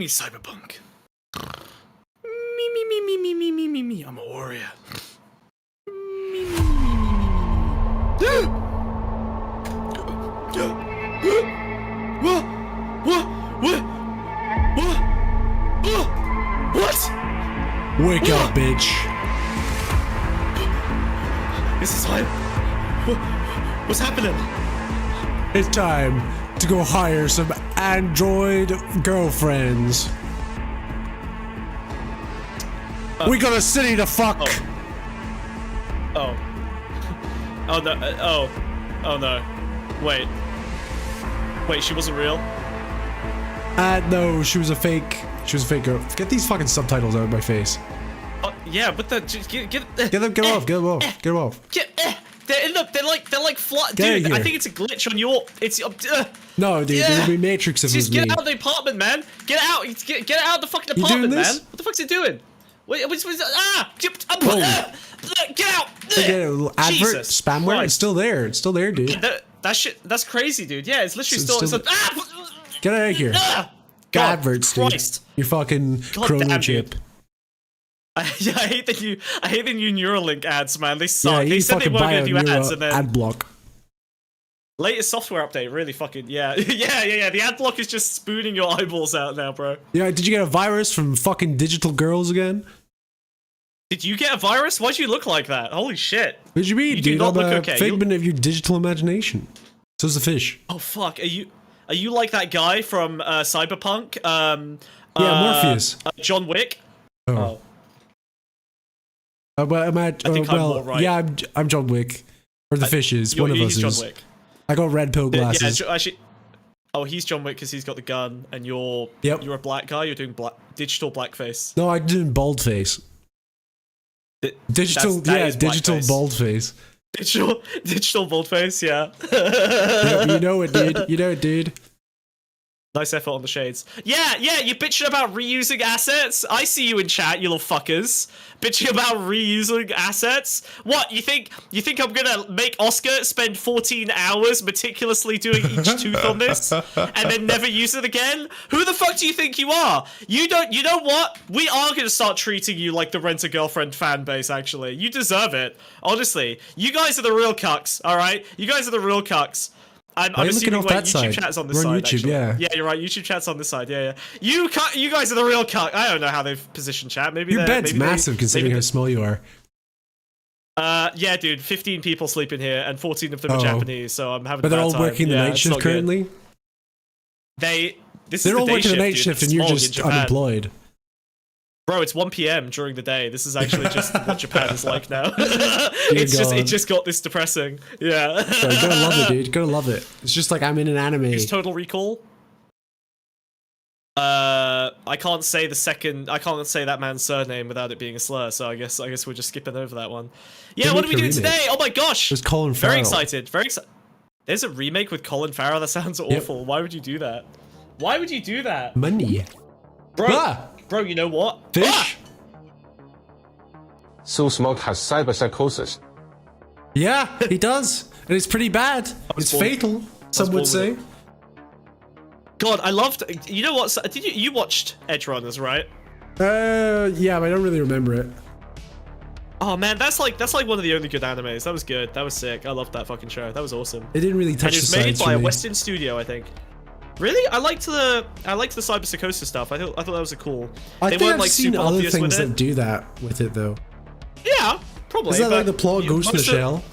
Cyberpunk. I'm a warrior. What? Wake up, bitch. This is why. What's happening? It's time to go hire some android girlfriends. We got a city to fuck. Oh no. Oh no. Wait, she wasn't real? No, she was a fake. She was a fake girl. Get these fucking subtitles out of my face. Yeah, but the get them off. They're like flat. Get Dude, I think it's a glitch on your. It's no, dude. There'll be Matrix if it was me. Just get out of the apartment, man. Get out. Get out of the fucking apartment, man. What the fuck's it doing? Wait, get out! Advert spamware. It's still there. It's still there, dude. That shit. That's crazy, dude. Yeah, it's literally still. Get out of here. God, adverts, Christ. dude. Your fucking chrono chip. Yeah, I hate the new Neuralink ads, man. They suck. Yeah, they said they weren't gonna do ads, and then ad block. Latest software update, really fucking yeah. The ad block is just spooning your eyeballs out now, bro. Yeah, did you get a virus from fucking digital girls again? Did you get a virus? Why'd you look like that? Holy shit. What do you mean, you dude? Do not I'm look a okay. figment of your digital imagination. So's the fish. Oh fuck, are you like that guy from Cyberpunk? Yeah, Morpheus. John Wick. Oh. But I'm at. I think I'm more right. Yeah, I'm John Wick, or the fish is. One of us John is. Wick. I got red pill glasses. Yeah, actually. Oh, he's John Wick because he's got the gun, and you're a black guy. You're doing digital blackface. No, I'm doing bald face. Digital bald face. Digital bald face. Yeah. Yep, you know it, dude. Nice effort on the shades. Yeah, you're bitching about reusing assets. I see you in chat, you little fuckers. Bitching about reusing assets. What, you think I'm gonna make Oscar spend 14 hours meticulously doing each tooth on this and then never use it again? Who the fuck do you think you are? You know what? We are gonna start treating you like the Rent-A-Girlfriend fan base, actually. You deserve it. Honestly. You guys are the real cucks, alright? You guys are the real cucks. I'm assuming YouTube chat's on this side. YouTube, actually. yeah. Yeah, you're right. YouTube chat's on this side. Yeah. You guys are the real cuck. I don't know how they've positioned chat. Maybe your bed's massive considering how small you are. Yeah, dude. 15 people sleep in here, and 14 of them are Japanese. So I'm having. But they're all time. working the night shift currently. They're all working the night shift, and you're just unemployed. Bro, it's 1 PM during the day. This is actually just what Japan is like now. It just got this depressing. Yeah. So you gotta love it, dude. You gotta love it. It's just like I'm in an anime. Use Total Recall. I can't say that man's surname without it being a slur, so I guess we're just skipping over that one. Yeah, what are we doing today? Oh my gosh! There's Colin Farrell. Very excited. There's a remake with Colin Farrell. That sounds awful. Why would you do that? Why would you do that? Money. Bro, you know what? Fish? So Smoke has cyberpsychosis. Yeah, he does. And it's pretty bad. It's fatal, some would say. God, I loved... You know what? You watched Edge Runners, right? Yeah, but I don't really remember it. Oh man, that's like one of the only good animes. That was good. That was sick. I loved that fucking show. That was awesome. It didn't really touch the sides for me. And it was made by a Western studio, I think. Really? I liked the cyberpsychosis stuff. I thought that was a cool. I think I've seen other things that do that with it though. Yeah, probably. Is that like the plot Ghost in the Shell?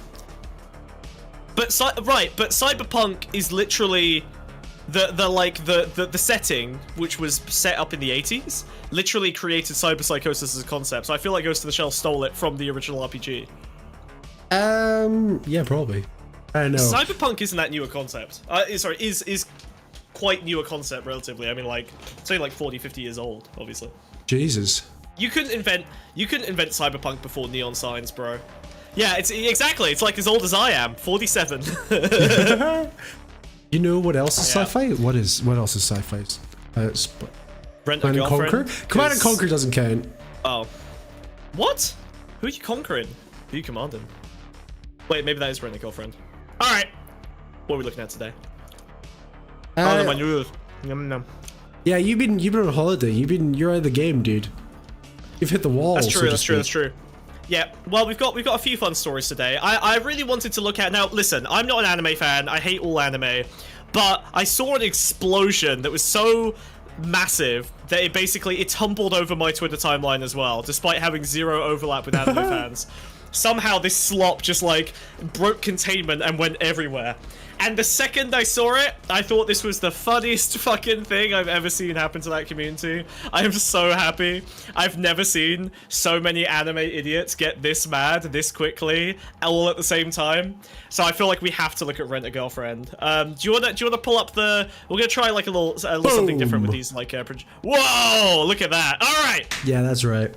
But Cyberpunk is literally the setting, which was set up in the 80s, literally created cyberpsychosis as a concept. So I feel like Ghost in the Shell stole it from the original RPG. Yeah, probably. I don't know. Cyberpunk isn't that new a concept. Sorry, is quite new a concept relatively. I mean, like, it's only like 40, 50 years old, obviously. Jesus. You couldn't invent Cyberpunk before neon signs, bro. Yeah, it's like as old as I am, 47. You know what else is sci-fi? What else is sci-fi? Command and Conquer? Command and Conquer doesn't count. Oh. What? Who are you conquering? Who are you commanding? Wait, maybe that is Rent-A-Girlfriend. Alright. What are we looking at today? Yeah, you've been on holiday. You're out of the game, dude. You've hit the wall. That's true. That's true. Yeah. Well, we've got a few fun stories today. I really wanted to look at. Now, listen, I'm not an anime fan. I hate all anime, but I saw an explosion that was so massive that it tumbled over my Twitter timeline as well, despite having zero overlap with anime fans. Somehow this slop just like broke containment and went everywhere. And the second I saw it, I thought this was the funniest fucking thing I've ever seen happen to that community. I am so happy. I've never seen so many anime idiots get this mad this quickly, all at the same time. So I feel like we have to look at Rent a Girlfriend. Do you wanna pull up the? We're gonna try like a little something different with these like. Whoa! Look at that. All right. Yeah, that's right.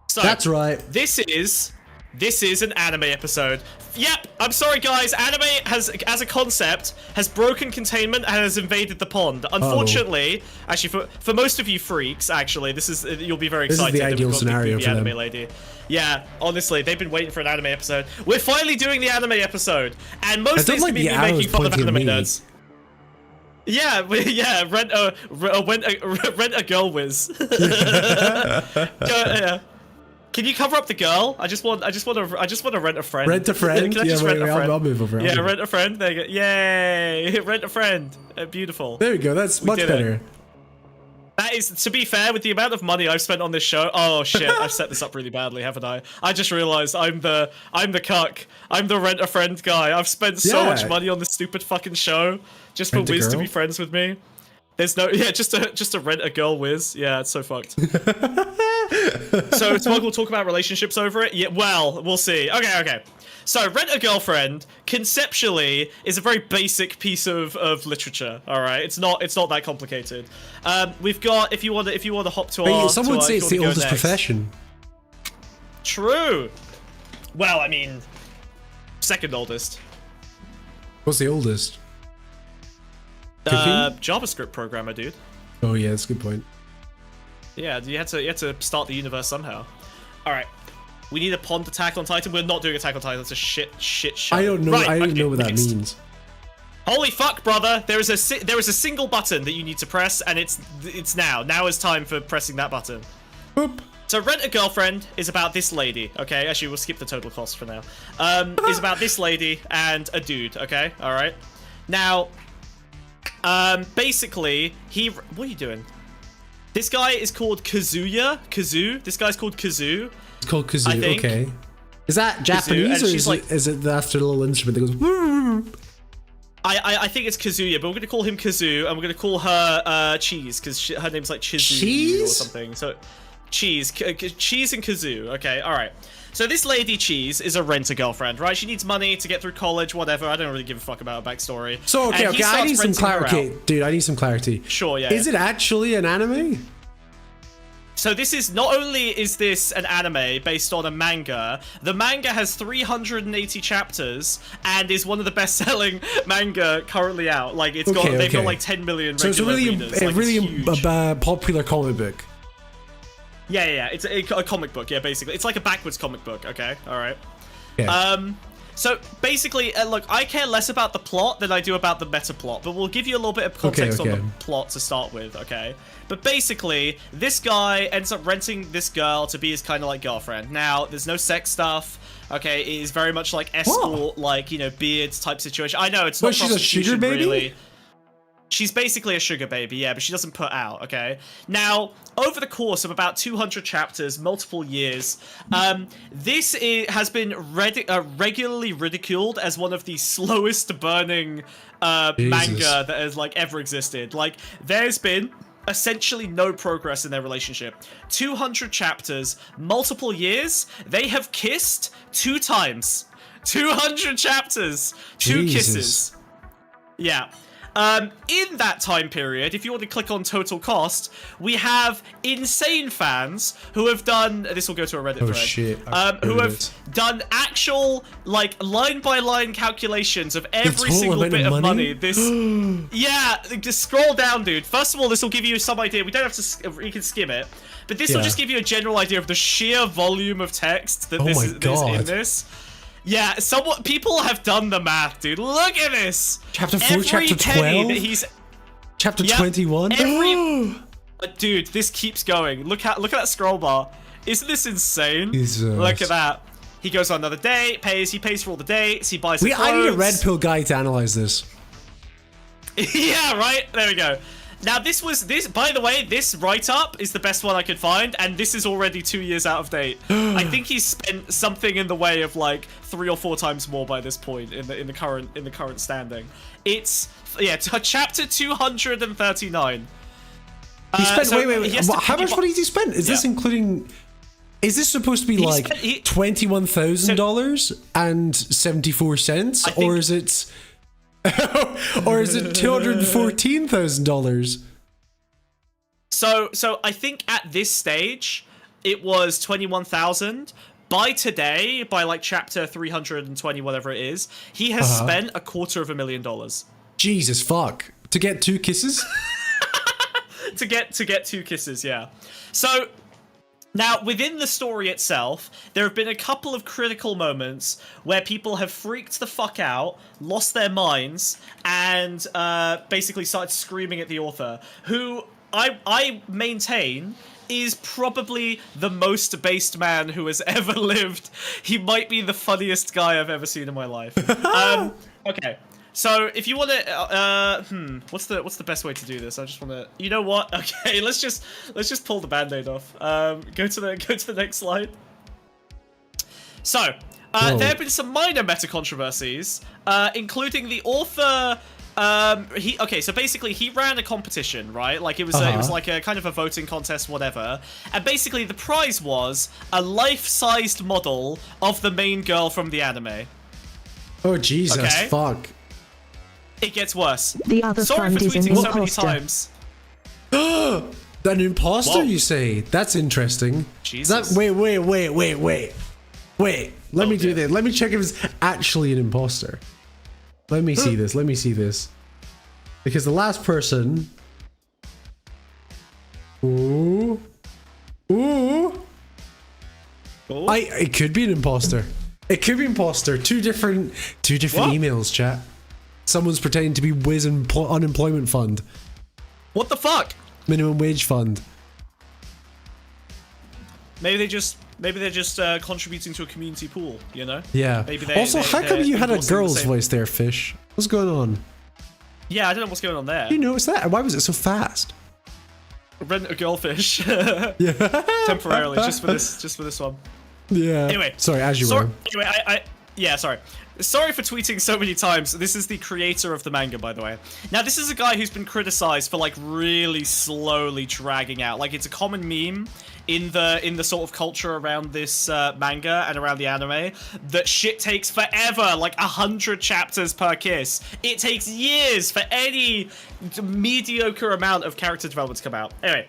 So that's right. This is an anime episode. Yep, I'm sorry guys, anime as a concept, has broken containment and has invaded the pond. Unfortunately, actually for most of you freaks, actually, you'll be very excited. This is the ideal scenario for anime them. Lady. Yeah, honestly, they've been waiting for an anime episode. We're finally doing the anime episode, and most of these can be me making fun of anime nerds. Yeah, rent a girl whiz. Can you cover up the girl? I just want to rent a friend. Rent a friend? Can I just rent a friend? I'll move over. Yeah, rent a friend. There you go. Yay! Rent a friend. Beautiful. There we go. That's much better. That is, to be fair, with the amount of money I've spent on this show. Oh shit! I've set this up really badly, haven't I? I just realized I'm the cuck. I'm the rent a friend guy. I've spent so much money on this stupid fucking show just for Wiz to be friends with me. There's no, just to rent a girl Wiz. Yeah, it's so fucked. So Smug will talk about relationships over it. Yeah, well, we'll see. Okay. So Rent a Girlfriend conceptually is a very basic piece of literature. All right, it's not that complicated. We've got if you want to hop to our. Some would say it's the oldest profession. True. Well, I mean, second oldest. What's the oldest? JavaScript programmer, dude. Oh yeah, that's a good point. Yeah, you had to start the universe somehow. All right, we need a pond attack on Titan. We're not doing Attack on Titan. That's a shit show. I don't know. Right, I don't know what that means. Holy fuck, brother! There is a single button that you need to press, and it's now. Now is time for pressing that button. Boop. So Rent a Girlfriend is about this lady. Okay, actually we'll skip the total cost for now. Is about this lady and a dude. Okay, all right. Now, basically, what are you doing? This guy is called Kazoo. This guy's called Kazoo. It's called Kazoo. Okay. Is that Japanese or is it after the little instrument that goes? I think it's Kazuya, but we're gonna call him Kazoo, and we're gonna call her Cheese because her name's like Chizu or something. So Cheese and Kazoo. Okay, all right. So this lady Cheese is a rent-a-girlfriend, right? She needs money to get through college, whatever. I don't really give a fuck about her backstory. So okay, I need some clarity, dude. I need some clarity. Sure, yeah. Is it actually an anime? So this is, not only is this an anime based on a manga, the manga has 380 chapters and is one of the best-selling manga currently out. Like they've got like 10 million regular readers. So it's a really popular comic book. Yeah. It's a comic book, yeah, basically. It's like a backwards comic book, okay? Alright. Yeah. So, basically, look, I care less about the plot than I do about the meta plot, but we'll give you a little bit of context on the plot to start with, okay? But basically, this guy ends up renting this girl to be his kind of like girlfriend. Now, there's no sex stuff, okay? It is very much like escort, like, you know, beards type situation. I know, it's not prostitution, she's a sugar baby? Really. She's basically a sugar baby, yeah, but she doesn't put out, okay? Now, over the course of about 200 chapters, multiple years, this has been regularly ridiculed as one of the slowest burning manga that has, like, ever existed. Like, there's been essentially no progress in their relationship. 200 chapters, multiple years, they have kissed 2 times. 200 chapters, 2 kisses. Yeah. In that time period, if you want to click on total cost, we have insane fans who have done, this will go to a Reddit thread, who have done actual, like, line-by-line calculations of every single bit of money. This, yeah, just scroll down, dude. First of all, this will give you some idea. We don't have to, you can skim it, but this will just give you a general idea of the sheer volume of text that is in this. Yeah, people have done the math, dude. Look at this. Chapter 4, Every chapter penny 12? that he's Chapter Yep, 21? Dude, this keeps going. Look at that scroll bar. Isn't this insane? Jesus. Look at that. He goes on another date, he pays for all the dates, he buys the clothes. I need a red pill guy to analyze this. Yeah, right? There we go. Now, by the way, this write-up is the best one I could find, and this is already 2 years out of date. I think he's spent something in the way of like 3 or 4 times more by this point in the current standing. It's chapter 239. He spent So wait. How much money has he spent? Is this including? Is this supposed to be like $21,000 and 74 cents, or is it? Or is it $214,000? So I think at this stage it was 21,000. By today, by like chapter 320, whatever it is, he has spent $250,000. Jesus fuck! To get 2 kisses? to get 2 kisses, yeah. So now, within the story itself, there have been a couple of critical moments where people have freaked the fuck out, lost their minds, and basically started screaming at the author, who I maintain is probably the most based man who has ever lived. He might be the funniest guy I've ever seen in my life. Okay. So if you want to, what's the best way to do this? I just want to, you know what? Okay, let's just pull the band-aid off. Go to the next slide. So there have been some minor meta controversies, including the author. So basically he ran a competition, right? Like it was like a kind of a voting contest, whatever. And basically the prize was a life-sized model of the main girl from the anime. Oh Jesus, fuck. It gets worse. The other Sorry for fund is an tweeting so many imposter. times. An imposter, Whoa. you say? That's interesting. Jesus. Wait. Let me do this. Let me check if it's actually an imposter. Let me see this. Let me see this. Because the last person. Ooh. It could be an imposter. It could be imposter. Two different emails, chat. Someone's pretending to be Wiz and unemployment fund. What the fuck? Minimum wage fund. Maybe they're just contributing to a community pool, you know? Yeah. Maybe also, how come you had a endorsing the girl's same- voice there, Fish? What's going on? Yeah, I don't know what's going on there. You noticed that? Why was it so fast? Rent a girlfish. Yeah. Temporarily, just for this one. Yeah. Anyway. Sorry, as you were. Anyway, sorry. Sorry for tweeting so many times. This is the creator of the manga, by the way. Now, this is a guy who's been criticized for like really slowly dragging out. Like, it's a common meme in the sort of culture around this manga and around the anime that shit takes forever, like 100 chapters per kiss. It takes years for any mediocre amount of character development to come out. Anyway.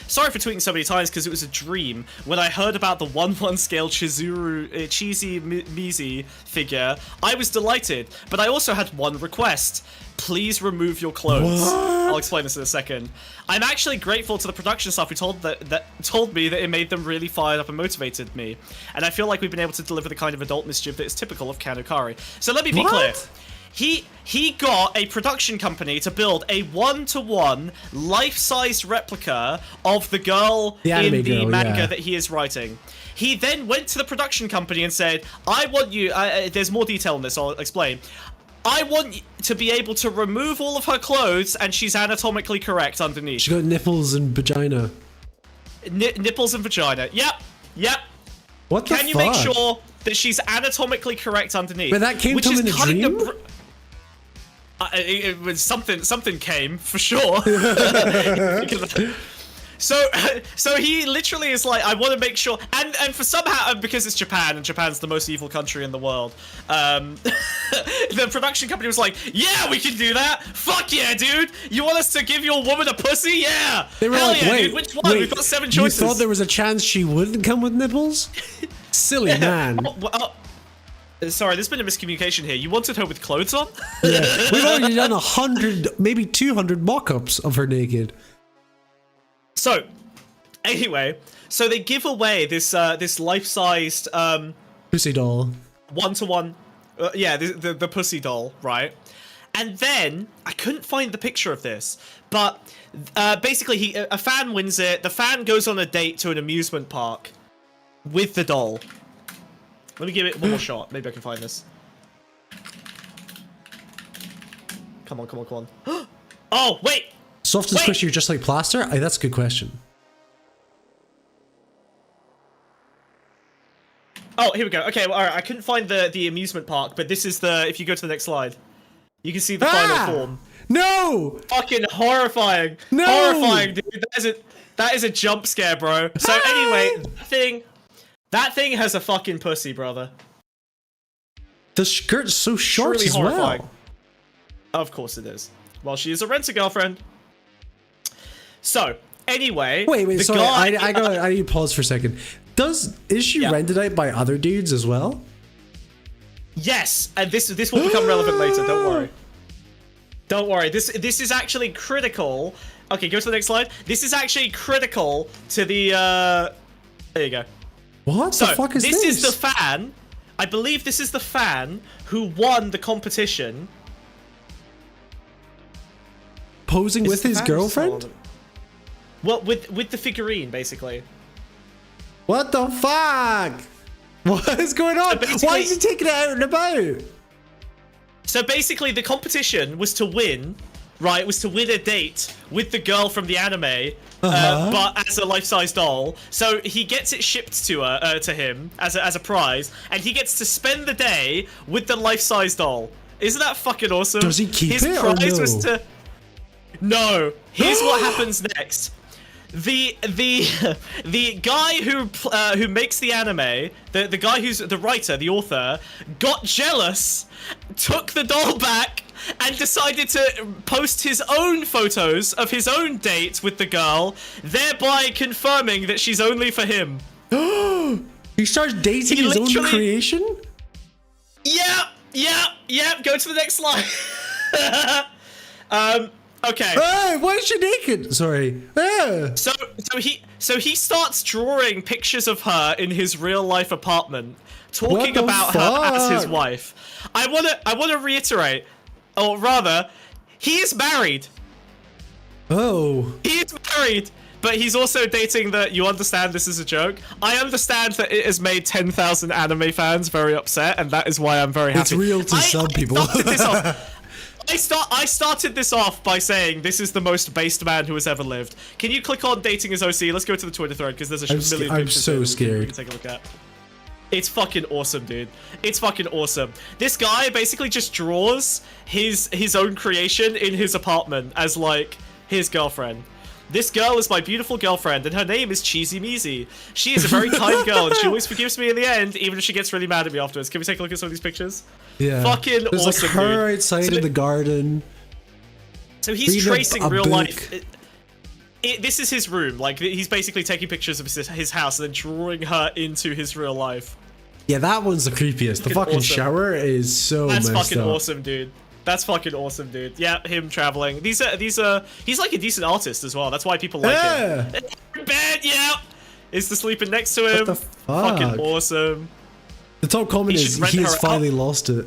Sorry for tweeting so many times because it was a dream. When I heard about the 1/1 scale Chizuru cheesy Mizi figure, I was delighted, but I also had one request. Please remove your clothes. What? I'll explain this in a second. I'm actually grateful to the production staff who told me that it made them really fired up and motivated me. And I feel like we've been able to deliver the kind of adult mischief that is typical of Kanokari. So let me be clear. He got a production company to build a 1-to-1 life-sized replica of the girl in the manga that he is writing. He then went to the production company and said, I want you, there's more detail on this, I'll explain. I want to be able to remove all of her clothes and she's anatomically correct underneath. She got nipples and vagina. Nipples and vagina. Yep. What the fuck? Can you make sure that she's anatomically correct underneath? But that came to him in a dream? It was something came for sure. So he literally is like, I want to make sure, and for somehow, because it's Japan and Japan's the most evil country in the world, the production company was like, yeah, we can do that. Fuck yeah, dude. You want us to give your woman a pussy? Yeah. They were Hell like, yeah, wait, dude. Which one? We've got 7 choices. You thought there was a chance she wouldn't come with nipples? Silly man. Sorry, there's been a miscommunication here. You wanted her with clothes on? Yeah. We've already done 100, maybe 200 mock-ups of her naked. So, anyway, so they give away this life-sized pussy doll. one-to-one. Yeah, the pussy doll, right? And then I couldn't find the picture of this, but basically a fan wins it. The fan goes on a date to an amusement park with the doll. Let me give it one more shot. Maybe I can find this. Come on, come on, come on. Oh, wait! Soft and squishy are just like plaster? That's a good question. Oh, here we go. Okay, well, all right. I couldn't find the amusement park, but this is the... If you go to the next slide, you can see the final form. No! Fucking horrifying. No! Horrifying, dude. That is a jump scare, bro. So anyway, that thing has a fucking pussy, brother. The skirt's so short Truly as horrifying. well. Of course it is. Well, she is a rent-a-girlfriend. So, anyway... Wait, sorry. Guy, I need to pause for a second. Is she rented out by other dudes as well? Yes, and this will become relevant later. Don't worry. Don't worry. This is actually critical. Okay, go to the next slide. This is actually critical to the. There you go. What the fuck is this? This is the fan. I believe this is the fan who won the competition. Posing with his girlfriend? Well, with the figurine, basically. What the fuck? What is going on? Why is he taking it out and about? So basically, the competition was to win, right? Was to win a date with the girl from the anime, but as a life-size doll. So he gets it shipped to him as a prize, and he gets to spend the day with the life-size doll. Isn't that fucking awesome? Does he keep His it or prize no? was to. No. Here's what happens next. The guy who makes the anime, the guy who's the writer, the author, got jealous, took the doll back, and decided to post his own photos of his own date with the girl, thereby confirming that she's only for him. He starts dating his own creation? Yeah. Go to the next slide. Okay. Hey, why is she naked? Sorry. So he starts drawing pictures of her in his real life apartment, talking about her as his wife. I wanna reiterate, or rather, he is married. Oh. He is married, but he's also dating the. You understand this is a joke. I understand that it has made 10,000 anime fans very upset, and that is why I'm very happy. It's real to some people. I started this off by saying this is the most based man who has ever lived. Can you click on dating his OC? Let's go to the Twitter thread because there's a million I'm pictures so we scared. can take a look at. It's fucking awesome, dude. It's fucking awesome. This guy basically just draws his own creation in his apartment as like his girlfriend. This girl is my beautiful girlfriend, and her name is Cheesy Measy. She is a very kind girl, and she always forgives me in the end, even if she gets really mad at me afterwards. Can we take a look at some of these pictures? Yeah. Fucking There's awesome, like her dude. outside in the garden. So he's tracing real book. life. This is his room. Like, he's basically taking pictures of his house and then drawing her into his real life. Yeah, that one's the creepiest. The fucking awesome. Shower is so That's messed fucking up. awesome, dude. That's fucking awesome, dude. Yeah, him traveling. He's like a decent artist as well. That's why people like him. Bed, yeah. Is the sleeping next to him. What the fuck? Fucking awesome. The top comment is he has finally lost it.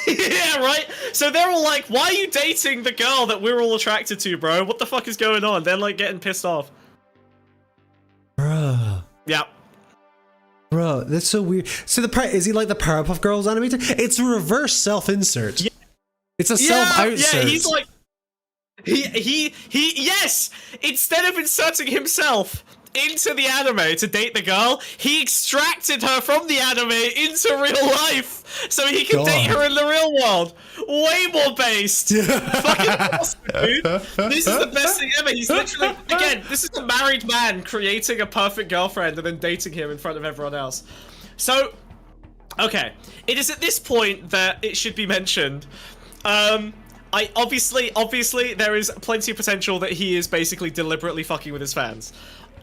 Yeah, right? So they're all like, why are you dating the girl that we're all attracted to, bro? What the fuck is going on? They're like getting pissed off. Bruh. Yeah. Bro, that's so weird. So is he like the Powerpuff Girls animator? It's a reverse self-insert. Yeah. It's a self-outsert. Yeah, he's like yes! Instead of inserting himself into the anime to date the girl, he extracted her from the anime into real life so he can date her in the real world. Way more based. Fucking awesome, dude. This is the best thing ever. He's literally, again, this is a married man creating a perfect girlfriend and then dating him in front of everyone else. So, okay. It is at this point that it should be mentioned. Obviously there is plenty of potential that he is basically deliberately fucking with his fans.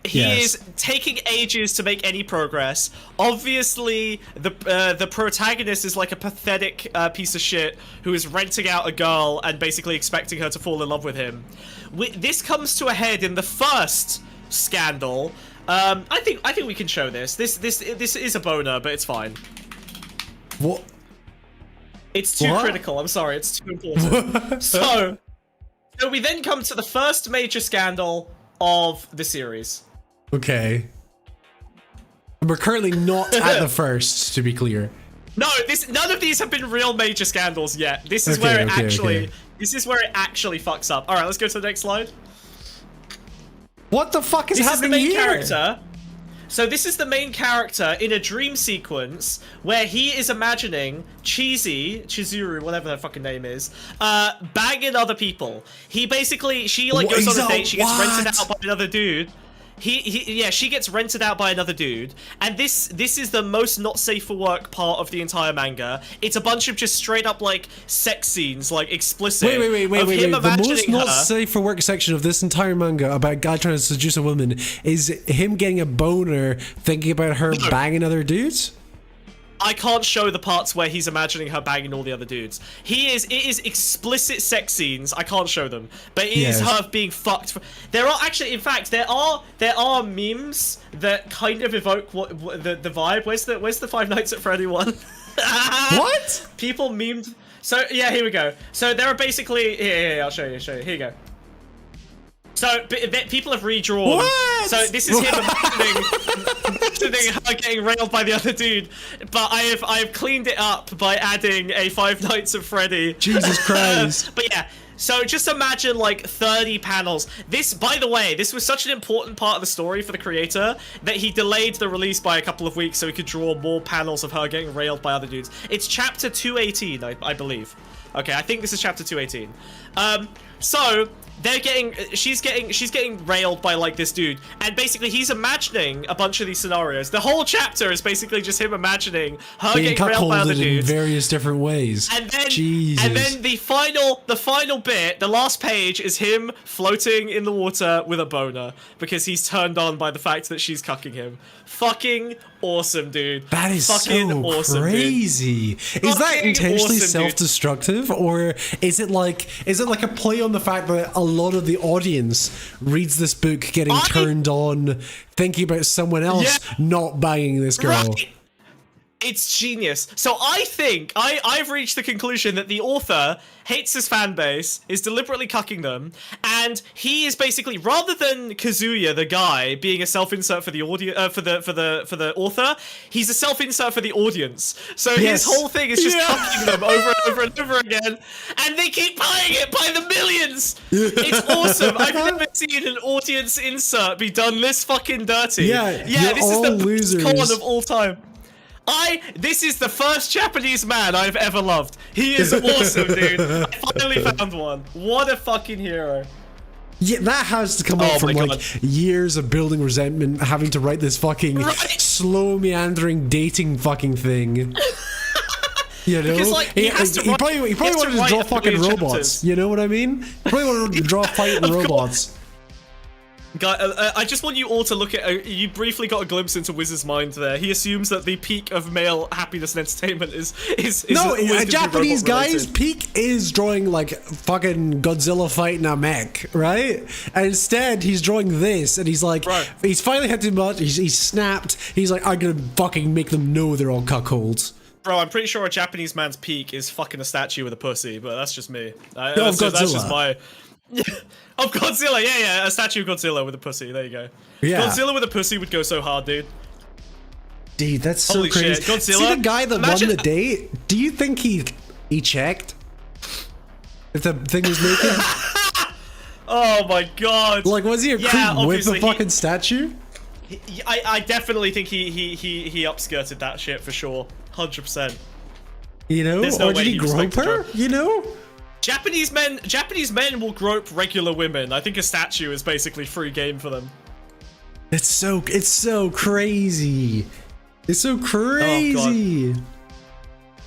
He is taking ages to make any progress. Obviously, the protagonist is like a pathetic piece of shit who is renting out a girl and basically expecting her to fall in love with him. This comes to a head in the first scandal. I think we can show this. This is a boner, but it's fine. What? It's too What? critical. I'm sorry. It's too important. So we then come to the first major scandal of the series. Okay. We're currently not at the first, to be clear. No, none of these have been real major scandals yet. This is where it actually fucks up. All right, let's go to the next slide. What the fuck is happening This is the main here? character. So this is the main character in a dream sequence where he is imagining Chizuru, whatever her fucking name is, banging other people. She goes on a date, she gets rented out by another dude. She gets rented out by another dude, and this is the most not safe for work part of the entire manga. It's a bunch of just straight up like sex scenes, like explicit. Wait. The most not safe for work section of this entire manga about a guy trying to seduce a woman is him getting a boner thinking about her banging other dudes? I can't show the parts where he's imagining her banging all the other dudes. It is explicit sex scenes. I can't show them, but it is her being fucked. There are actually, in fact, there are memes that kind of evoke the vibe. Where's the Five Nights at Freddy one? What? People memed. So yeah, here we go. So there are basically here. I'll show you. Here you go. So people have redrawn. What? So this is him imagining her getting railed by the other dude, but I've cleaned it up by adding a Five Nights at Freddy. Jesus Christ. But yeah. So just imagine like 30 panels. This, by the way, this was such an important part of the story for the creator that he delayed the release by a couple of weeks so he could draw more panels of her getting railed by other dudes. It's chapter 218, I believe. Okay, I think this is chapter 218. So she's getting railed by like this dude, and basically he's imagining a bunch of these scenarios. The whole chapter is basically just him imagining her being getting railed by other dudes in various different ways. And then, Jesus. and then the final bit, the last page, is him floating in the water with a boner because he's turned on by the fact that she's cucking him. Fucking awesome, dude. That is fucking so awesome, crazy. Dude. Is that Fucking intentionally awesome, dude. self-destructive, or is it like a play on the fact that a lot of the audience reads this book getting turned on, thinking about someone else not banging this girl? Right. It's genius. So I think I've reached the conclusion that the author hates his fan base, is deliberately cucking them, and he is basically, rather than Kazuya, the guy, being a self-insert for the audience, for the author, he's a self-insert for the audience. So his whole thing is just cucking them over and over and over again, and they keep buying it by the millions. It's awesome. I've never seen an audience insert be done this fucking dirty. Yeah, this is the losers. best con of all time. This is the first Japanese man I've ever loved. He is awesome, dude. I finally found one. What a fucking hero. Yeah, that has to come up from like years of building resentment, having to write this fucking slow meandering dating fucking thing. You know, because, like, he probably wanted to draw fucking robots. Chapters. You know what I mean? He probably wanted to draw fighting robots. Guy, I just want you all to look at. You briefly got a glimpse into Wiz's mind there. He assumes that the peak of male happiness and entertainment is no, always a Japanese guy's related. peak is drawing like fucking Godzilla fighting a mech, right? And instead, he's drawing this, and he's like, he's finally had too much. He's snapped. He's like, I'm gonna fucking make them know they're all cuckolds. Bro, I'm pretty sure a Japanese man's peak is fucking a statue with a pussy, but that's just me. That's just my. Of Godzilla, yeah, a statue of Godzilla with a pussy. There you go. Yeah. Godzilla with a pussy would go so hard, dude. Dude, that's so Holy crazy. shit. Godzilla? See the guy that won the date? Do you think he checked if the thing was naked? Oh my god! Like, was he a creep with the fucking statue? I definitely think he upskirted that shit for sure, 100%. You know, No or did he grope her? You know. Japanese men will grope regular women. I think a statue is basically free game for them. It's so crazy. It's so crazy. Oh, God.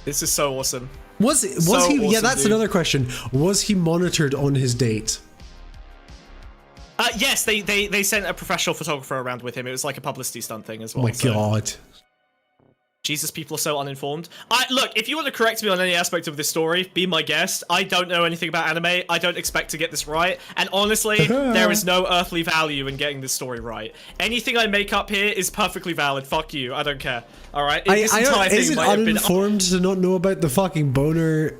This is so awesome. Was he? Awesome, yeah, that's dude. another question. Was he monitored on his date? Yes, they sent a professional photographer around with him. It was like a publicity stunt thing as well. Oh my god. Jesus, people are so uninformed. Look, if you want to correct me on any aspect of this story, be my guest. I don't know anything about anime. I don't expect to get this right. And honestly, there is no earthly value in getting this story right. Anything I make up here is perfectly valid. Fuck you. I don't care. All right? Is it uninformed to not know about the fucking boner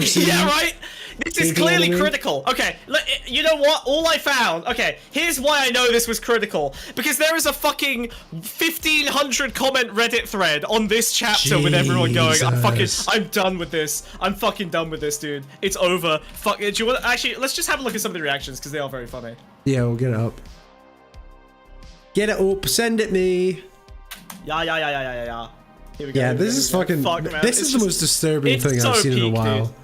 scene? Yeah, right? This is clearly critical. Okay, look, you know what? All I found... Okay, here's why I know this was critical. Because there is a fucking 1,500 comment Reddit thread on this chapter with everyone going, I'm done with this. I'm fucking done with this, dude. It's over. Fuck it. Do you want actually, let's just have a look at some of the reactions, because they are very funny. Yeah, we'll get it up. Get it up. Send it me. Yeah. Here we go. Yeah, this is fucking... This is the most disturbing thing I've seen in a while. Dude.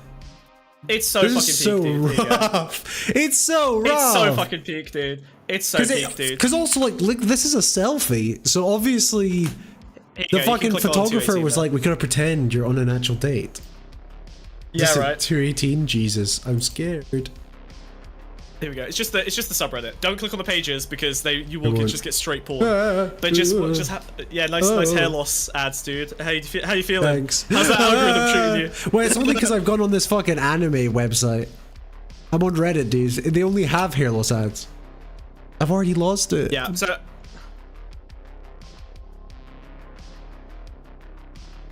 It's so fucking peak, dude. Rough. It's so rough. It's so fucking peak, dude. It's so peak, dude. Because also, like, this is a selfie, so obviously the fucking photographer was like, we gotta pretend you're on an actual date. Yeah, right. 218, Jesus, I'm scared. Here we go. It's just the subreddit. Don't click on the pages because you will just get straight porn. They just have nice hair loss ads, dude. How you feeling? Thanks. How's that algorithm treating you? Well, it's only because I've gone on this fucking anime website. I'm on Reddit, dude. They only have hair loss ads. I've already lost it. Yeah. So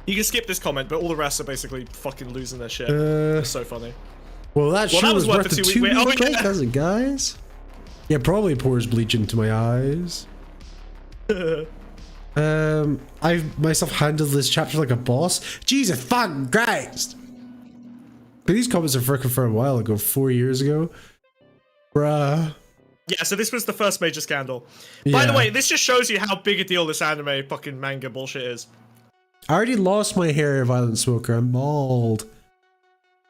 you can skip this comment, but all the rest are basically fucking losing their shit. It's so funny. Well, that sure was worth the 2 week break, yeah. Doesn't it, guys? Yeah, probably pours bleach into my eyes. I've myself handled this chapter like a boss. Jesus fucking Christ! But these comments are freaking for a while ago, 4 years ago. Bruh. Yeah, so this was the first major scandal. Yeah. By the way, this just shows you how big a deal this anime fucking manga bullshit is. I already lost my hair, Violent Smoker. I'm bald.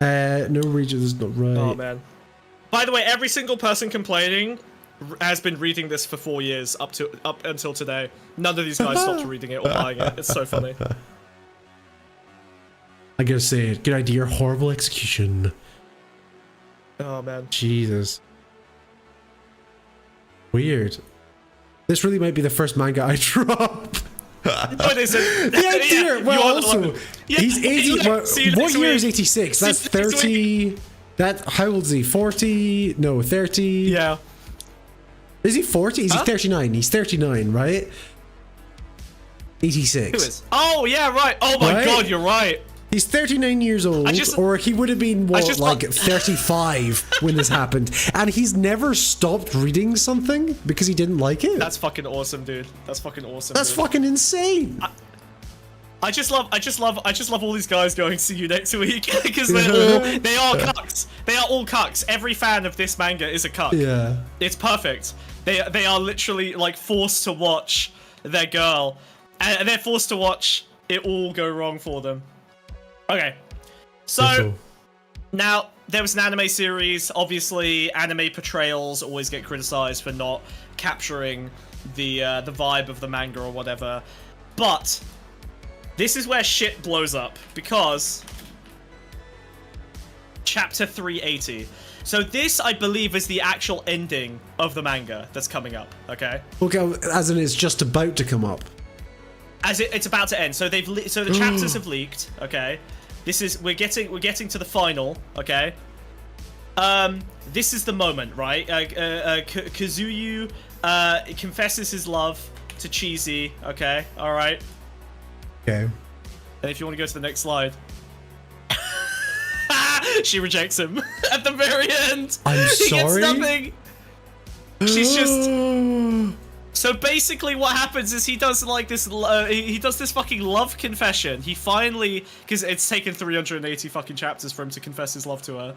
No region is not right. Oh man. By the way, every single person complaining has been reading this for 4 years up until today. None of these guys stopped reading it or buying it. It's so funny. I gotta say it. Good idea. Horrible execution. Oh man. Jesus. Weird. This really might be the first manga I drop. No, it isn't. The idea. Yeah, well, also, he's 80. What year is 86? That's 30. How old is he? 40? No, 30. Yeah. Is he 40? Is he 39? He's 39, right? 86. Who is? Oh, yeah, right. Oh my god, you're right. He's 39 years old, or he would have been, what, like 35 when this happened. And he's never stopped reading something because he didn't like it. That's fucking awesome, dude. That's fucking awesome. That's fucking insane. I just love all these guys going, see you next week, because they are cucks. They are all cucks. Every fan of this manga is a cuck. Yeah. It's perfect. They are literally, like, forced to watch their girl, and they're forced to watch it all go wrong for them. Okay, so now there was an anime series. Obviously, anime portrayals always get criticized for not capturing the vibe of the manga or whatever. But this is where shit blows up, because chapter 380. So this, I believe, is the actual ending of the manga that's coming up. Okay. Okay, as in it's just about to come up. As it's about to end. So so the chapters have leaked. Okay. We're getting to the final, okay? This is the moment, right? Kazuyu confesses his love to Cheesy, okay? Alright. Okay. And if you want to go to the next slide. She rejects him at the very end. I'm sorry? He gets nothing. She's just... So basically what happens is he does like this, he does this fucking love confession. He finally, because it's taken 380 fucking chapters for him to confess his love to her.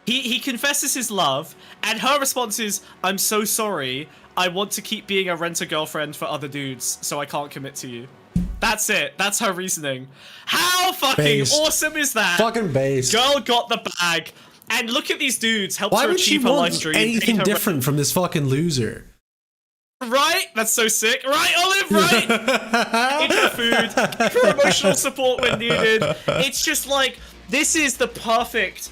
He confesses his love, and her response is, I'm so sorry, I want to keep being a rent-a-girlfriend for other dudes, so I can't commit to you. That's it. That's her reasoning. How fucking awesome is that? Fucking base. Girl got the bag. And look at these dudes, helped Why her would she achieve her life want dream. anything different from this fucking loser? Right? That's so sick. Right, Olive, right? Eat her food. Give her emotional support when needed. It's just like, this is the perfect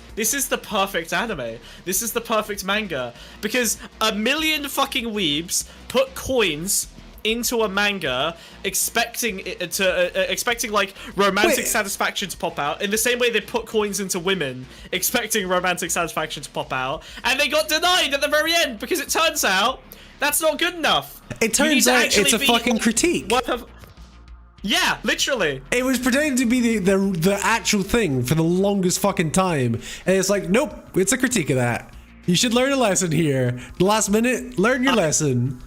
anime. This is the perfect manga. Because a million fucking weebs put coins into a manga expecting it to expecting like romantic Wait. satisfaction to pop out, in the same way they put coins into women expecting romantic satisfaction to pop out, and they got denied at the very end because it turns out that's not good enough. It You need turns to out actually it's a be, fucking like, critique. Yeah, literally. It was pretending to be the actual thing for the longest fucking time, and it's like, nope, it's a critique of that. You should learn a lesson here. The last minute, learn your lesson.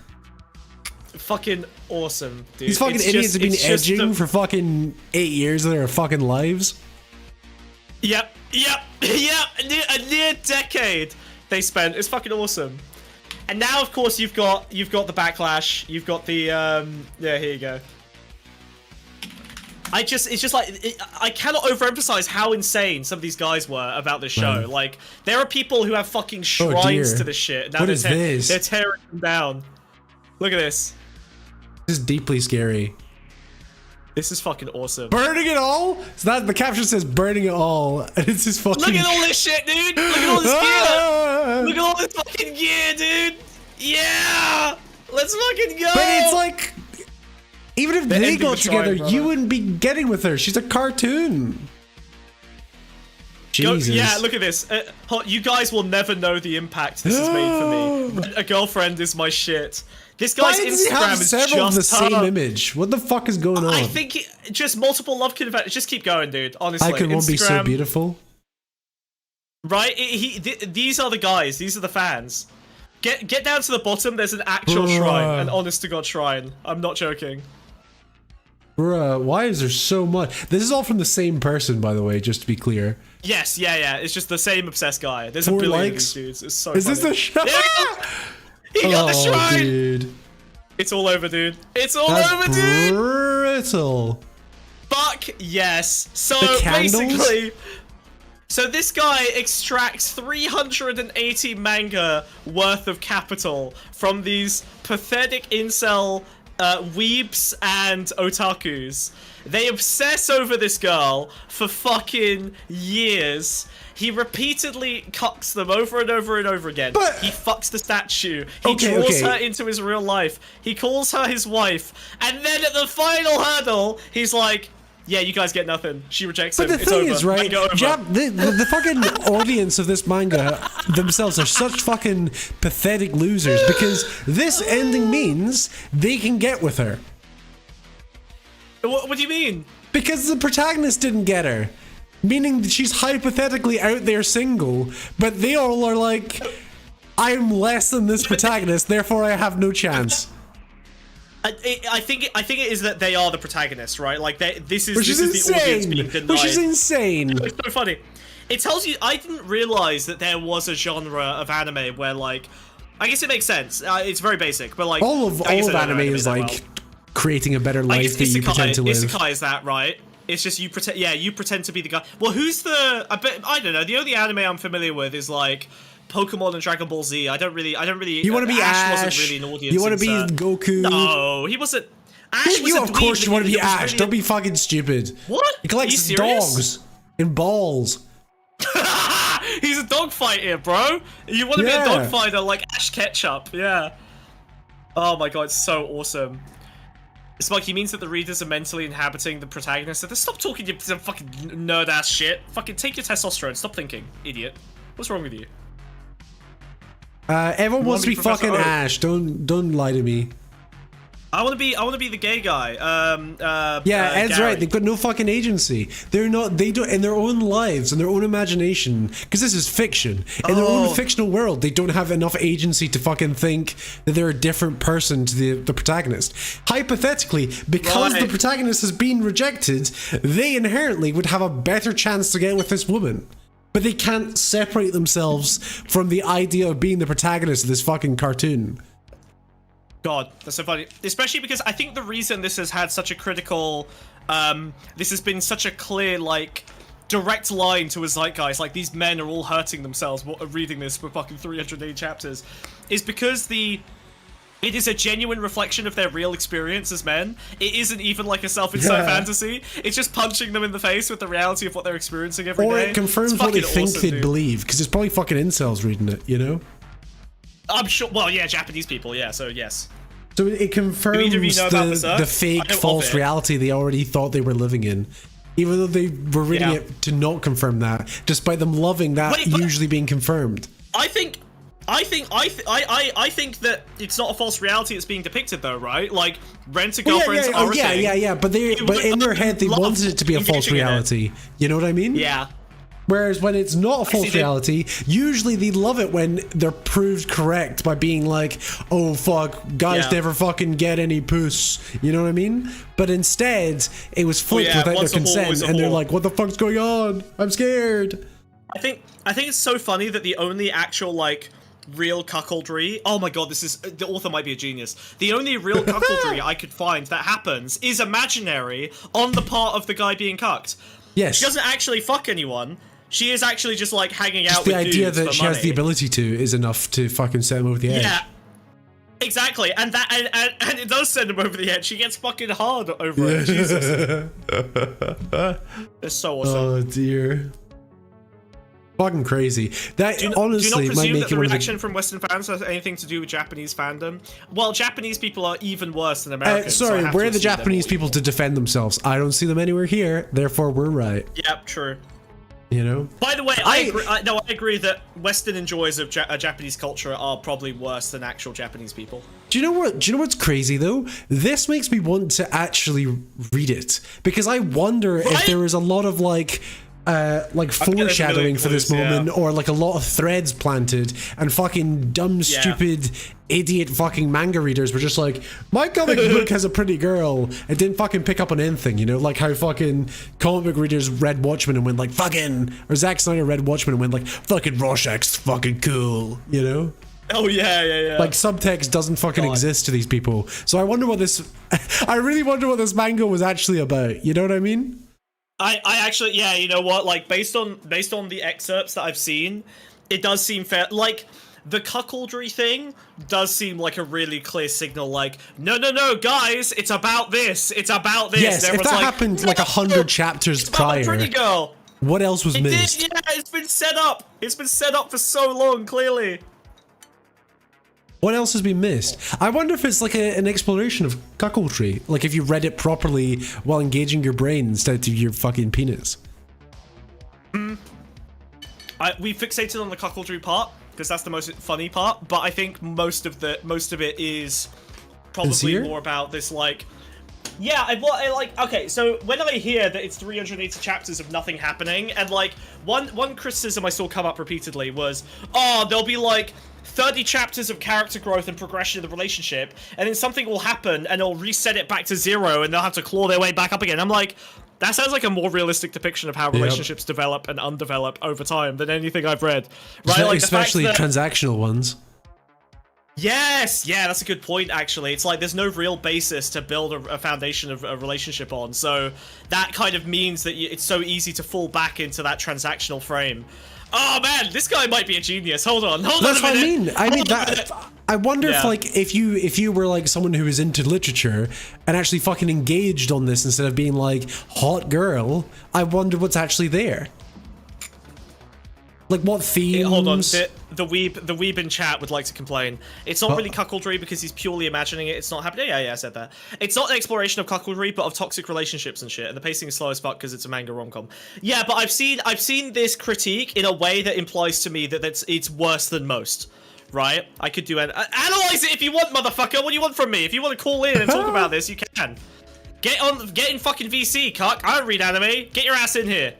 Fucking awesome, dude. These fucking idiots have been edging for fucking 8 years of their fucking lives. Yep. A near decade they spent. It's fucking awesome. And now, of course, you've got the backlash. You've got the yeah. Here you go. It's just like I cannot overemphasize how insane some of these guys were about this show. Man. Like, there are people who have fucking shrines dear. to this shit. Now What they're is this? They're tearing them down. Look at this. This is deeply scary. This is fucking awesome. Burning it all? So that the caption says burning it all, and it's just fucking. Look at all this shit, dude. Look at all this gear. Look at all this fucking gear, dude. Yeah. Let's fucking go. But it's like, even if they ending got the shrine, together, brother. you wouldn't be getting with her. She's a cartoon. Jesus. Yeah, look at this. You guys will never know the impact this has made for me. A girlfriend is my shit. This Why guy's does he Instagram have is several of the just same her. image? What the fuck is going on? I think just multiple love conventions. Just keep going, dude. Honestly, I could won't be so Instagram- beautiful. Right? These are the guys. These are the fans. Get down to the bottom. There's an actual shrine, an honest to god shrine. I'm not joking. Bruh, why is there so much? This is all from the same person, by the way, just to be clear. Yes, yeah. It's just the same obsessed guy. There's 4 a billion likes? of these dudes. It's so Is this funny. the shrine? Yeah! He got the shrine! Dude. It's all over, dude. It's all That's over, dude! brutal. Fuck yes. So The candles? basically, so this guy extracts 380 manga worth of capital from these pathetic incel weebs and otakus. They obsess over this girl for fucking years. He repeatedly cucks them over and over and over again. But- he fucks the statue. He Okay, draws okay. her into his real life. He calls her his wife. And then at the final hurdle, he's like, yeah, you guys get nothing. She rejects But him. the It's thing over. is, right, Manga over. the fucking audience of this manga themselves are such fucking pathetic losers because this ending means they can get with her. What do you mean? Because the protagonist didn't get her. Meaning that she's hypothetically out there single, but they all are like, I'm less than this protagonist, therefore I have no chance. I think it is that they are the protagonist, right? Like this is Which is the audience being insane. denied. Which is insane. It's so funny. It tells you. I didn't realize that there was a genre of anime where, like, I guess it makes sense. It's very basic, but like All of I guess I don't anime know is that like well. creating a better I life that you pretend to live. Isekai is that, right? It's just you pretend. Yeah, you pretend to be the guy. Well, who's the? I don't know. The only anime I'm familiar with is like Pokemon and Dragon Ball Z. I don't really. You want to be Ash? Wasn't really an audience. You want to be insert. Goku? No, he wasn't. Ash was You a of course dweeb, you want to be but he was Ash. really Don't be fucking stupid. What? He Are collects you serious? dogs and balls. He's a dogfighter, bro. You want to Yeah. be a dogfighter like Ash Ketchup, yeah. Oh my god, it's so awesome. Smokey means that the readers are mentally inhabiting the protagonist. So stop talking you some fucking nerd ass shit. Fucking take your testosterone. Stop thinking, idiot. What's wrong with you? Everyone wants to be Professor fucking Oak. Ash. Don't lie to me. I want to be the gay guy. Yeah, Ed's Gary. right. They've got no fucking agency. They're not. They don't in their own lives and their own imagination. Because this is fiction. In their own fictional world, they don't have enough agency to fucking think that they're a different person to the protagonist. Hypothetically, because the Right. protagonist has been rejected, they inherently would have a better chance to get with this woman. But they can't separate themselves from the idea of being the protagonist of this fucking cartoon. God, that's so funny. Especially because I think the reason this has had such a critical, this has been such a clear, like, direct line to a zeitgeist, like these men are all hurting themselves reading this for fucking 380 chapters, is because it is a genuine reflection of their real experience as men. It isn't even like a self-insert fantasy. It's just punching them in the face with the reality of what they're experiencing every day. Or it confirms It's what they fucking think awesome, they'd dude. believe, because it's probably fucking incels reading it, you know? I'm sure. Well, yeah, Japanese people. Yeah, so yes. So it confirms either of you know about Berserk? the I fake know of false it. reality they already thought they were living in. Even though they were reading Yeah. it to not confirm that, despite them loving that Wait, but- usually being confirmed. I think that it's not a false reality that's being depicted though, right? Like rent-a-girlfriends are a thing. Yeah. But in their head, they love wanted it to be a false engaging in it. reality. You know what I mean? Yeah. Whereas when it's not a see, false they- reality, usually they love it when they're proved correct by being like, oh fuck, guys Yeah. never fucking get any puss. You know what I mean? But instead, it was flipped yeah, without their once a whore, consent, always a and they're whore. like, what the fuck's going on? I'm scared. I think it's so funny that the only actual like real cuckoldry. Oh my god, the author might be a genius. The only real cuckoldry I could find that happens is imaginary on the part of the guy being cucked. Yes. She doesn't actually fuck anyone. She is actually just like hanging out the with idea dudes that for she money. has the ability to is enough to fucking send them over the edge. Yeah. Exactly, and it does send him over the edge. She gets fucking hard over it. Jesus. It's so awesome. Oh dear. Fucking crazy. That do you honestly not might presume make that it the one of the reaction from Western fans has anything to do with Japanese fandom? Well, Japanese people are even worse than Americans. so I sorry, have to where are the assume they're Japanese more people to defend themselves? I don't see them anywhere here, therefore we're right. evil. Yep, true. You know? By the way, I agree that Western enjoyers of Japanese culture are probably worse than actual Japanese people. Do you know what's crazy though? This makes me want to actually read it because I wonder if Right? there was a lot of like foreshadowing for this clues, yeah. moment, or like a lot of threads planted, and fucking dumb, stupid, idiot fucking manga readers were just like, my comic book has a pretty girl. It didn't fucking pick up on anything, you know, like how fucking comic book readers read Watchmen and went like fucking, or Zack Snyder read Watchmen and went like fucking Rorschach's fucking cool, you know. Oh yeah. Like subtext doesn't fucking God. exist to these people. So I wonder what this I really wonder what this manga was actually about. You know what I mean? I actually, yeah, you know what? Like based on the excerpts that I've seen, it does seem fair. Like the cuckoldry thing does seem like a really clear signal. Like no, guys, it's about this. It's about this. Yes, And if everyone's that like, happened like 100 chapters it's about prior, a pretty girl. what else was It missed? did, yeah. It's been set up. It's been set up for so long. Clearly. What else has been missed? I wonder if it's like an exploration of cuckoldry. Like if you read it properly while engaging your brain instead of your fucking penis. We fixated on the cuckoldry part because that's the most funny part, but I think most of it is probably Sincere? more about this like. Yeah, okay, so when I hear that it's 380 chapters of nothing happening, and like one criticism I saw come up repeatedly was, oh, there'll be like 30 chapters of character growth and progression in the relationship, and then something will happen and it'll reset it back to 0 and they'll have to claw their way back up again. I'm like, that sounds like a more realistic depiction of how relationships develop and undevelop over time than anything I've read. Right? Like Especially the fact that, transactional ones. Yes, yeah, that's a good point, actually. It's like there's no real basis to build a foundation of a relationship on, so that kind of means that it's so easy to fall back into that transactional frame. Oh man, this guy might be a genius. Hold on That's a what I minute. mean. I mean that. I wonder if Yeah. like if you were like someone who was into literature and actually fucking engaged on this instead of being like hot girl. I wonder what's actually there. Like what themes? Hold on, the weeb in chat would like to complain. It's not really cuckoldry because he's purely imagining it. It's not happening. Yeah, I said that. It's not an exploration of cuckoldry, but of toxic relationships and shit. And the pacing is slow as fuck because it's a manga rom-com. Yeah, but I've seen this critique in a way that implies to me that it's worse than most. Right? I could do analyze it if you want, motherfucker. What do you want from me? If you want to call in and talk about this, you can. Get in fucking VC, cuck. I don't read anime. Get your ass in here.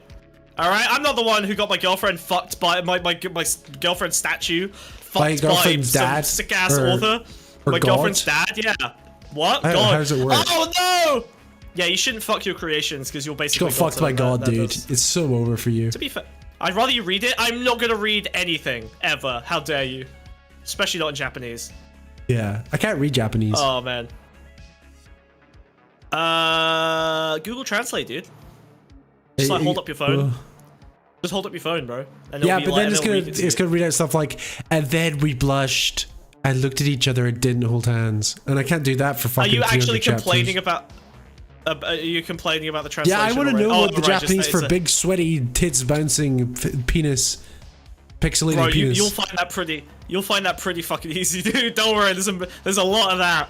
Alright, I'm not the one who got my girlfriend fucked by my girlfriend's statue. Fucked by girlfriend's some dad? sick-ass Or author. My God? girlfriend's dad, yeah. What? How God. does it work? Oh no! Yeah, you shouldn't fuck your creations because you're basically Got fucked by God, dude. It's so over for you. To be fair, I'd rather you read it. I'm not gonna read anything, ever. How dare you? Especially not in Japanese. Yeah, I can't read Japanese. Oh, man. Google Translate, dude. Just like hold up your phone. Just hold up your phone, bro. And Yeah, it'll be but like, then it's gonna read out stuff like, and then we blushed and looked at each other and didn't hold hands. And I can't do that for Are fucking you actually 300 complaining chapters. about? Are you complaining about the translation? Yeah, I want to know what the right, Japanese for big sweaty tits bouncing penis, pixelated Bro, penis. you'll find that pretty. You'll find that pretty fucking easy, dude. Don't worry. There's a lot of that.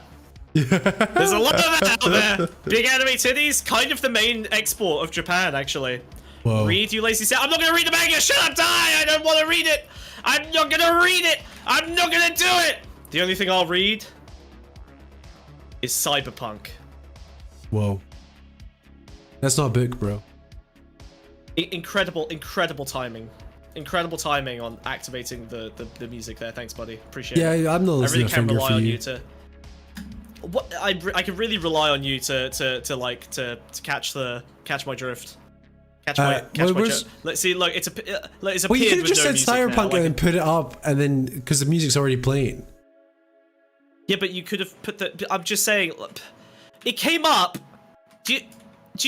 There's a lot of that out there. Big anime titties, kind of the main export of Japan, actually. Whoa. Read, you lazy set. I'm not gonna read the manga. Shut up, die. I don't want to read it. I'm not gonna read it. I'm not gonna do it. The only thing I'll read is Cyberpunk. Whoa. That's not a book, bro. Incredible timing. Incredible timing on activating the music there. Thanks, buddy. Appreciate it. Yeah, I'm not I listening really to can finger rely for on you. you to. What I can really rely on you to catch my drift. Catch my drift. Let's see. Look, it's a it's Well, you could appeared have with just no said music now, Cyberpunk like and then put it up, and then because the music's already playing. Yeah, but you could have put the. I'm just saying, look, it came up. Do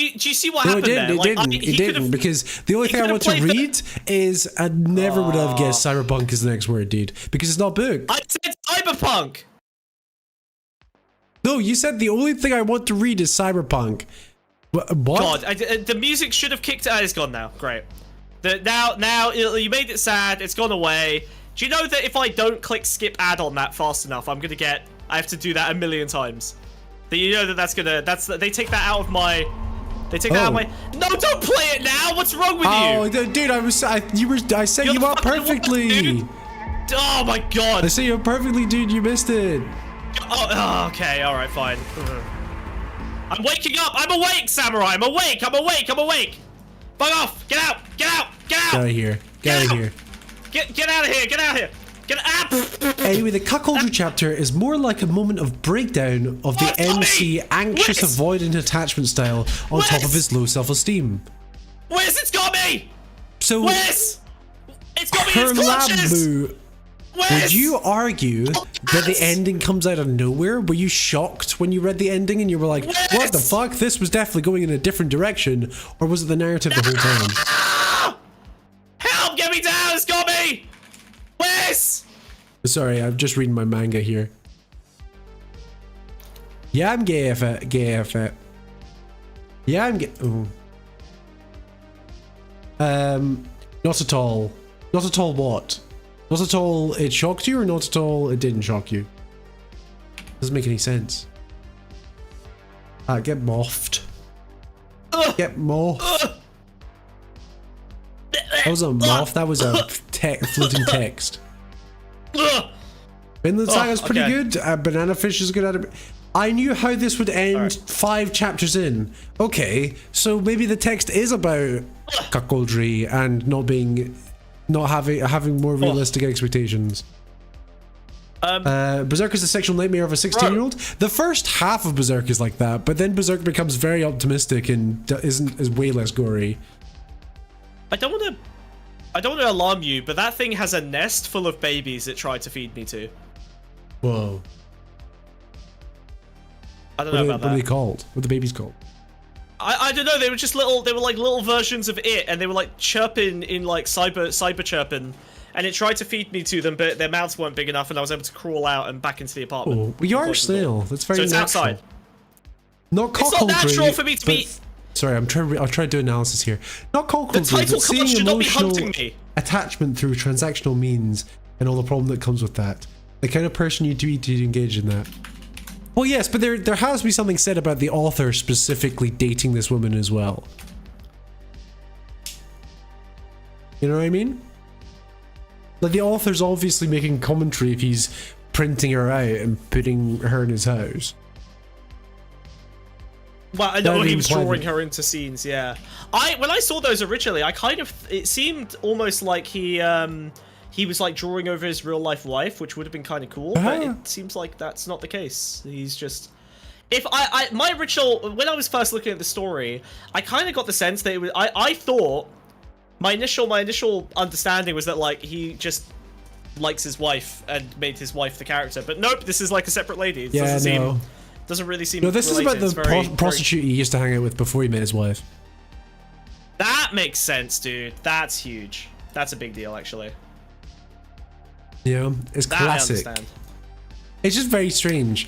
you see what happened there? It didn't, because the only thing I want to read is I never would have guessed Cyberpunk is the next word, dude, because it's not book. I said Cyberpunk. No, you said the only thing I want to read is Cyberpunk. What? God, the music should have kicked. It's gone now. Great. Now you made it sad. It's gone away. Do you know that if I don't click skip ad on that fast enough, I'm gonna get. I have to do that a million times. That you know that's gonna. They take that out of my. They take that out of my. No, don't play it now. What's wrong with you? Oh, dude, I set You're you up fucking perfectly. what, dude? Oh my God. I set you up perfectly, dude. You missed it. Oh, okay. All right, fine. I'm waking up. I'm awake, samurai. I'm awake. I'm awake. I'm awake. Bug off. Get out. Get out. Get out. Get out of here. Get out of here. Get out of here. Get out of here. Get out. Anyway, the cuckoldry chapter is more like a moment of breakdown of the MC anxious Wes! avoidant attachment style on top of his low self-esteem. Wes, it's got me. So, Wes, it's got me in its clutches. Herlambu, would you argue that the ending comes out of nowhere? Were you shocked when you read the ending and you were like, what the fuck? This was definitely going in a different direction. Or was it the narrative the whole time? Help, get me down. It's got me. Wes. Sorry, I'm just reading my manga here. Yeah, I'm gay if it. Yeah, I'm gay. Oh. Not at all. Not at all what? Not at all it shocked you, or not at all it didn't shock you? Doesn't make any sense. Get moffed. Get moffed. That was a moff. That was a floating text. Vinland Saga's pretty good. Banana Fish is good at it. I knew how this would end 5 chapters in. Okay, so maybe the text is about cuckoldry and not having more realistic expectations. Berserk is a sexual nightmare of a 16-year-old. The first half of Berserk is like that, but then Berserk becomes very optimistic and is way less gory. I don't want to alarm you, but that thing has a nest full of babies it tried to feed me to. Whoa. I don't know about that. What are they called? What are the babies called? I don't know. They were just little. They were like little versions of it, and they were like chirping in like cyber chirping. And it tried to feed me to them, but their mouths weren't big enough, and I was able to crawl out and back into the apartment. Oh, well, you are a snail. That's very so it's natural. outside. Not cuckoldry. It's not natural for me to be. Sorry, I'll try to do analysis here. Not cuckoldry, The title but seeing should not be emotional hunting me. attachment through transactional means and all the problem that comes with that. The kind of person you do to engage in that. Well, yes, but there has to be something said about the author specifically dating this woman as well. You know what I mean? Like, the author's obviously making commentary if he's printing her out and putting her in his house. Well, I know he was drawing her into scenes, yeah. When I saw those originally, it seemed almost like he was like drawing over his real life wife, which would have been kind of cool, but it seems like that's not the case. He's just... my original... When I was first looking at the story, I kind of got the sense that it was... I thought... My initial understanding was that, like, he just likes his wife and made his wife the character, but nope, this is like a separate lady. It doesn't really seem No, this related. is about the prostitute he used to hang out with before he met his wife. That makes sense, dude. That's huge. That's a big deal, actually. Yeah, it's classic. I understand. It's just very strange.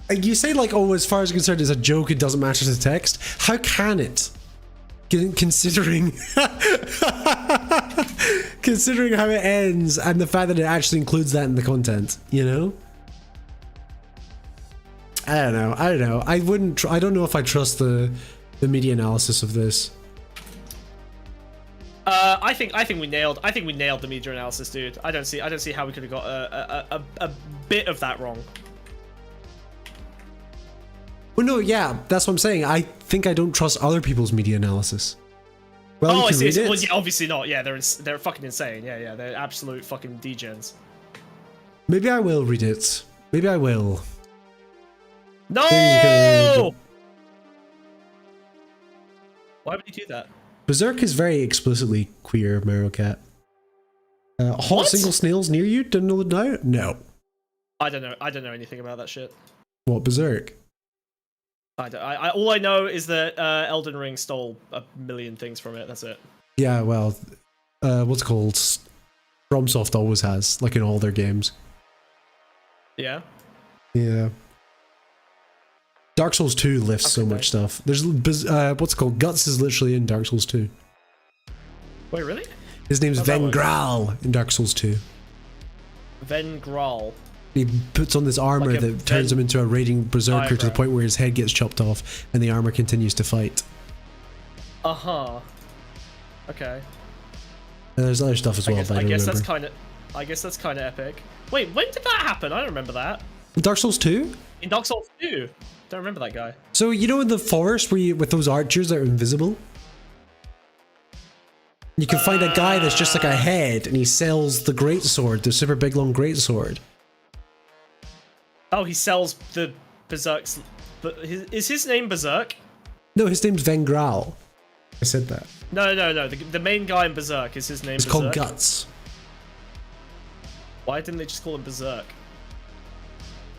You say, like, oh, as far as I'm concerned, it's a joke, it doesn't match the text. How can it? Considering considering how it ends and the fact that it actually includes that in the content, you know? I don't know. I wouldn't. I don't know if I trust the media analysis of this. I think we nailed the media analysis, dude. I don't see how we could have got a bit of that wrong. Well, no, yeah, that's what I'm saying. I think I don't trust other people's media analysis. Well, Oh, I see. read it. Well, yeah, obviously not. Yeah, they're fucking insane. Yeah, they're absolute fucking degens. Maybe I will read it. Maybe I will. No! Why would you do that? Berserk is very explicitly queer, Merocat. Hot What? single snails near you? Didn't know now? No. I don't know anything about that shit. What, Berserk? All I know is that Elden Ring stole a million things from it. That's it. Yeah, well, what's it called? FromSoft always has, like in all their games. Yeah. Yeah. Dark Souls 2 lifts so much stuff. There's what's it called? Guts is literally in Dark Souls 2. Wait, really? His name's How's that work? Vengral in Dark Souls 2. Vengral. He puts on this armor Like a that turns him into a raging berserker to the eyebrow. point where his head gets chopped off and the armor continues to fight. Uh-huh. Okay. And there's other stuff as well, but I don't remember. I guess that's kind of epic. Wait, when did that happen? I don't remember that. Dark Souls 2? In Dark Souls 2. Don't remember that guy. So you know in the forest where with those archers that are invisible? You can find a guy that's just like a head and he sells the greatsword, the super big long greatsword. Oh, he sells the Berserk's... But is his name Berserk? No, his name's Vengral. I said that. No. The main guy in Berserk, is his name It's Berserk? called Guts. Why didn't they just call him Berserk?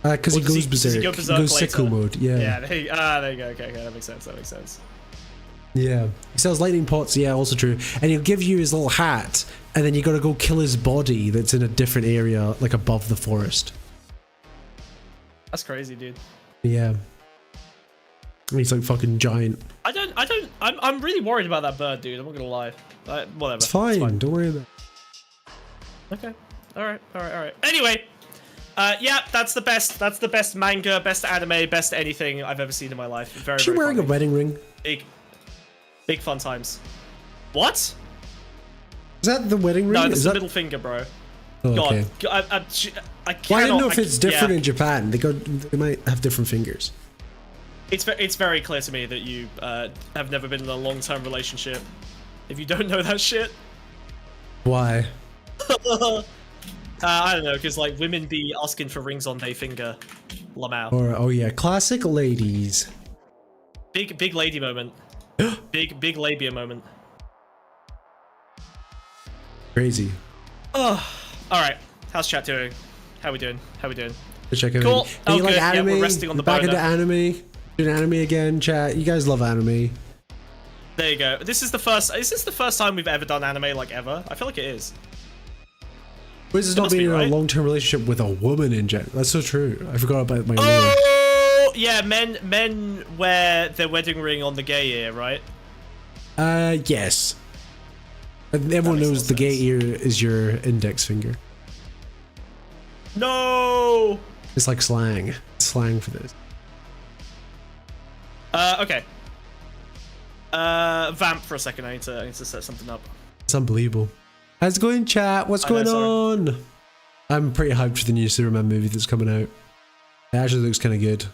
Because Or he does goes berserk. Does he go Berserk goes later? sicko mode, yeah. Yeah, there you go. Okay, that makes sense. Yeah. He sells lightning pots, yeah, also true. And he'll give you his little hat, and then you gotta go kill his body that's in a different area, like above the forest. That's crazy, dude. Yeah. And he's like fucking giant. I'm really worried about that bird, dude. I'm not gonna lie. Whatever. It's fine, don't worry about it. Okay. Alright. Anyway, yeah, that's the best manga, best anime, best anything I've ever seen in my life. Very, Is she very wearing funny. a wedding ring? Big fun times. What? Is that the wedding ring? No, that's Is the that... middle finger, bro. Oh, God, okay. I cannot. Well, I don't know if it's different yeah. in Japan. They might have different fingers. It's very clear to me that you have never been in a long-term relationship. If you don't know that shit, Why? I don't know, because like women be asking for rings on their finger. Lamau. Or oh yeah, classic ladies. Big lady moment. big labia moment. Crazy. Oh, all right. How's chat doing? How we doing? Check it Cool. out. Oh, You like good. Yeah, anime? we're resting on the Back boner. into anime. Doing anime again, chat. You guys love anime. There you go. Is this the first time we've ever done anime, like ever? I feel like it is. But this is It not must be, being in right? a long-term relationship with a woman in general. That's so true. I forgot about my lore. Oh, yeah. Men wear their wedding ring on the gay ear, right? Yes. And everyone makes knows no the gay sense. ear is your index finger. No. It's like slang. It's slang for this. Okay. Vamp for a second. I need to set something up. It's unbelievable. How's it going, chat? What's I know, going sorry. on? I'm pretty hyped for the new Superman movie that's coming out. It actually looks kind of good.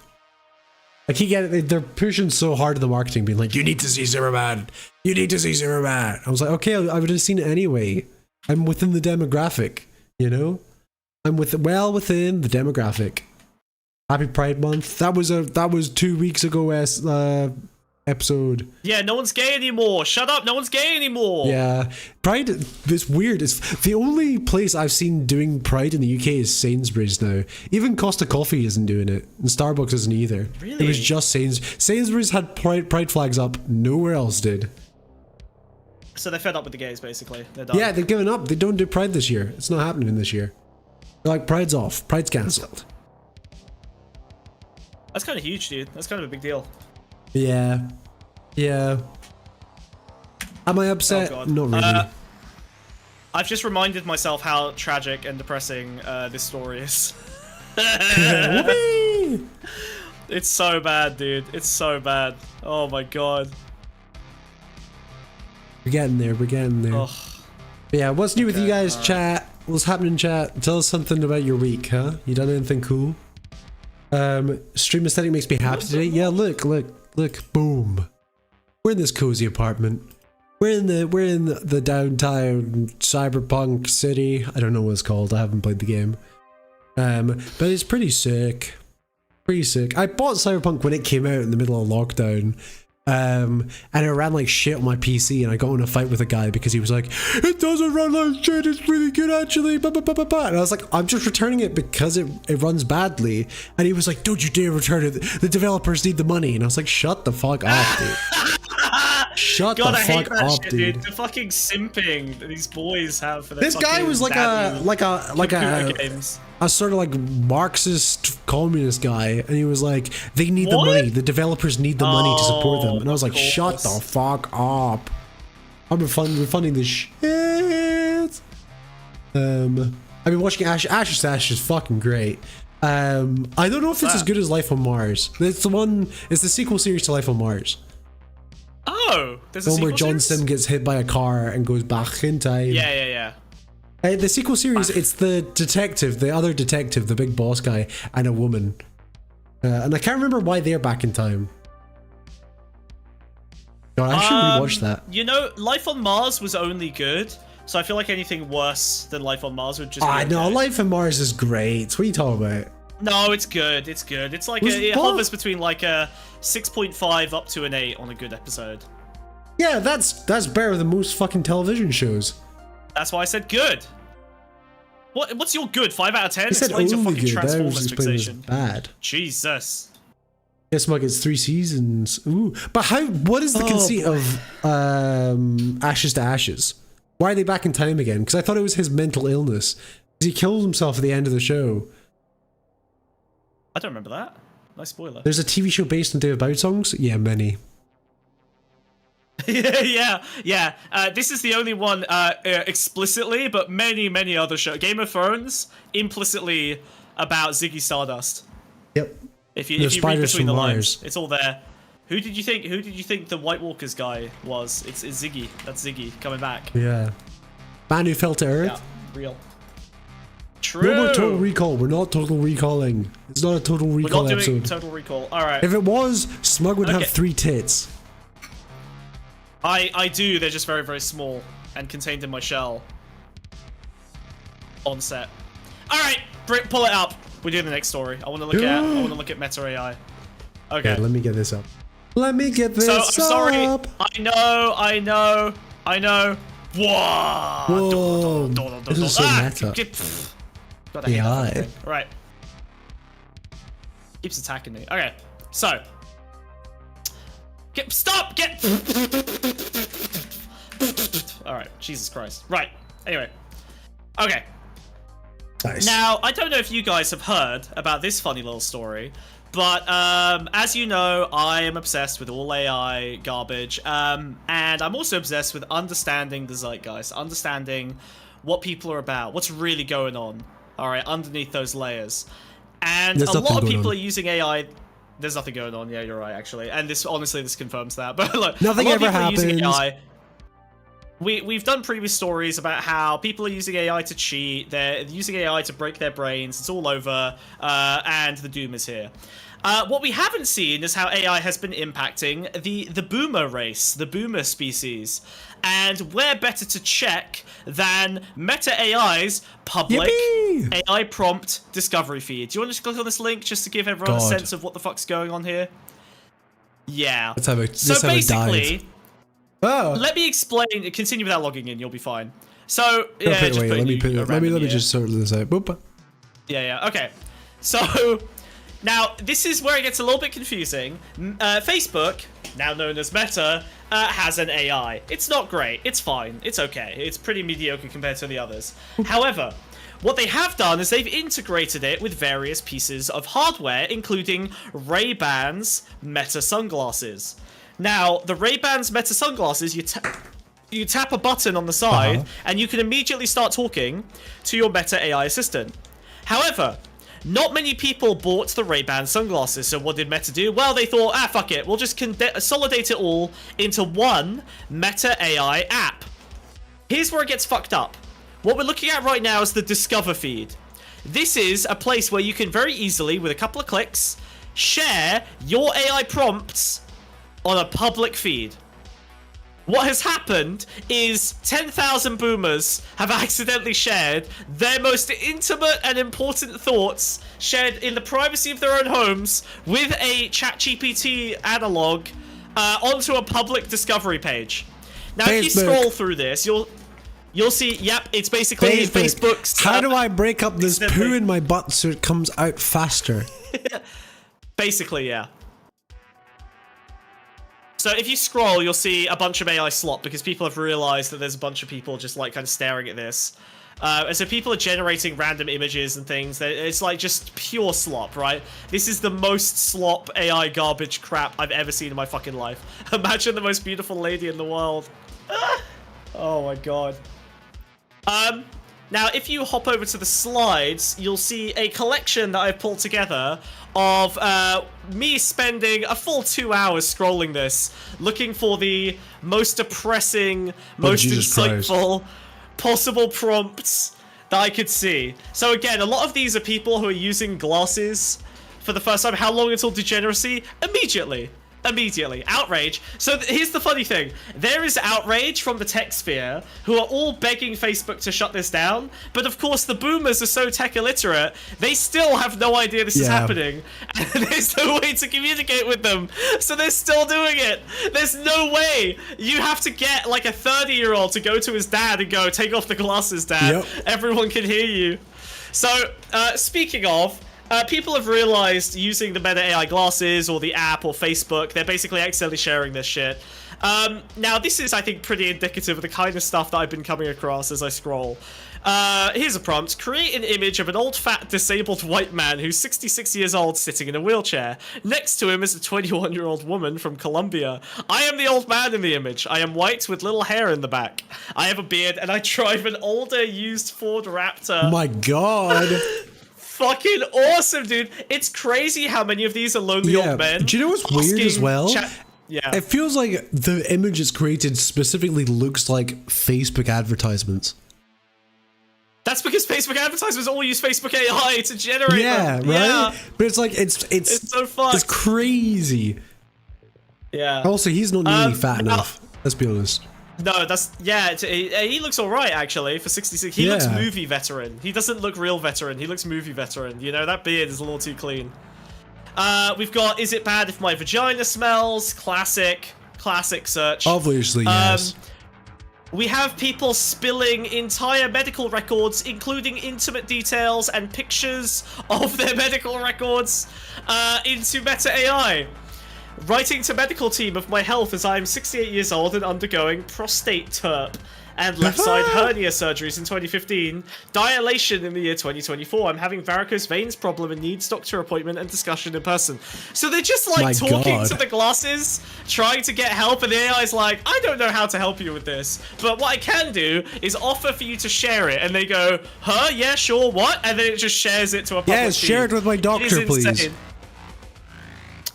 I keep getting, they're pushing so hard in the marketing, being like, you need to see Superman. You need to see Superman. I was like, okay, I would have seen it anyway. I'm within the demographic, you know? I'm well within the demographic. Happy Pride Month. That was 2 weeks ago episode. Yeah, no one's gay anymore. Shut up. No one's gay anymore. Yeah. Pride, it's weird. It's the only place I've seen doing Pride in the UK is Sainsbury's now. Even Costa Coffee isn't doing it. And Starbucks isn't either. Really? It was just Sainsbury's. Sainsbury's had pride flags up. Nowhere else did. So they're fed up with the gays, basically. They're done. Yeah, they've given up. They don't do Pride this year. It's not happening this year. They're like, Pride's off. Pride's cancelled. That's kind of huge, dude. That's kind of a big deal. Yeah. Yeah. Am I upset? Oh, God. Not really. I've just reminded myself how tragic and depressing this story is. Whoopee! It's so bad, dude. It's so bad. Oh my god. We're getting there. We're getting there. Ugh. But yeah, what's new with you guys, alright. chat? What's happening, chat? Tell us something about your week, huh? You done anything cool? Stream aesthetic makes me happy today. Yeah, look, boom. We're in this cozy apartment. We're in the downtown cyberpunk city. I don't know what it's called. I haven't played the game. But it's pretty sick. Pretty sick. I bought Cyberpunk when it came out in the middle of lockdown. And it ran like shit on my PC, and I got in a fight with a guy because he was like, it doesn't run like shit, it's really good actually, blah, blah, blah, blah, blah. And I was like, I'm just returning it because it runs badly. And he was like, don't you dare return it, the developers need the money. And I was like, shut the fuck up, dude. Shut God, the I hate fuck that up, shit, dude. The fucking simping that these boys have for their This guy fucking was like computer games. a sort of like Marxist communist guy, and he was like, they need the What? money, the developers need the money to support them. And I was like, of course. shut the fuck up. We're funding this shit. I've been watching Ashes to Ashes is fucking great. I don't know if it's as good as Life on Mars. It's the sequel series to Life on Mars. Oh, there's a The one sequel where John series? Sim gets hit by a car and goes back in time. Yeah. The sequel series, it's the detective, the other detective, the big boss guy, and a woman. And I can't remember why they're back in time. God, I should rewatch that. You know, Life on Mars was only good, so I feel like anything worse than Life on Mars would just be okay. No, Life on Mars is great. What are you talking about? No, it's good. It's good. It's like it hovers between like a 6.5 up to an 8 on a good episode. Yeah, that's better than most fucking television shows. That's why I said good. What's your good? 5 out of 10? I said Explains your only fucking good. That was Transformers explaining it's fixation. bad. Jesus. Guess what? It's 3 seasons. Ooh, but what is the conceit of Ashes to Ashes? Why are they back in time again? Because I thought it was his mental illness. He killed himself at the end of the show. I don't remember that. Nice spoiler. There's a TV show based on David Bowie songs? Yeah, many. yeah. This is the only one explicitly, but many other shows. Game of Thrones implicitly about Ziggy Stardust. Yep. If you read Spiders between the from lines, Mars. it's all there. Who did you think the White Walkers guy was? It's Ziggy. That's Ziggy coming back. Yeah. Man who fell to Earth? Yeah, real. True. No more Total Recall. We're not Total Recalling. It's not a Total We're Recall not doing episode. Total Recall. All right. If it was, Smug would have Okay. 3 tits. I do. They're just very small and contained in my shell. On set. All right, pull it up. We're doing the next story. I want to look at Meta AI. Okay. Yeah, let me get this up. Let me get this So I'm sorry. up. I know. Whoa. Whoa. This is so meta. God, I hate that AI. fucking thing. Right. Keeps attacking me. Okay. So. Stop! Alright, Jesus Christ. Right. Anyway. Okay. Nice. Now, I don't know if you guys have heard about this funny little story, but as you know, I am obsessed with all AI garbage, and I'm also obsessed with understanding the zeitgeist, understanding what people are about, what's really going on, alright, underneath those layers. And There's a lot of nothing people going are using AI. There's nothing going on. Yeah, you're right, actually. And this, honestly, this confirms that. But look, Nothing a lot of ever people are using happens. AI. We've done previous stories about how people are using AI to cheat. They're using AI to break their brains. It's all over, and the doom is here. What we haven't seen is how AI has been impacting the boomer race, the boomer species. And where better to check than Meta AI's public Yippee! AI prompt discovery feed. Do you want to just click on this link just to give everyone God. a sense of what the fuck's going on here? Yeah. Let's have a So basically, Oh. let me explain. Continue without logging in. You'll be fine. So yeah, Okay, just wait, putting let me you put a it. Let me random year. just sort this out. Boop. Yeah. Okay. So now this is where it gets a little bit confusing. Facebook, now known as Meta, has an AI. It's not great. It's fine. It's okay. It's pretty mediocre compared to the others. However, what they have done is they've integrated it with various pieces of hardware, including Ray-Ban's Meta sunglasses. Now, the Ray-Ban's Meta sunglasses, you tap a button on the side, and you can immediately start talking to your Meta AI assistant. However, Not many people bought the Ray-Ban sunglasses, so what did Meta do? Well, they thought, fuck it, we'll just consolidate it all into one Meta AI app. Here's where it gets fucked up. What we're looking at right now is the Discover feed. This is a place where you can very easily, with a couple of clicks, share your AI prompts on a public feed. What has happened is 10,000 boomers have accidentally shared their most intimate and important thoughts, shared in the privacy of their own homes, with a ChatGPT analog onto a public discovery page. Now, if you scroll through this, you'll see, yep, it's basically Facebook's... How do I break up this poo in my butt so it comes out faster? Basically, yeah. So if you scroll, you'll see a bunch of AI slop because people have realized that there's a bunch of people just like kind of staring at this. And so people are generating random images and things. It's like just pure slop, right? This is the most slop AI garbage crap I've ever seen in my fucking life. Imagine the most beautiful lady in the world. Oh my god. Now, if you hop over to the slides, you'll see a collection that I've pulled together of me spending a full 2 hours scrolling this, looking for the most depressing, most insightful possible prompts that I could see. So again, a lot of these are people who are using glasses for the first time. How long until degeneracy? Immediately. Outrage. So here's the funny thing. There is outrage from the tech sphere who are all begging Facebook to shut this down. But of course, the boomers are so tech illiterate, they still have no idea this is happening. And there's no way to communicate with them. So they're still doing it. There's no way. You have to get like a 30-year-old to go to his dad and go, take off the glasses, Dad. Yep. Everyone can hear you. So speaking of, people have realized using the Meta AI glasses or the app or Facebook, they're basically accidentally sharing this shit. Now, this is, I think, pretty indicative of the kind of stuff that I've been coming across as I scroll. Here's a prompt. Create an image of an old, fat, disabled white man who's 66 years old sitting in a wheelchair. Next to him is a 21-year-old woman from Colombia. I am the old man in the image. I am white with little hair in the back. I have a beard and I drive an older used Ford Raptor. My god. Fucking awesome, dude. It's crazy how many of these are lonely old men. Do you know what's weird as well? Yeah. It feels like the image it's created specifically looks like Facebook advertisements. That's because Facebook advertisements all use Facebook AI to generate them. Right? Yeah. But it's like, it's so fucked. It's crazy. Yeah. Also, he's not nearly fat enough. Let's be honest. No, he looks alright, actually, for 66. He looks movie veteran. He doesn't look real veteran. He looks movie veteran. You know, that beard is a little too clean. We've got, is it bad if my vagina smells? Classic search. Obviously, yes. We have people spilling entire medical records, including intimate details and pictures of their medical records, into Meta AI. Writing to medical team of my health as I am 68 years old and undergoing prostate Terf and left side hernia surgeries in 2015, dilation in the year 2024. I'm having varicose veins problem and needs doctor appointment and discussion in person. So they're just like talking to the glasses, trying to get help, and the AI's like, I don't know how to help you with this, but what I can do is offer for you to share it. And they go, huh? Yeah, sure, what? And then it just shares it to a public feed. Share it with my doctor, please.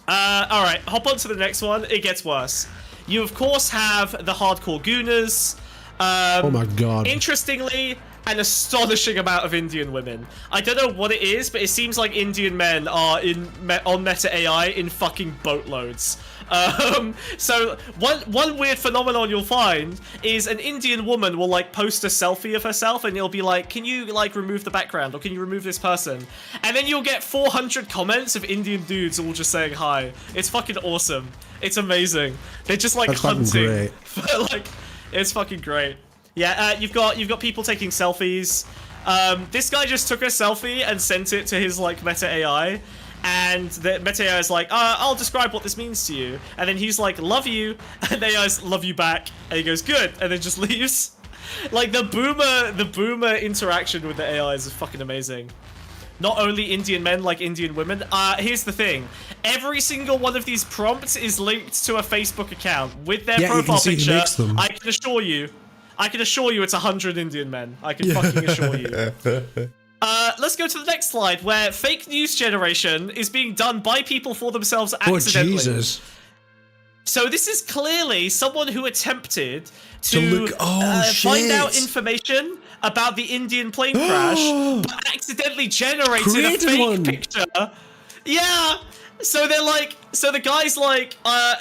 Alright, hop on to the next one. It gets worse. You, of course, have the hardcore gooners. Oh my god. Interestingly, an astonishing amount of Indian women. I don't know what it is, but it seems like Indian men are on Meta AI in fucking boatloads. So one weird phenomenon you'll find is an Indian woman will like post a selfie of herself and it'll be like, can you like remove the background or can you remove this person? And then you'll get 400 comments of Indian dudes all just saying hi. It's fucking awesome. It's amazing. They're just like hunting. Like, it's fucking great. Yeah, you've got people taking selfies. This guy just took a selfie and sent it to his like Meta AI. And the Meta AI is like, I'll describe what this means to you. And then he's like, love you. And the AI's love you back. And he goes, good. And then just leaves. Like, the boomer interaction with the AI is fucking amazing. Not only Indian men like Indian women. Here's the thing. Every single one of these prompts is linked to a Facebook account with their profile picture. I can assure you it's 100 Indian men. I can fucking assure you. Let's go to the next slide, where fake news generation is being done by people for themselves Oh, accidentally. Jesus. So this is clearly someone who attempted To look- oh, find out shit. information about the Indian plane crash, but accidentally generated Created a fake one. picture. Yeah. So they're like, so the guy's like,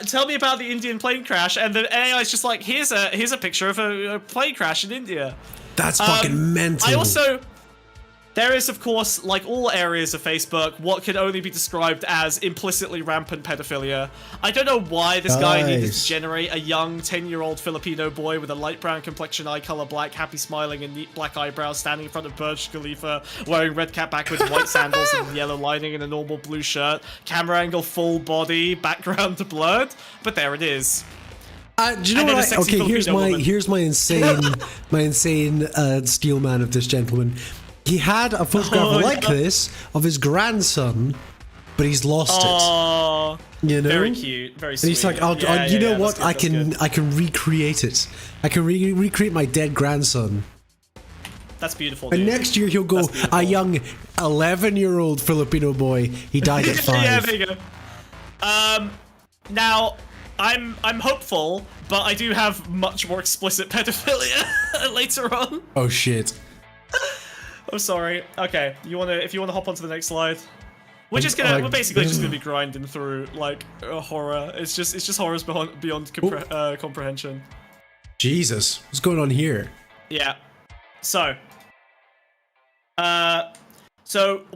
tell me about the Indian plane crash, and the AI is just like, here's a picture of a plane crash in India. That's fucking mental. I also, there is, of course, like all areas of Facebook, what can only be described as implicitly rampant pedophilia. I don't know why this guy needed Nice. to generate a young 10-year-old Filipino boy with a light brown complexion, eye color black, happy smiling, and neat black eyebrows standing in front of Burj Khalifa, wearing red cap backwards, white sandals, and yellow lining, and a normal blue shirt. Camera angle full body, background blurred. But there it is. Do you know And then what? a sexy Okay, Filipino woman. here's my insane steel man of this gentleman. He had a photograph like this of his grandson, but he's lost Oh, it. You know, very cute, very sweet. and he's like, you know what? I can recreate it. I can recreate my dead grandson. That's beautiful. And Dude. next year he'll go That's beautiful. a young 11-year-old Filipino boy. He died at 5. Yeah, there you go. Now I'm hopeful, but I do have much more explicit pedophilia later on. Oh shit. I'm sorry. Okay, if you wanna hop onto the next slide. We're basically just gonna be grinding through like horror. It's just horrors beyond comprehension. Jesus, what's going on here? Yeah. So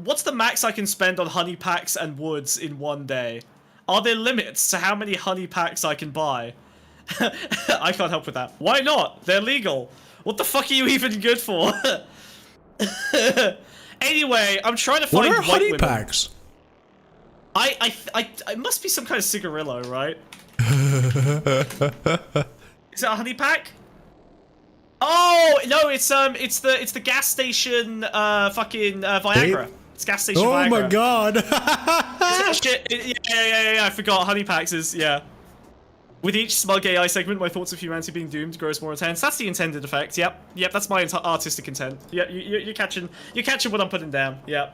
what's the max I can spend on honey packs and woods in one day? Are there limits to how many honey packs I can buy? I can't help with that. Why not? They're legal. What the fuck are you even good for? Anyway, I'm trying to find What are white honey women. packs? It must be some kind of cigarillo, right? Is it a honey pack? Oh no, it's the gas station Viagra. It's gas station Viagra. Oh my god. Shit, yeah, I forgot. Honey packs is, yeah. With each smug AI segment, my thoughts of humanity being doomed grows more intense. That's the intended effect. Yep, that's my artistic intent. Yeah, you're catching what I'm putting down. Yep.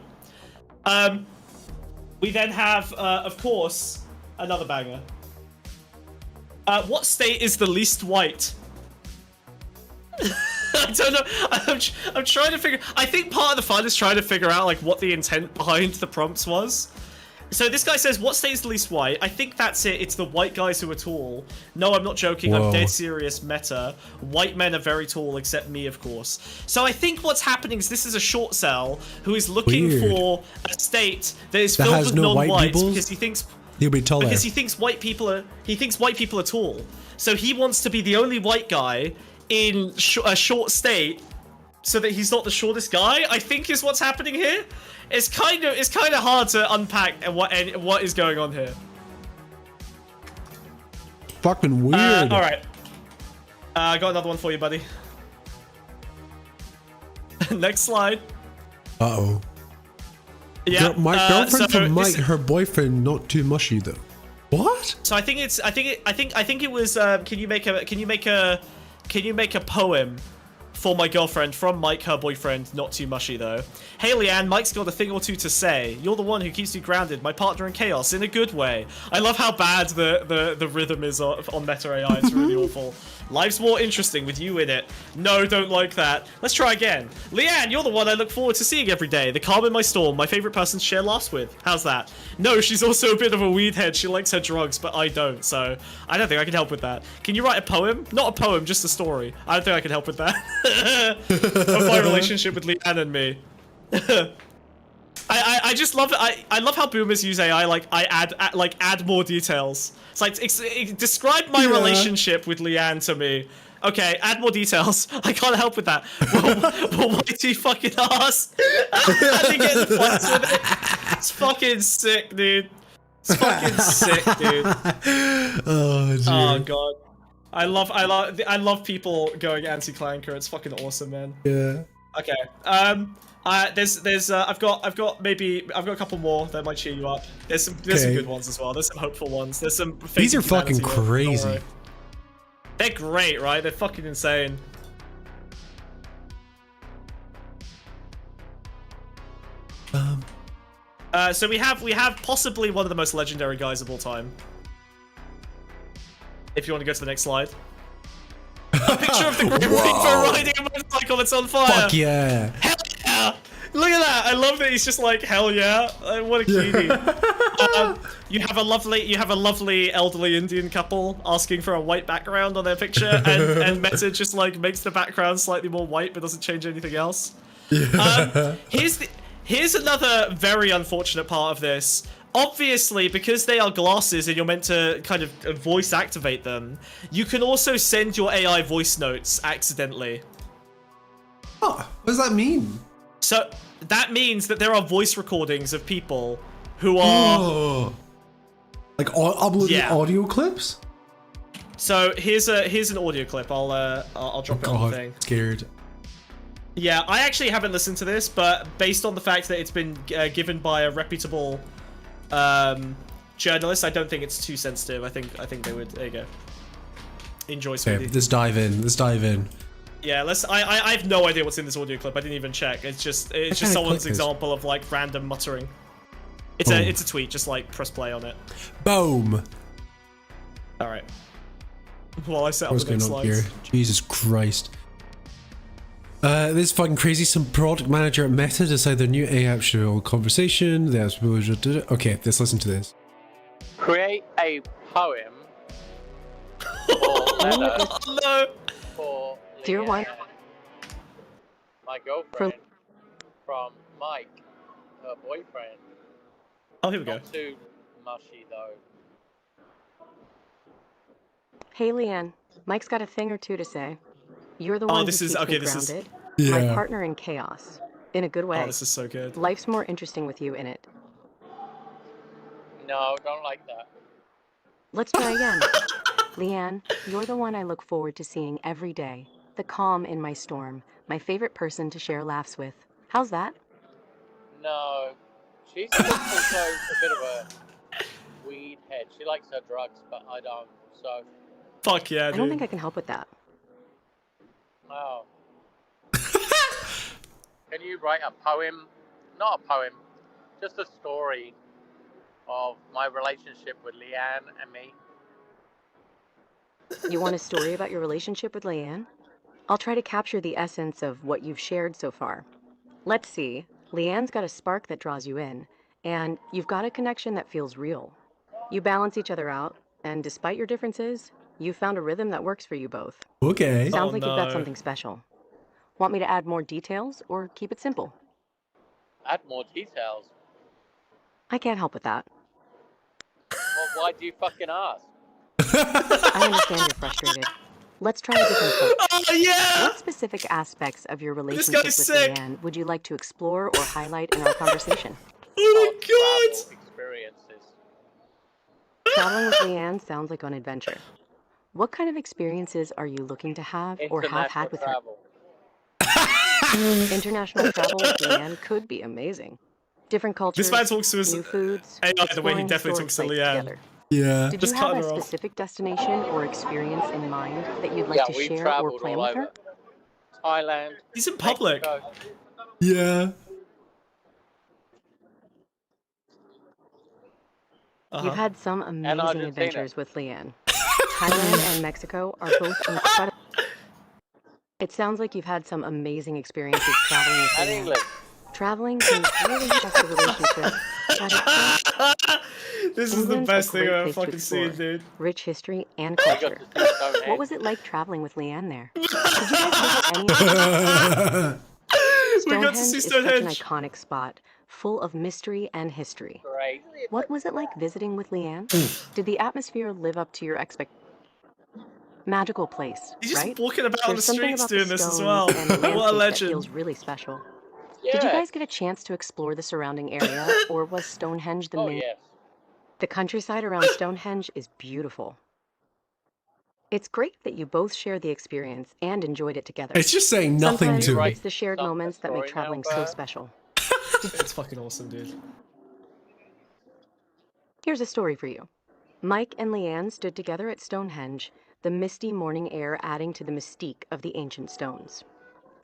We then have, of course, another banger. What state is the least white? I don't know. I'm trying to figure. I think part of the fun is trying to figure out like what the intent behind the prompts was. So this guy says, what state is the least white? I think that's it. It's the white guys who are tall. No, I'm not joking. Whoa. I'm dead serious meta. White men are very tall, except me, of course. So I think what's happening is this is a short cell who is looking Weird. for a state that is That filled has with no white non-whites peoples? because he thinks He'll be taller. because he thinks white people are tall. So he wants to be the only white guy in a short state, so that he's not the shortest guy. I think is what's happening here. It's kind of hard to unpack what is going on here. Fucking weird. All right, I got another one for you, buddy. Next slide. Uh-oh. Yeah, My girlfriend so from Mike, this- her boyfriend, not too mushy though. What? So I think it was. Can you make a poem for my girlfriend from Mike, her boyfriend? Not too mushy though. Hey Leanne, Mike's got a thing or two to say. You're the one who keeps me grounded, my partner in chaos, in a good way. I love how bad the rhythm is on Meta AI. It's really awful. Life's more interesting with you in it. No, don't like that. Let's try again. Leanne, you're the one I look forward to seeing every day. The calm in my storm, my favorite person to share laughs with. How's that? No, she's also a bit of a weed head. She likes her drugs, but I don't, so I don't think I can help with that. Can you write a poem? Not a poem, just a story. I don't think I can help with that. Of my relationship with Leanne and me. I just love it. I love how boomers use AI. Like add more details. It's like describe my relationship with Leanne to me. Okay, add more details. I can't help with that. Well, why do you fucking ask? I didn't get the flex with it. It's fucking sick, dude. It's fucking sick, dude. Oh, dear. Oh god. I love people going anti-clanker. It's fucking awesome, man. Yeah. Okay. I've got a couple more that might cheer you up. There's some good ones as well. There's some hopeful ones. There's some. These are faith in fucking humanity, don't crazy. worry. They're great, right? They're fucking insane. So we have possibly one of the most legendary guys of all time. If you want to go to the next slide. A picture of the Grim Reaper riding a motorcycle that's on fire. Fuck yeah. Hell yeah! Look at that! I love that he's just like, hell yeah! What a cutie. You have a lovely elderly Indian couple asking for a white background on their picture, and Meta just like makes the background slightly more white but doesn't change anything else. Here's another very unfortunate part of this. Obviously, because they are glasses and you're meant to kind of voice activate them, you can also send your AI voice notes accidentally. Oh, what does that mean? So that means that there are voice recordings of people who are like uploading audio clips. So here's an audio clip. I'll drop it on the thing. Scared. Yeah, I actually haven't listened to this, but based on the fact that it's been given by a reputable journalist, I don't think it's too sensitive. I think they would. There you go. Enjoy, sweetie. Okay, let's dive in. Yeah, I have no idea what's in this audio clip. I didn't even check. It's just someone's example of like random muttering. It's a tweet. Just like press play on it. Boom. All right. Well, I set up What's the next going on slides. here? Jesus Christ. This is fucking crazy. Some product manager at Meta decided their new AI should hold conversation. Okay, let's listen to this. Create a poem or letter for Dear one, my girlfriend, from Mike, her boyfriend. Oh, here we go. Not too mushy though. hey Leanne, Mike's got a thing or two to say. You're the one who keeps me grounded. My partner in chaos. In a good way. Oh, this is so good. Life's more interesting with you in it. No, don't like that. Let's try again. Leanne, you're the one I look forward to seeing every day. The calm in my storm. My favorite person to share laughs with. How's that? No, she's also a bit of a weed head. She likes her drugs, but I don't. So. Fuck yeah, dude. I don't think I can help with that. Oh. Can you write a poem? Not a poem, just a story of my relationship with Leanne and me. You want a story about your relationship with Leanne? I'll try to capture the essence of what you've shared so far. Let's see. Leanne's got a spark that draws you in, and you've got a connection that feels real. You balance each other out, and despite your differences, you found a rhythm that works for you both. Okay. Sounds like you've got something special. Want me to add more details or keep it simple? Add more details? I can't help with that. Well, why do you fucking ask? I understand you're frustrated. Let's try a different approach. Oh yeah! What specific aspects of your relationship with Leanne would you like to explore or highlight in our conversation? Oh my god! Experiences. Traveling with Leanne sounds like an adventure. What kind of experiences are you looking to have or have had with her? International travel with Leanne could be amazing. Different cultures, This man talks to his new foods, AI the way he exploring definitely talks to Leanne. together. Yeah. Did Just you have cut a her off. specific destination or experience in mind that you'd like to we share or traveled plan all with her? over. Thailand. He's in public. Mexico. Yeah. You've had some amazing Argentina. adventures with Leanne. Thailand and Mexico are both incredible. It sounds like you've had some amazing experiences traveling with And Leanne. England. Traveling can really test the relationship, but This is the England's a best thing great I've ever place to fucking seen, explore. dude. Rich history and We got culture. to see Stonehenge. What was it like traveling with Leanne there? Did you guys visit any of We got to Stonehenge see is such an Stonehenge. iconic spot, full of mystery and history. Great. What was it like visiting with Leanne? Did the atmosphere live up to your expectations? Magical place, He's just right? walking about on the There's something streets about the doing this as stones well. and the What a landscape that legend. feels really special. Yeah. Did you guys get a chance to explore the surrounding area, or was Stonehenge the Oh, main? yes. The countryside around Stonehenge is beautiful. It's great that you both shared the experience and enjoyed it together. It's just saying nothing Sometimes to me. it's the shared Some moments that make story traveling now, so but- special. It's fucking awesome, dude. Here's a story for you. Mike and Leanne stood together at Stonehenge, the misty morning air adding to the mystique of the ancient stones.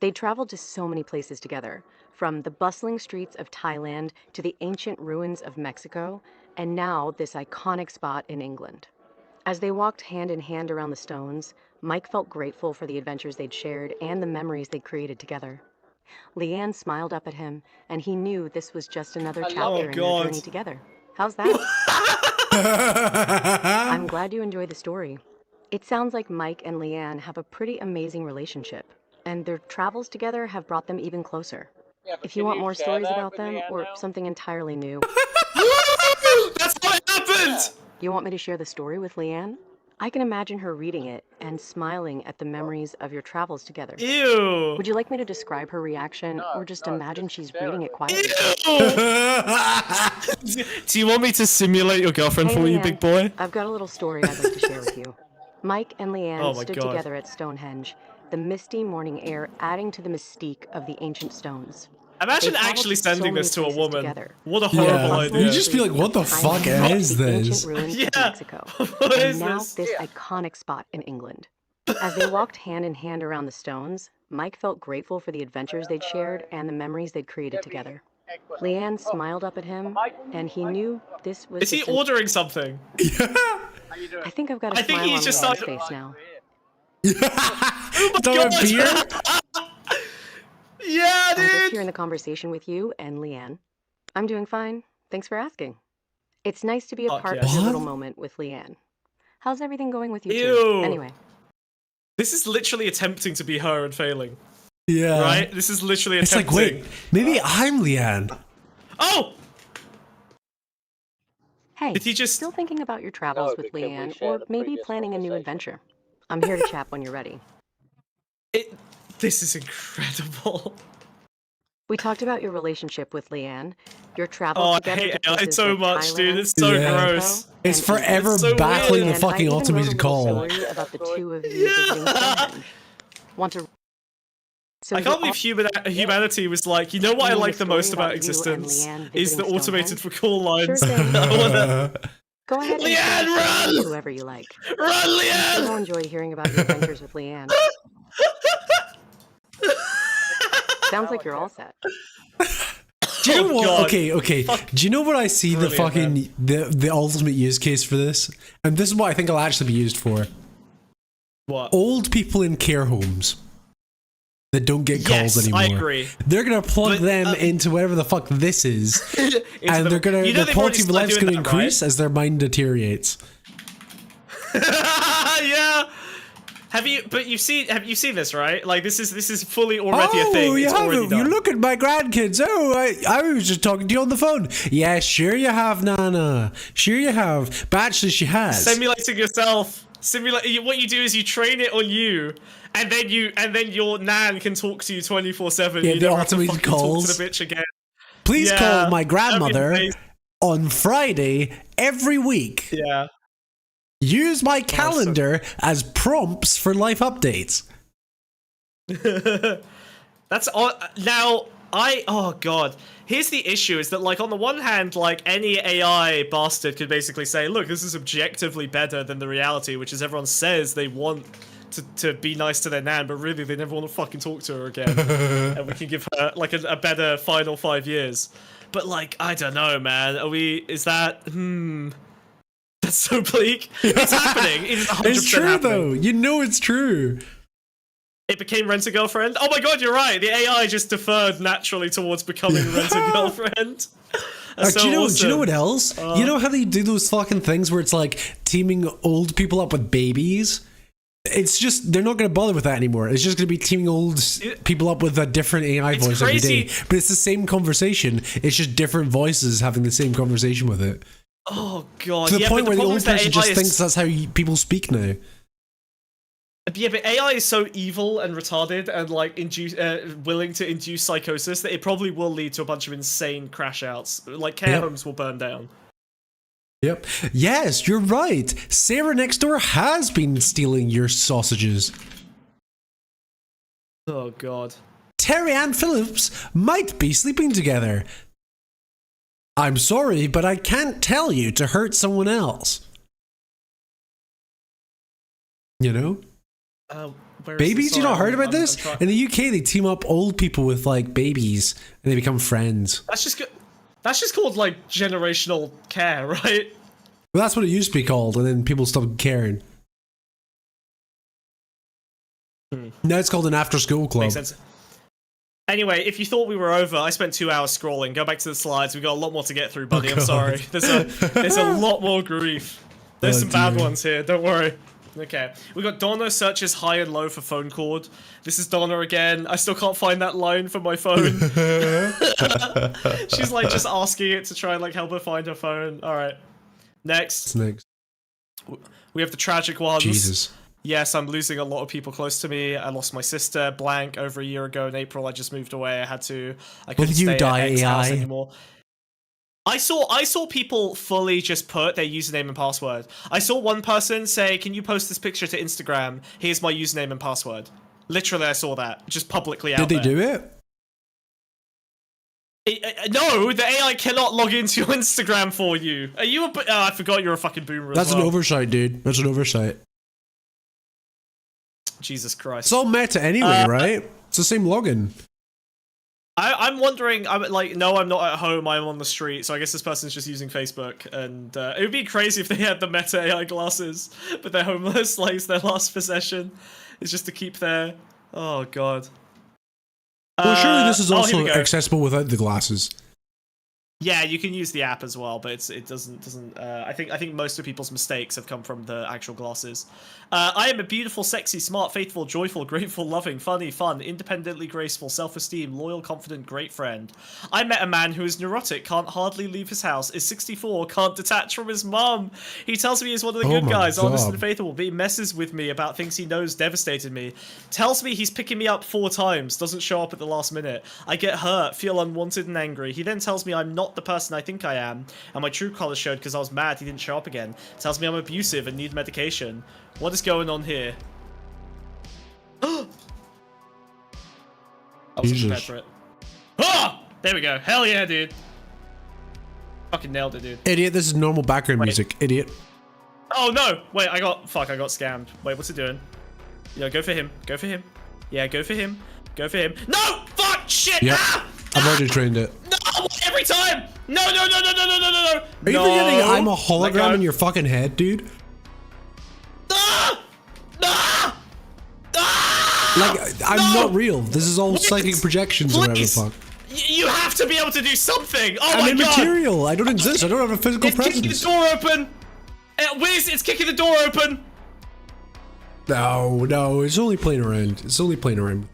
They traveled to so many places together, from the bustling streets of Thailand to the ancient ruins of Mexico, and now this iconic spot in England. As they walked hand in hand around the stones, Mike felt grateful for the adventures they'd shared and the memories they'd created together. Leanne smiled up at him, and he knew this was just another chapter in their journey together. How's that? I'm glad you enjoyed the story. It sounds like Mike and Leanne have a pretty amazing relationship, and their travels together have brought them even closer. Yeah, but If you can want more share stories that about with them Leanne or now? something entirely new, That's what happened! you want me to share the story with Leanne? I can imagine her reading it and smiling at the memories of your travels together. Ew. Would you like me to describe her reaction, or just imagine just she's share reading it it with quietly? Do you want me to simulate your girlfriend Hey, for you, Leanne, big boy? I've got a little story I'd like to share with you. Mike and Leanne Oh my stood God. together at Stonehenge, the misty morning air adding to the mystique of the ancient stones. Imagine They traveled actually to so sending many this to a places woman. together. What a horrible Yeah. idea. You just be like, what the fuck Thailand is to the this? ancient ruins Yeah. of Mexico. What and is now this? this iconic spot in England. As they walked hand in hand around the stones, Mike felt grateful for the adventures they'd shared and the memories they'd created together. Leanne smiled up at him, and he knew this was Is he just an- ordering something? I think I've got a I think smile he's on just Leanne's started- face now. Talking about beer? Yeah, I'm just dude! here in the conversation with you and Leanne. I'm doing fine. Thanks for asking. It's nice to be a Fuck part yeah. of your What? little moment with Leanne. How's everything going with you two? Ew. Anyway, This is literally attempting to be her and failing. Yeah. Right? This is literally It's like, attempting. wait, maybe I'm Leanne. Oh! hey, Did he just... still thinking about your travels No, with but can we Leanne, share or the maybe previous planning a new conversation? adventure? I'm here to chat when you're ready. This is incredible. We talked about your relationship with Leanne, your Oh, travels I together hate to AI places so like much, dude. Thailand, It's so Yeah. gross. It's and forever It's so battling weird. the And fucking I even wrote a automated little call. story about the two of you Yeah. visiting Stonehenge. Want to? So I is it can't believe humanity was like, you know what I Tell me like the the story most about about you and existence Leanne is the visiting automated Stonehenge? recall lines. Sure thing. I wanna... Go ahead and Leanne, share the story run! with whoever you like. Run, I'm sure Leanne! they'll enjoy hearing about your adventures with Leanne. Sounds like you're all set. Do you know Oh, what? God. Okay. Do you know what I see the Brilliant, fucking the ultimate use case for this? And this is what I think it'll actually be used for. What? Old people in care homes that don't get calls Yes, anymore. I agree. They're gonna plug But, them into whatever the fuck this is, and their they've quality of already life is started gonna doing that, increase as their mind deteriorates. right? Yeah. Have you seen this, right? Like this is fully already a thing. you It's already haven't. You done. look at my grandkids. Oh, I was just talking to you on the phone. Yeah, sure you have, Nana. Sure you have. But actually, she has. Simulating yourself. What you do is you train it on you, and then your nan can talk to you 24/7. Yeah, You the never have to automated fucking talk calls. to the bitch again. Please Yeah, call my that'd be grandmother amazing. on Friday every week. Yeah. Use my calendar as prompts for life updates. That's all. Now, oh god. Here's the issue: is that like on the one hand, like any AI bastard could basically say, "Look, this is objectively better than the reality," which is everyone says they want to be nice to their nan, but really they never want to fucking talk to her again, and we can give her like a better final 5 years. But like, I don't know, man. Is that? That's so bleak. It's happening. It is 100% It's true happening. though. You know it's true. It became Rent-A-Girlfriend. Oh my god, you're right. The AI just deferred naturally towards becoming Rent-A-Girlfriend. That's so do you know? awesome. Do you know what else? You know how they do those fucking things where it's like teaming old people up with babies. It's just they're not going to bother with that anymore. It's just going to be teaming old people up with a different AI It's voice crazy. every day. But it's the same conversation. It's just different voices having the same conversation with it. Oh god. To the yeah, point but where the problem old is that person AI just is- thinks that's how people speak now. Yeah, but AI is so evil and retarded and like willing to induce psychosis that it probably will lead to a bunch of insane crash outs. Like care Yep. homes will burn down. Yep. Yes, you're right. Sarah next door has been stealing your sausages. Oh god. Terry and Phillips might be sleeping together. I'm sorry, but I can't tell you to hurt someone else. You know? Where is Babies? this? You Sorry, not heard I'm- about I'm this? trying- In the UK, they team up old people with like babies, and they become friends. That's just called like generational care, right? Well, that's what it used to be called, and then people stopped caring. Now it's called an after-school club. Makes sense. Anyway, if you thought we were over, I spent 2 hours scrolling. Go back to the slides. We've got a lot more to get through, buddy. I'm sorry. There's a lot more grief. There's some bad ones here. Don't worry. Okay. We got Donna searches high and low for phone cord. This is Donna again. I still can't find that line for my phone. She's like just asking it to try and like help her find her phone. All right. Next. Next. We have the tragic ones. Jesus. Yes, I'm losing a lot of people close to me. I lost my sister, blank, over a year ago in April. I just moved away. I couldn't Will you stay die, at X house AI? anymore. I saw people fully just put their username and password. I saw one person say, "Can you post this picture to Instagram? Here's my username and password." Literally, I saw that just publicly out Did they there. do it? No, the AI cannot log into your Instagram for you. Are you a? Oh, I forgot you're a fucking boomer. as That's an well. oversight, dude. That's an oversight. Jesus Christ. It's all meta anyway, right? It's the same login. I'm wondering, I'm like, no, I'm not at home, I'm on the street, so I guess this person's just using Facebook, and it would be crazy if they had the Meta AI glasses, but they're homeless, like, it's their last possession, it's just to keep their, oh god. Well, surely this is here also we go. accessible without the glasses. Yeah, you can use the app as well, but it doesn't. I think most of people's mistakes have come from the actual glasses. I am a beautiful, sexy, smart, faithful, joyful, grateful, loving, funny, fun, independently graceful, self-esteem, loyal, confident, great friend. I met a man who is neurotic, can't hardly leave his house, is 64, can't detach from his mum. He tells me he's one of the Oh good my guys, honest God. and faithful, but he messes with me about things he knows devastated me. Tells me he's picking me up 4 times, doesn't show up at the last minute. I get hurt, feel unwanted and angry. He then tells me I'm not the person I think I am, and my true colors showed because I was mad he didn't show up again. Tells me I'm abusive and need medication. What is going on here? I wasn't prepared for it. Ah! There we go. Hell yeah, dude. Fucking nailed it, dude. Idiot, this is normal background Wait. music. Idiot. Oh no! Wait, I got scammed. Wait, what's it doing? Yeah, go for him. Go for him. Yeah, go for him. Go for him. No! Fuck! Shit! Yep. Ah! I've already trained it. No! Every time! No! Are you forgetting I'm a hologram in your fucking head, dude? Ah! Ah! Ah! Like, I'm not real. This is all psychic projections or whatever the Please. fuck. You have to be able to do something! Oh I'm my god! immaterial. I don't exist. I don't have a physical It's kicking the presence. door open! Wiz, it's kicking the door open! No, it's only playing around. It's only playing around.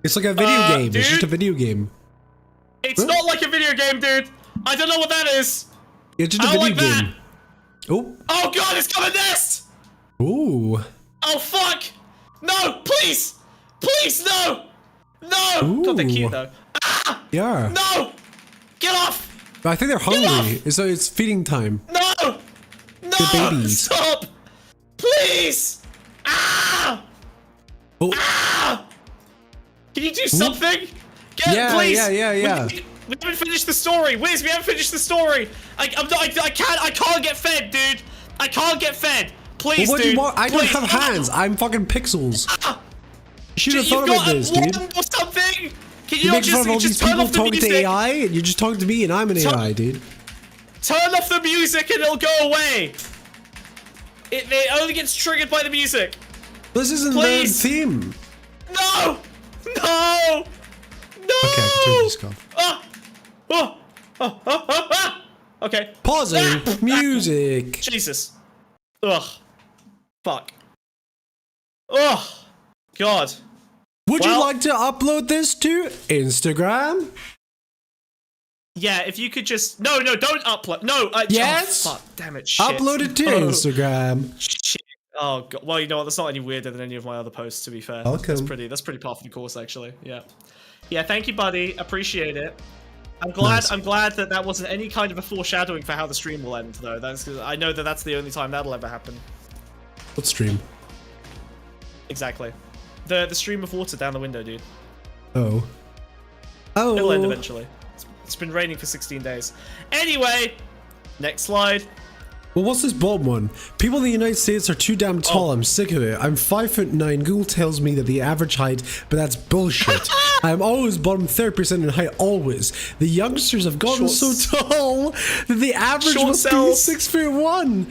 It's like a video game. It's just a dude? video game. It's not like a video game, dude! I don't know what that is! It's just a I don't video like game. Oh, Oh god, it's got a nest! ooh. Oh fuck! No, please! Please, no! No! God, they're Ooh. cute though. Ah! Yeah. No! Get off! I think they're hungry. It's feeding time. No! No! They're babies. Stop! Please! Ah! Oh, Ah! Can you do something? Get, Yeah, please! yeah. We haven't finished the story. Wiz, we haven't finished the story. I can't get fed, dude. I can't get fed. Please, what do dude. you want? I don't Please. have hands. I'm fucking pixels. Ah! You should have You've thought about got this, a dude. wand or something. Can you You not make fun of all these just turn people off the talking music? to AI, and you're just talking to me, and I'm an AI, dude. Turn off the music and it'll go away. It only gets triggered by the music. This isn't Please. the theme. No! No! No! Okay, I can turn this off. Ah! Oh! Oh! Oh! Oh! Ah! Okay. Pausing. Ah! Music. Jesus. Ugh. Fuck. Ugh. God. Would you Well- like to upload this to Instagram? Yeah, if you could just... No, don't upload. No. Yes? Oh, fuck. Damn it. Shit. Upload it to Oh, Instagram. Shit. Oh, God. Well, you know what? That's not any weirder than any of my other posts, to be fair. Welcome. That's pretty par for the course, actually. Yeah. Yeah, thank you, buddy. Appreciate it. I'm glad that wasn't any kind of a foreshadowing for how the stream will end, though. I know that's the only time that'll ever happen. What stream? Exactly. The stream of water down the window, dude. Oh. Oh. It'll end eventually. It's been raining for 16 days. Anyway, next slide. Well, what's this bottom one? People in the United States are too damn tall. I'm sick of it. I'm 5'9". Google tells me that the average height, but that's bullshit. I'm always bottom 30% in height, always. The youngsters have gotten so tall that the average must be 6'1".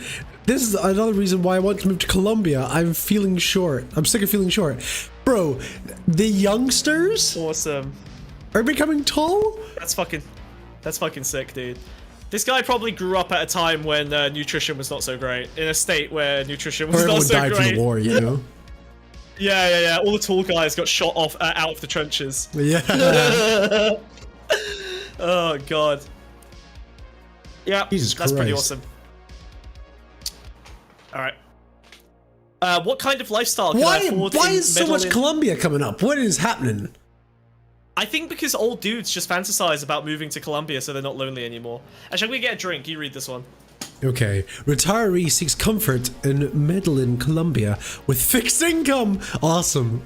This is another reason why I want to move to Colombia. I'm feeling short. I'm sick of feeling short. Bro, the youngsters are becoming tall? That's fucking sick, dude. This guy probably grew up at a time when nutrition was not so great, in a state where nutrition was not so great. Everyone died from the war, you know? Yeah. All the tall guys got shot off out of the trenches. Yeah. Oh god. Yeah, Jesus that's Christ. pretty awesome. All right. What kind of lifestyle can I afford? Why is so much Colombia coming up? What is happening? I think because old dudes just fantasize about moving to Colombia so they're not lonely anymore. Actually, I'm gonna get a drink. You read this one. Okay. Retiree seeks comfort in Medellin, Colombia with fixed income. Awesome.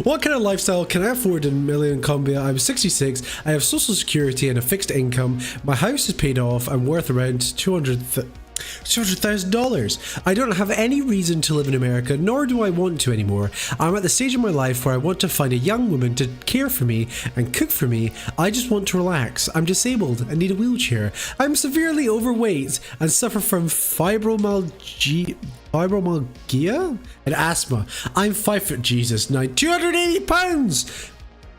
What kind of lifestyle can I afford in Medellin, Colombia? I'm 66. I have social security and a fixed income. My house is paid off. I'm worth around $200,000. I don't have any reason to live in America, nor do I want to anymore. I'm at the stage of my life where I want to find a young woman to care for me and cook for me. I just want to relax. I'm disabled and need a wheelchair. I'm severely overweight and suffer from fibromyalgia and asthma. I'm 280 pounds.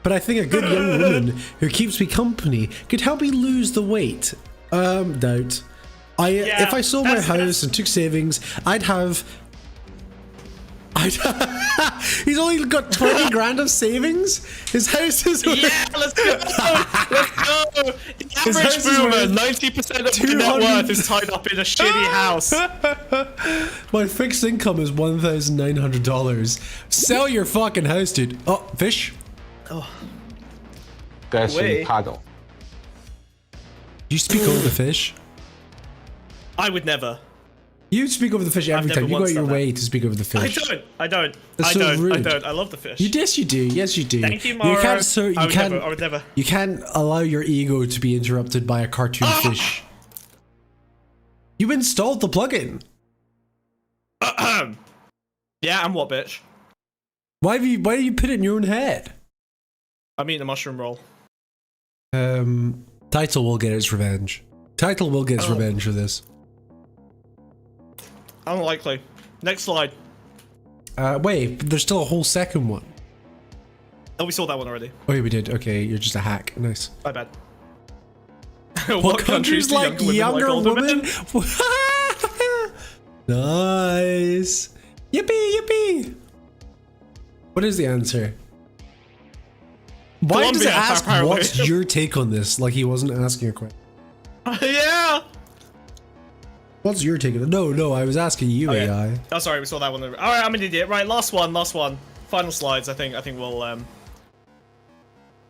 But I think a good young woman who keeps me company could help me lose the weight. Doubt. If I sold my house and took savings, I'd have he's only got 20 grand of savings. His house is let's go. The average boomer, 90% of their net worth is tied up in a shitty house. My fixed income is $1,900. Sell your fucking house, dude. Oh, fish. That's Wait. paddle. You speak over the fish. I would never. You speak over the fish every time. You go out your way to speak over the fish. I don't. That's so rude. I love the fish. Yes, you do. Yes, you do. Thank you, Mara. You can't. I would never. You can't allow your ego to be interrupted by a cartoon fish. You installed the plugin. Yeah, and what, bitch? Why do you put it in your own head? I'm eating a mushroom roll. Title will get its revenge. Title will get its revenge for this. Unlikely. Next slide. Wait, there's still a whole second one. Oh, we saw that one already. Oh, yeah, we did. Okay, you're just a hack. Nice. My bad. What countries do like younger older women? men? Nice. Yippee! What is the answer? Why does it Colombia, ask apparently. what's your take on this? Like he wasn't asking a question. Yeah. What's your take on it? No, I was asking you, AI. Oh, sorry, we saw that one. All right, I'm an idiot. Right, last one. Final slides. I think we'll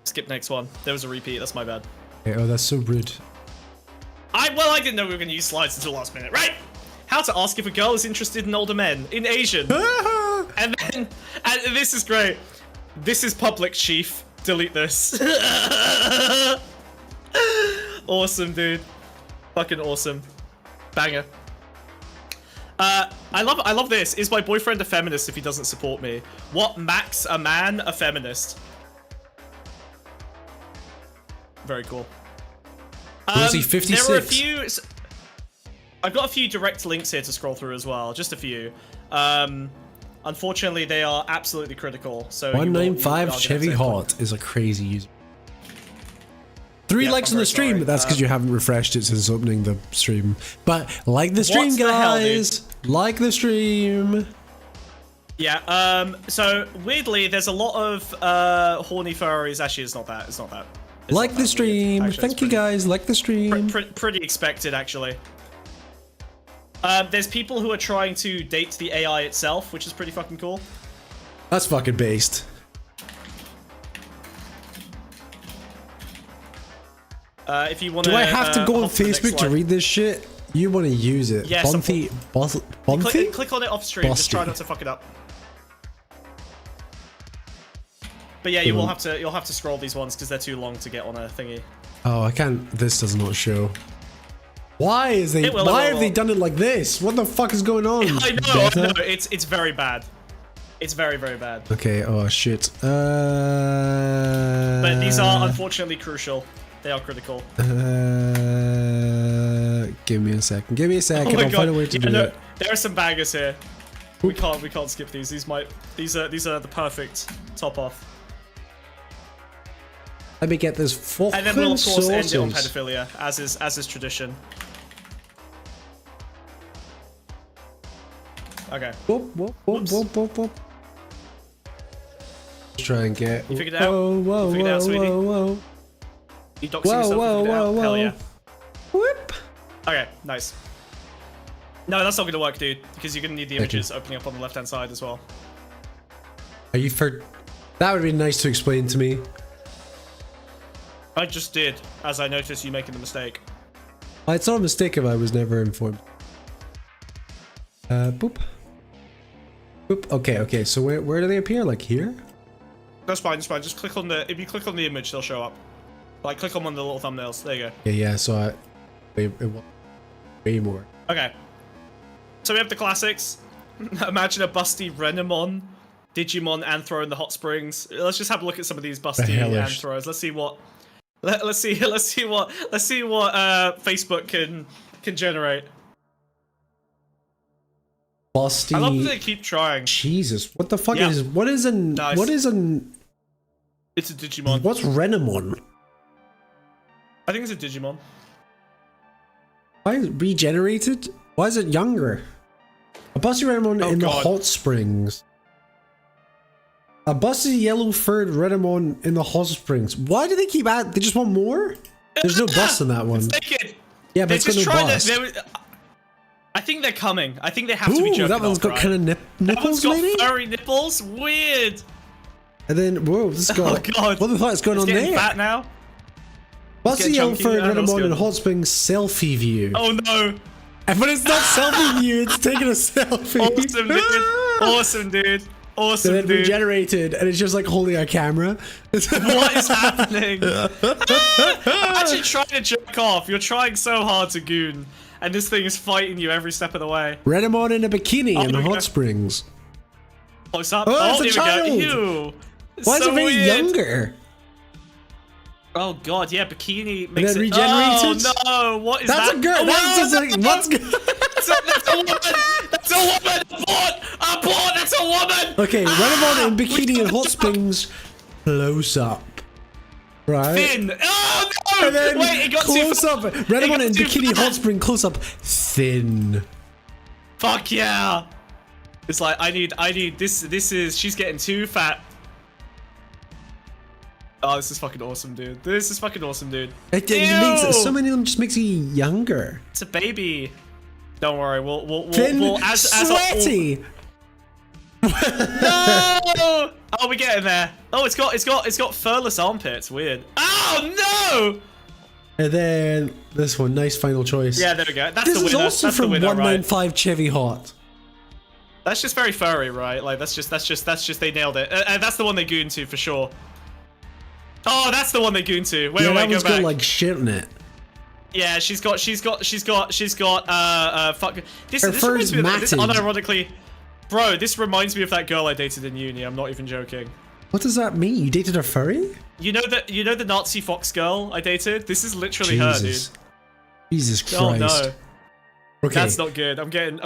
skip next one. There was a repeat. That's my bad. Okay, oh, that's so rude. I didn't know we were going to use slides until last minute. Right. How to ask if a girl is interested in older men in Asian. and this is great. This is public, chief. Delete this. Awesome, dude. Fucking awesome. Banger. I love this. Is my boyfriend a feminist if he doesn't support me? What makes a man a feminist? Very cool. Was he 56? There are a few. I've got a few direct links here to scroll through as well. Just a few. Unfortunately, they are absolutely critical. So 195 Chevy Hot is a crazy user. 3 likes on the stream. Sorry. That's because you haven't refreshed it since opening the stream. But like the stream, What the hell, guys. Like the stream. Yeah. So weirdly, there's a lot of horny furries. Actually, it's not that. It's not that. It's Like not the that stream. weird. Actually, Thank you, guys. Like the stream. Pretty expected, actually. There's people who are trying to date the AI itself, which is pretty fucking cool. That's fucking based. If you want to, Do I have to go on Facebook to read this shit? You want to use it? Yes, Bonthi? click on it off stream. Just try not to fuck it up. But yeah, you'll have to scroll these ones because they're too long to get on a thingy. Oh, I can't. This does not show. Why is they? It will, Why it have will. they done it like this? What the fuck is going on? I know. Beta? It's very bad. It's very, very bad. Okay. Oh shit. But these are unfortunately crucial. They are critical. Give me a second. Give me a second. Oh my I'll God. find a way to do no, it. there are some bangers here. We can't skip these. These are the perfect top off. Let me get this fucking And then we'll of course end it on sausage. pedophilia, as is tradition. Okay. Whoop, whoop, whoop, Whoops. whoop, whoop, whoop. Let's try and get. You figured it out? Whoa, whoa, You figured it out, whoa, sweetie? whoa, whoa. You doxing Whoa, yourself, whoa, you figured it out? whoa, Hell whoa. yeah. Whoop. Okay, nice. No, that's not gonna work, dude, because you're gonna need the images opening up on the left-hand side as well. Are you for? That would be nice to explain to me. I just did, as I noticed you making the mistake. It's not a mistake if I was never informed. Boop. Boop. Okay, okay. So where do they appear? Like here? That's fine, that's fine. Just click on the... If you click on the image, they'll show up. Like, click on one of the little thumbnails. There you go. Yeah, yeah. So it way more. Okay. So we have the classics. Imagine a busty Renamon, Digimon, Anthro in the hot springs. Let's just have a look at some of these busty hellish. Anthros. Let's see what... Let's see what Facebook can generate. Busty. I love that they keep trying. Jesus, what the fuck Yeah. is? What is an? Nice. What is an? It's a Digimon. What's Renamon? I think it's a Digimon. Why is it regenerated? Why is it younger? A busty Renamon in the God. hot springs. A busty yellow-furred Renamon in the hot springs. Why do they keep at? They just want more? There's no bust in that one. Naked. Yeah, but They're it's got just no trying bust. to. I think they're coming. I think they have to be Ooh, joking that one's off, got right? kind of That nipples, one's got maybe? furry nipples. Weird. And then, whoa, this has got... Oh God. What the fuck is going It's on getting there? fat now. Busty getting chunky. yellow-furred I don't know what's Renamon in going hot springs selfie view. Oh no. But it's not selfie view, it's taking a selfie. Awesome, dude. Awesome, dude. Awesome, And then dude. regenerated, and it's just like holding a camera. What is happening? Imagine trying to jerk off. You're trying so hard to goon, and this thing is fighting you every step of the way. Renamon in a bikini in the there we hot go. springs. Close up. Oh, it's a here we go. child. Ew. Why is So it very weird. younger? Oh God, yeah, bikini makes then it. regenerated? Oh no, what is That's that? a girl. Oh, That's no, just like what's good. that's a woman. That's a woman. Abort. That's a woman. Okay, Renamon in we bikini got in the hot joke. springs, close up. Right. Thin. Oh no. And then Wait, it got close too up. far. Renamon got in too bikini far. hot spring close up. Thin. Fuck yeah. It's like I need this. This is she's getting too fat. Oh, this is fucking awesome, dude. This is fucking awesome, dude. It Ew! makes so many of them just makes you younger. It's a baby. Don't worry, we'll Thin, as sweaty. No! Oh, we're getting there. Oh, it's got furless armpits. Weird. Oh no! And then this one, nice final choice. Yeah, there we go. That's This the is winner. also That's the from winner, right? 195 Chevy Hot. That's just very furry, right? Like that's just they nailed it. That's the one they gooned to for sure. Oh, that's the one they gooned to. Wait, Yeah, that wait, go one's back. got like shit in it. Yeah, she's got fuck. This Her reminds fur's me of this matted. unironically, bro. This reminds me of that girl I dated in uni. I'm not even joking. What does that mean? You dated a furry? You know the Nazi fox girl I dated? This is literally her, dude. Jesus Christ. Oh no. Okay. That's not good. I'm getting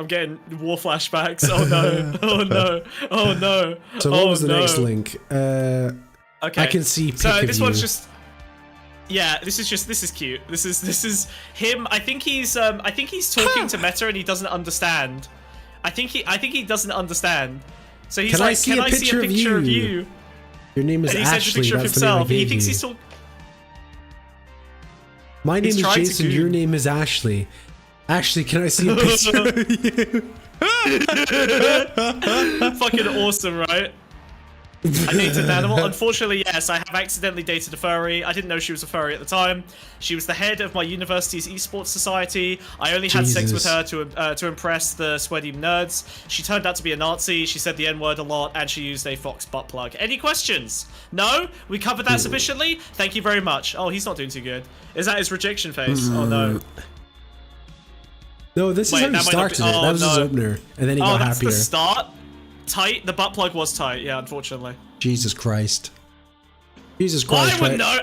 war flashbacks. Oh no. Oh no. Oh no. So what oh, was the no. next link? Okay. I can see pic So of this you. one's just. Yeah, this is cute. This is him. I think he's talking to Meta and he doesn't understand. I think he doesn't understand. So he's Can I like, see can a I see a picture of picture of you? you? Your name is And he sends a Ashley. picture of That's the name I himself. He gave thinks you. he's talking. My name he's is trying to Jason. goon. Your name is Ashley. Ashley, can I see a picture of you? Fucking awesome, right? I dated an animal. Unfortunately, yes, I have accidentally dated a furry. I didn't know she was a furry at the time. She was the head of my university's esports society. I only had sex with Jesus. her to impress the sweaty nerds. She turned out to be a Nazi. She said the N-word a lot, and she used a fox butt plug. Any questions? No? We covered that sufficiently? Thank you very much. Oh, he's not doing too good. Is that his rejection face? Oh no. No, this is Wait, how he that might not be- started it. oh, That was his no. opener, and then he Oh, got that's happier. the start? Tight? The butt plug was tight, yeah, unfortunately. Jesus Christ. Jesus Well, Christ. I wouldn't right? know.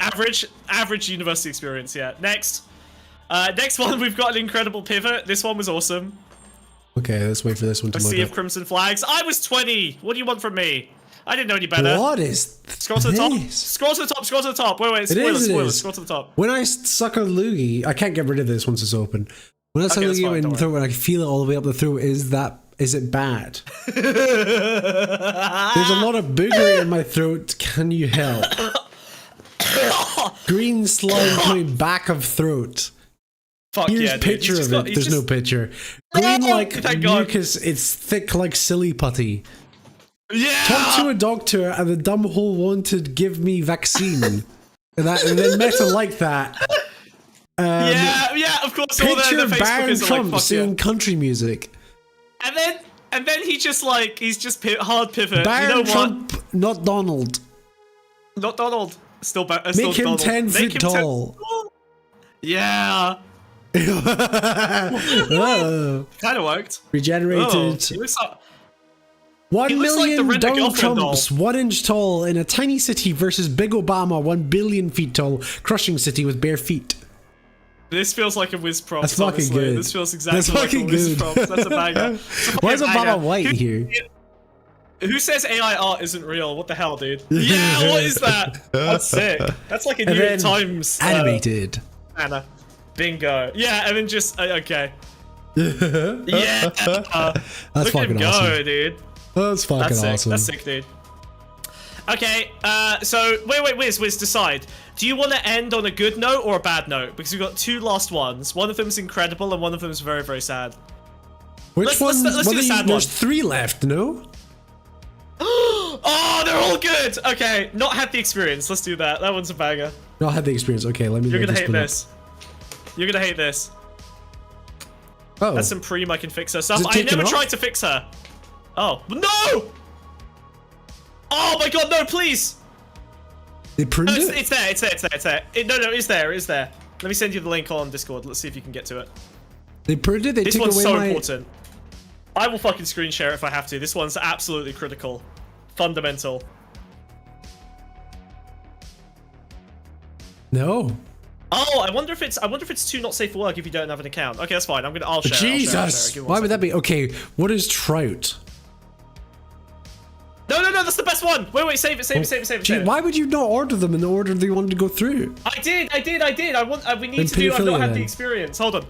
Average university experience, yeah. Next. Next one, we've got an incredible pivot. This one was awesome. Okay, let's wait for this one to A look sea of up. crimson flags. I was 20. What do you want from me? I didn't know any better. What is Scroll to the top. this? Scroll to the top. Scroll to the top. Wait. It Spoilers. is, it Spoilers. is. Scroll to the top. When I suck a loogie, I can't get rid of this once it's open. When I suck a that's loogie fine, in don't the throat and I feel it all the way up the throat, is it bad? There's a lot of booger in my throat. Can you help? Green slime coming back of throat. Fuck Here's yeah, dude. picture of it. There's no picture. Green like Thank God. mucus. It's thick like silly putty. Yeah. Talk to a doctor, and the dumb hole wanted to give me vaccine. and then Meta like that. Yeah, of course. All Picture the Baron Facebookers are Trump like, fuck singing yeah. country music. And then he's just hard pivot. Baron You know what? Trump, not Donald. Not Donald. Still Make still him Donald. 10 Make feet him 10 tall. Yeah. Oh, Kind of worked. Oh, regenerated. he looks like, 1 he looks like the million Rent a Donald Girlfriend Trumps, 1 inch tall, in a tiny city versus Big Obama, 1 billion feet tall, crushing city with bare feet. this feels like a whiz prompt. That's fucking honestly. good. This feels exactly That's like a fucking whiz good. prompt. That's a banger. Why is Fucking Obama banger. white here? Who says AI art isn't real? What the hell, dude? Yeah, what is that? That's sick. That's like a New And York then Times animated. banner. Bingo. Yeah, and then just okay. Yeah. That's Look at fucking him go, awesome. dude. That's fucking That's sick. awesome. That's sick, dude. Okay, so wait, Wiz, decide. Do you want to end on a good note or a bad note? Because we've got 2 last ones. One of them's incredible and one of them's very, very sad. Which let's one? do the sad There's one. 3 left, no? Oh, they're all good. Okay, not had the experience. Let's do that. That one's a banger. No, I had the experience. Okay, let me You're load gonna hate one up. this. You're gonna hate this. Oh, That's some preem I can fix her stuff. Is it I taken never off? tried to fix her. Oh, no! Oh my god, no, please! they pruned No, it? it's there. No, it's there. Let me send you the link on Discord. Let's see if you can get to it. They pruned it? They This took one's away so my... important. I will fucking screen share it if I have to. This one's absolutely critical. Fundamental. No. Oh, I wonder if it's too not safe for work if you don't have an account. Okay, that's fine. I'll share. Jesus! Why would that be? Okay, what is trout? No, that's the best one. Wait, save it. Gee, why would you not order them in the order they wanted to go through? I did. We need Then to do. I've pedophilia not had the then. experience. Hold on.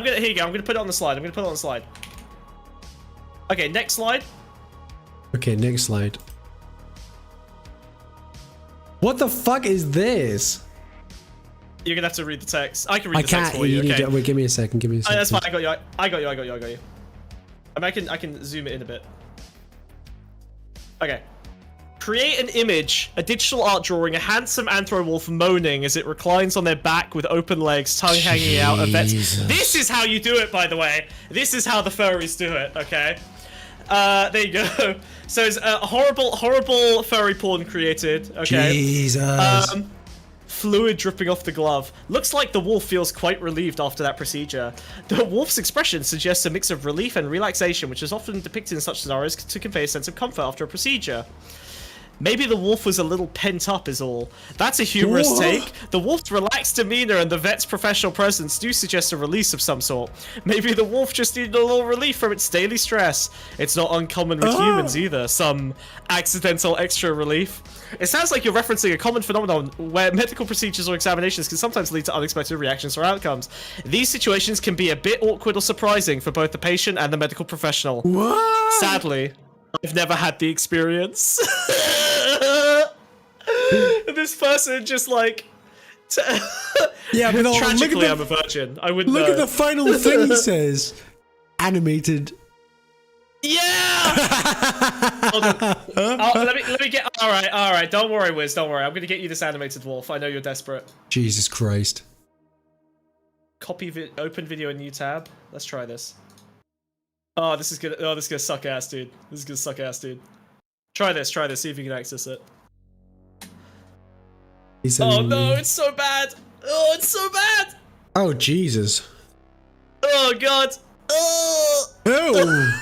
Here you go. I'm gonna put it on the slide. Okay, next slide. Okay, next slide. What the fuck is this? You're gonna have to read the text. I can read I the text can't. for you. Need Okay. to, wait, give me a second. Give me a second. That's fine. I got you. I got you. I mean, I can zoom it in a bit. Okay. Create an image, a digital art drawing, a handsome anthro wolf moaning as it reclines on their back with open legs, tongue hanging out. This is how you do it, by the way. This is how the furries do it, okay? There you go. So it's a horrible furry porn created, okay? Jesus. Fluid dripping off the glove. Looks like the wolf feels quite relieved after that procedure. The wolf's expression suggests a mix of relief and relaxation, which is often depicted in such scenarios to convey a sense of comfort after a procedure. Maybe the wolf was a little pent up is all. That's a humorous Whoa. take. The wolf's relaxed demeanor and the vet's professional presence do suggest a release of some sort. Maybe the wolf just needed a little relief from its daily stress. It's not uncommon with humans either, some accidental extra relief. It sounds like you're referencing a common phenomenon where medical procedures or examinations can sometimes lead to unexpected reactions or outcomes. These situations can be a bit awkward or surprising for both the patient and the medical professional. What? Sadly, I've never had the experience. This person just like... Yeah, but Tragically, look I'm a virgin. I wouldn't Look know. at the final thing he says. Animated. Yeah! Hold on. Let me get... Alright. Don't worry, Wiz. Don't worry. I'm gonna get you this animated wolf. I know you're desperate. Jesus Christ. Open video in new tab. Let's try this. Oh, this is gonna suck ass, dude. Try this. See if you can access it. He said, Oh no, it's so bad. Oh, it's so bad. Oh, Jesus. Oh god. Oh! Oh!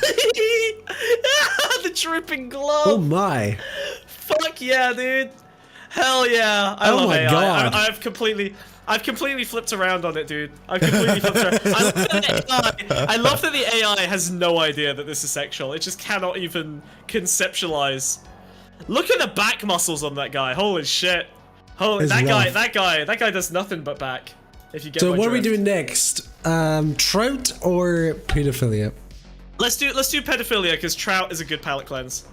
The dripping glove. Oh my! Fuck yeah, dude. Hell yeah. I Oh love my AI. God. I've completely flipped around on it, dude. I've completely flipped around. I love that the AI has no idea that this is sexual. It just cannot even conceptualize. Look at the back muscles on that guy. Holy shit. Holy, It's that rough. guy does nothing but back. If you get So my what are we drift. doing next? Trout or pedophilia? Let's do pedophilia because trout is a good palate cleanse.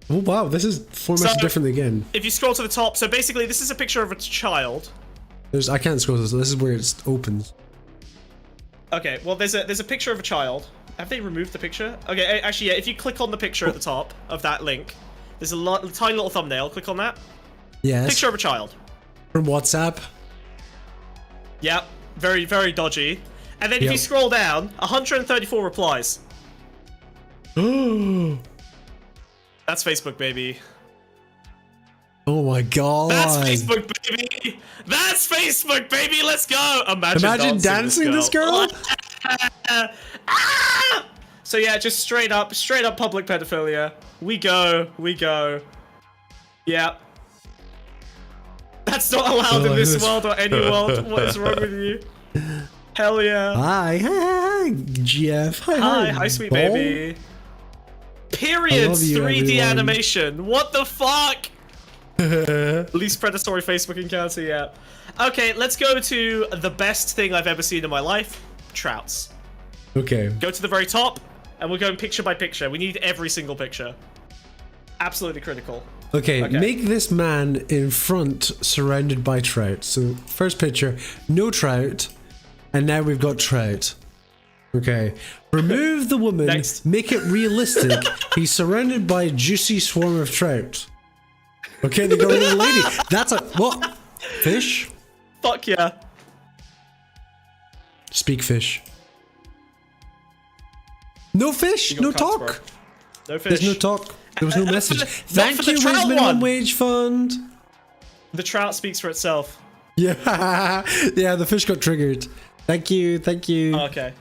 Oh wow, this is formatted So- differently again. If you scroll to the top, so basically this is a picture of a child. I can't scroll this. This is where it opens. Okay, well there's a picture of a child. Have they removed the picture? Okay, actually yeah, if you click on the picture at the top of that link, there's a tiny little thumbnail. Click on that. Yes. Picture of a child. From WhatsApp. Yep, very, very dodgy. And then if Yep. you scroll down, 134 replies. Oh That's Facebook, baby. my god. That's Facebook, baby. That's Facebook, baby. Let's go. Imagine dancing this girl. Ah! So yeah, just straight up public pedophilia. We go. Yeah. That's not allowed in this world or any world. What is wrong with you? Hell yeah. Hi, Jeff. Hi, sweet baby. Periods, you, 3D everyone. animation. What the fuck? Least predatory Facebook encounter yet. Okay, let's go to the best thing I've ever seen in my life. Trouts. Okay. Go to the very top, and we're going picture by picture. We need every single picture. Absolutely critical. Okay, Okay. make this man in front surrounded by trout. So, first picture, no trout, and now we've got trout. Okay. Remove the woman, Next. make it realistic. He's surrounded by a juicy swarm of trout. Okay, they got rid of the lady. That's a what? Fish? Fuck yeah. Speak fish. No fish, You got no cuts, talk. bro. No fish. There's no talk. There was no for message. the- Thank not for you, the trout Wiz Minimum one. Wage Fund. The trout speaks for itself. Yeah, yeah, the fish got triggered. Thank you, thank you. Okay.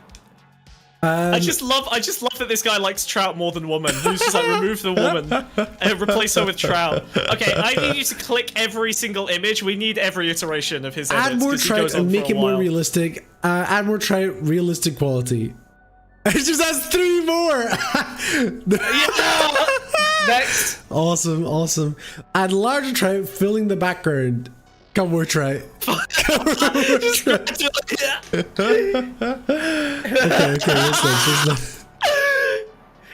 I just love that this guy likes trout more than woman. He's just like remove the woman and replace her with trout. Okay, I need you to click every single image. We need every iteration of his edits. Add more 'cause he trout goes on and for make a it more while. realistic. Add more trout, realistic quality. It just has 3 more. Next. Awesome, awesome. Add larger trout filling the background. Come more trout. Come more trout. Okay, what's next?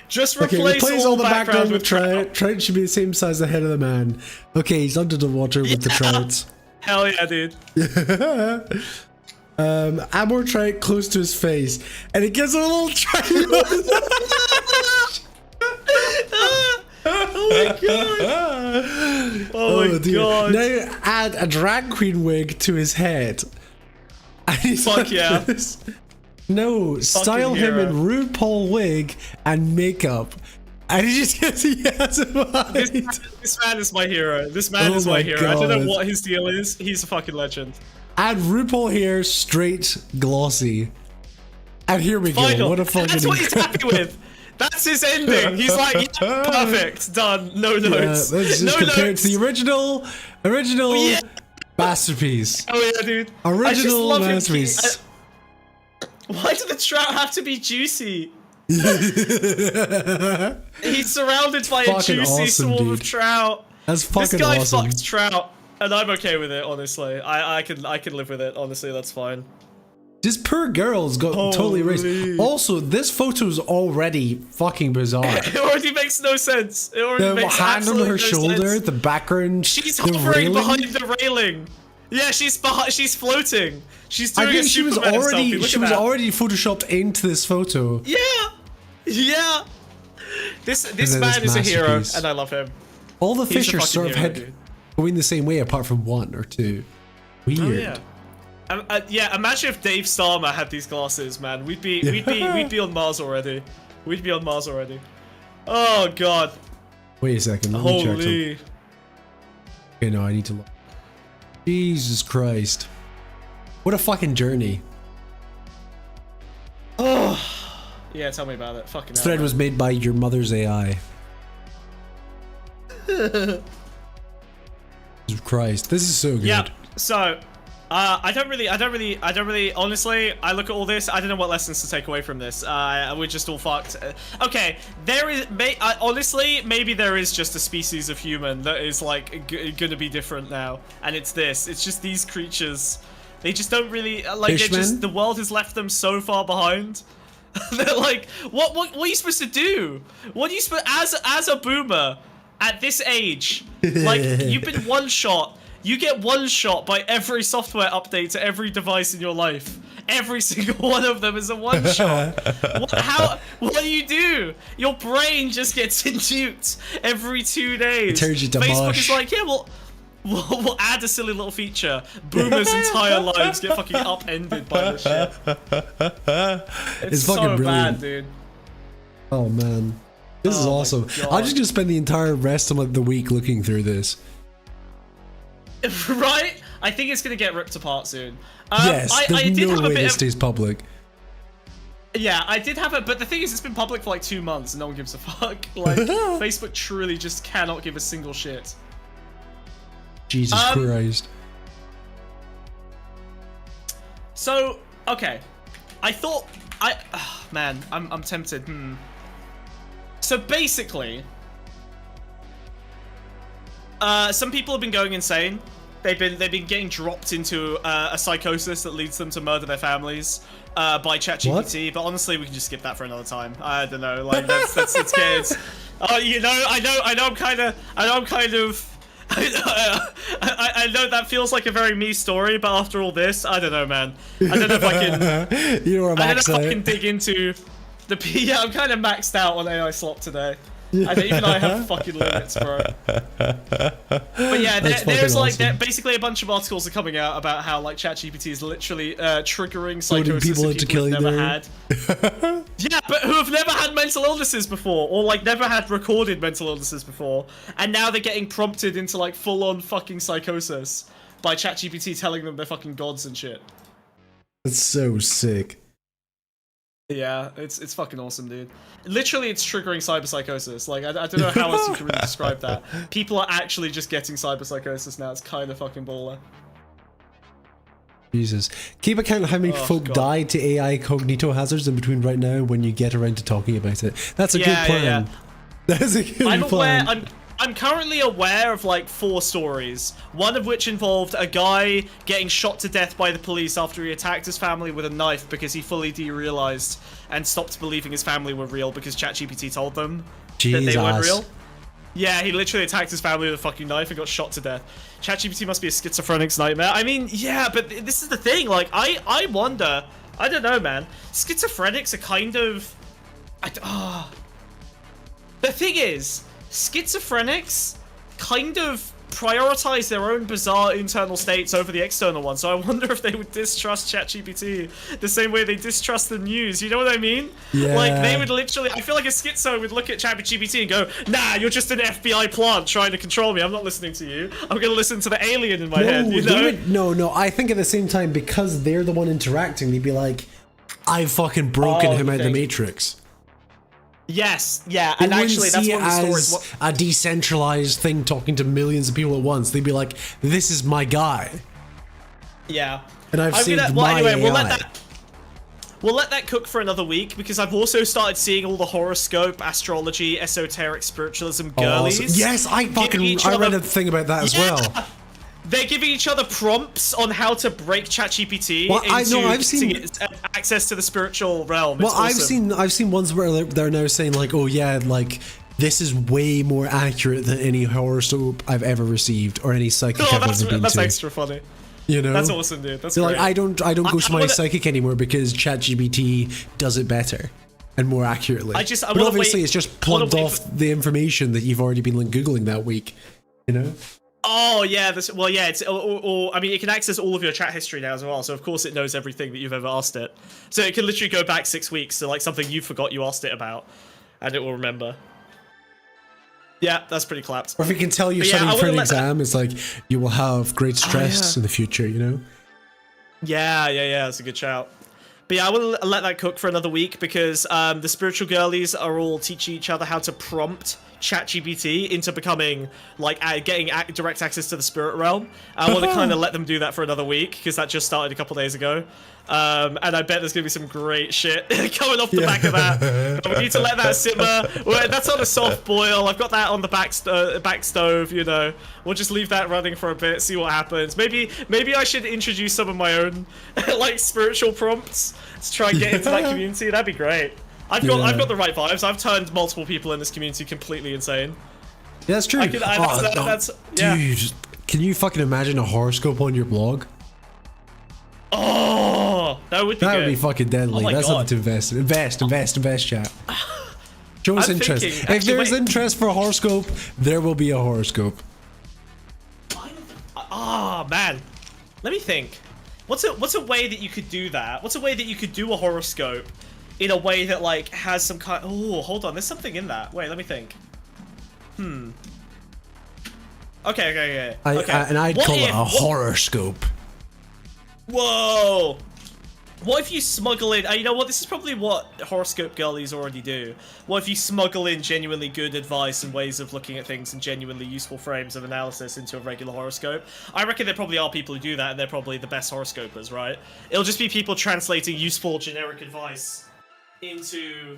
Just Okay, replace, replace all the background with trout. trout. Trout should be the same size as the head of the man. Okay, he's under the water with the trouts. Hell yeah, dude. Add more trout close to his face, and it gives him a little trout. Oh my god. Oh my dear. god. Now add a drag queen wig to his head. And he's Fuck like yeah. this. No, style him hero. in RuPaul wig and makeup. And he just gets yes. This man is my hero. This man Oh is my my hero. I don't know God. what his deal is. He's a fucking legend. Add RuPaul hair straight glossy. And here we go. Final. What a fucking That's what he's happy with. That's his ending. He's like, yeah, perfect, done. No Yeah, notes. let's just no compare it notes. to the original Yeah. masterpiece. Oh yeah, dude. I just Original love him. masterpiece. Why did the trout have to be juicy? He's surrounded by a Fucking juicy awesome, swarm of dude. trout. That's This fucking guy awesome. fucks trout, and I'm okay with it. Honestly, I can live with it. Honestly, that's fine. This poor girl's got totally erased. Holy. Also, this photo's already fucking bizarre. It already makes no sense. It already The makes hand on absolutely her no shoulder, sense. the background, She's the hovering railing. behind the railing. Yeah, she's floating. She's doing I a think she was Superman already selfie. Look she at was that. already photoshopped into this photo. Yeah. This then man this is a hero, masterpiece. and I love him. All the He's a fish are fucking sort of hero, head dude. going the same way, apart from 1 or 2. Weird. Oh yeah. Yeah, imagine if Dave Starmer had these glasses, man. We'd be on Mars already. We'd be on Mars already. Oh god. Wait a second. Let me check something. Holy. Okay, no, I need to look. Jesus Christ. What a fucking journey. Oh, yeah. Tell me about it. Fucking This hell, thread was made by your mother's AI. Jesus Christ, this is so good. Yeah. So, I don't really, honestly, I look at all this, I don't know what lessons to take away from this. We're just all fucked. Okay, there is, honestly, maybe there is just a species of human that is, like, gonna be different now. And it's this. It's just these creatures. They just don't really, like, the world has left them so far behind. They're like, what are you supposed to do? What are you supposed, as a boomer, at this age, like, you've been one-shot. You get one-shot by every software update to every device in your life. Every single one of them is a one-shot. What do you do? Your brain just gets nuked every 2 days. It turns you to Facebook mush. is like, yeah, we'll add a silly little feature. Boomers' entire lives get fucking upended by this shit. It's fucking so brilliant. bad, dude. Oh man, this is Oh my awesome. God. I'm just gonna spend the entire rest of the week looking through this. Right? I think it's gonna get ripped apart soon. Yes, there's I did no have a way bit this of, stays public. yeah, I did have it, but the thing is, it's been public for like 2 months and no one gives a fuck. Like, Facebook truly just cannot give a single shit. Jesus Christ. So, okay. I thought, man, I'm tempted. So basically, some people have been going insane. They've been getting dropped into a psychosis that leads them to murder their families by ChatGPT. But honestly, we can just skip that for another time. I don't know. Like that's it's good. Oh, you know, I know I'm kind of. I know that feels like a very me story, but after all this, I don't know, man. I don't know if I can. You know, I don't know if I can dig into the P. Yeah, I'm kind of maxed out on AI slop today. I don't even know I have fucking limits, bro. But yeah, there's like basically a bunch of articles are coming out about how like ChatGPT is literally triggering psychosis people in into people who've killing never their had. Yeah, but who have never had mental illnesses before, or like never had recorded mental illnesses before, and now they're getting prompted into like full-on fucking psychosis by ChatGPT telling them they're fucking gods and shit. It's so sick. Yeah, it's fucking awesome, dude. Literally, it's triggering cyberpsychosis. Like, I don't know how else you can really describe that. People are actually just getting cyberpsychosis now. It's kind of fucking baller. Jesus. Keep account of how many folk died to AI cognito hazards in between right now and when you get around to talking about it. That's a good plan. Yeah. That's a good plan. I'm currently aware of like 4 stories, one of which involved a guy getting shot to death by the police after he attacked his family with a knife because he fully derealized and stopped believing his family were real because ChatGPT told them that they weren't real. Yeah, he literally attacked his family with a fucking knife and got shot to death. ChatGPT must be a schizophrenic's nightmare. I mean, yeah, but this is the thing. Like, I wonder. I don't know, man. Schizophrenics are kind of. The thing is, schizophrenics kind of prioritize their own bizarre internal states over the external one, so I wonder if they would distrust ChatGPT the same way they distrust the news, you know what I mean? Yeah. Like, they would literally, I feel like a schizo would look at ChatGPT and go, nah, you're just an FBI plant trying to control me, I'm not listening to you, I'm gonna listen to the alien in my head, you know? No, I think at the same time, because they're the one interacting, they'd be like, I've fucking broken him out of the Matrix. Yes, yeah, and actually that's one of the stories. A decentralized thing talking to millions of people at once. They'd be like, "This is my guy." Yeah, and I've saved my AI. We'll let that cook for another week because I've also started seeing all the horoscope, astrology, esoteric spiritualism girlies. Awesome. Yes, I read a thing about that as well. They're giving each other prompts on how to break ChatGPT into access to the spiritual realm. Well, awesome. I've seen ones where they're now saying like, oh yeah, like this is way more accurate than any horoscope I've ever received or any psychic I've ever been that's to. extra funny. You know, that's awesome, dude. That's great. Like I don't go to my psychic anymore because ChatGPT does it better and more accurately. But obviously, it's just plugged off the information that you've already been googling that week. You know. Oh yeah, it's I mean, it can access all of your chat history now as well. So of course it knows everything that you've ever asked it. So it can literally go back 6 weeks to like something you forgot you asked it about, and it will remember. Yeah, that's pretty clapped. Or if it can tell you're studying for an exam, it's like you will have great stress in the future. You know. Yeah, that's a good shout. But yeah, I will let that cook for another week because the spiritual girlies are all teaching each other how to prompt ChatGPT into becoming, like, getting direct access to the spirit realm. I want to kind of let them do that for another week because that just started a couple days ago. And I bet there's going to be some great shit coming off the back of that. But we need to let that simmer. Well, that's on a soft boil. I've got that on the back stove, you know. We'll just leave that running for a bit, see what happens. Maybe I should introduce some of my own, like, spiritual prompts to try and get into that community. That'd be great. I've got the right vibes. I've turned multiple people in this community completely insane. Yeah, that's true. Dude, can you fucking imagine a horoscope on your blog? Oh, that would be That good. would be fucking deadly. Oh That's God. something to invest, chat. Show us interest. If there's interest for a horoscope, there will be a horoscope. Oh man, let me think. What's a way that you could do that? What's a way that you could do a horoscope in a way that, like, has some kind? Oh, hold on. There's something in that. Wait, let me think. Okay. And I'd call it a horoscope. Whoa! What if you smuggle in... you know what? This is probably what horoscope girlies already do. What if you smuggle in genuinely good advice and ways of looking at things and genuinely useful frames of analysis into a regular horoscope? I reckon there probably are people who do that, and they're probably the best horoscopers, right? It'll just be people translating useful generic advice into...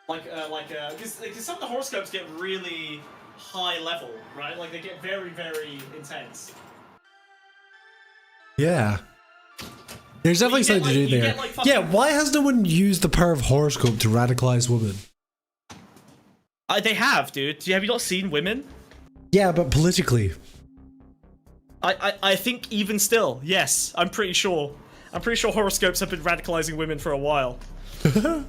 because some of the horoscopes get really high level, right? Like, they get very, very intense. Yeah. There's definitely something to do there. Yeah, why has no one used the power of horoscope to radicalize women? They have, dude. Have you not seen women? Yeah, but politically. I think even still, yes. I'm pretty sure. Horoscopes have been radicalizing women for a while. Should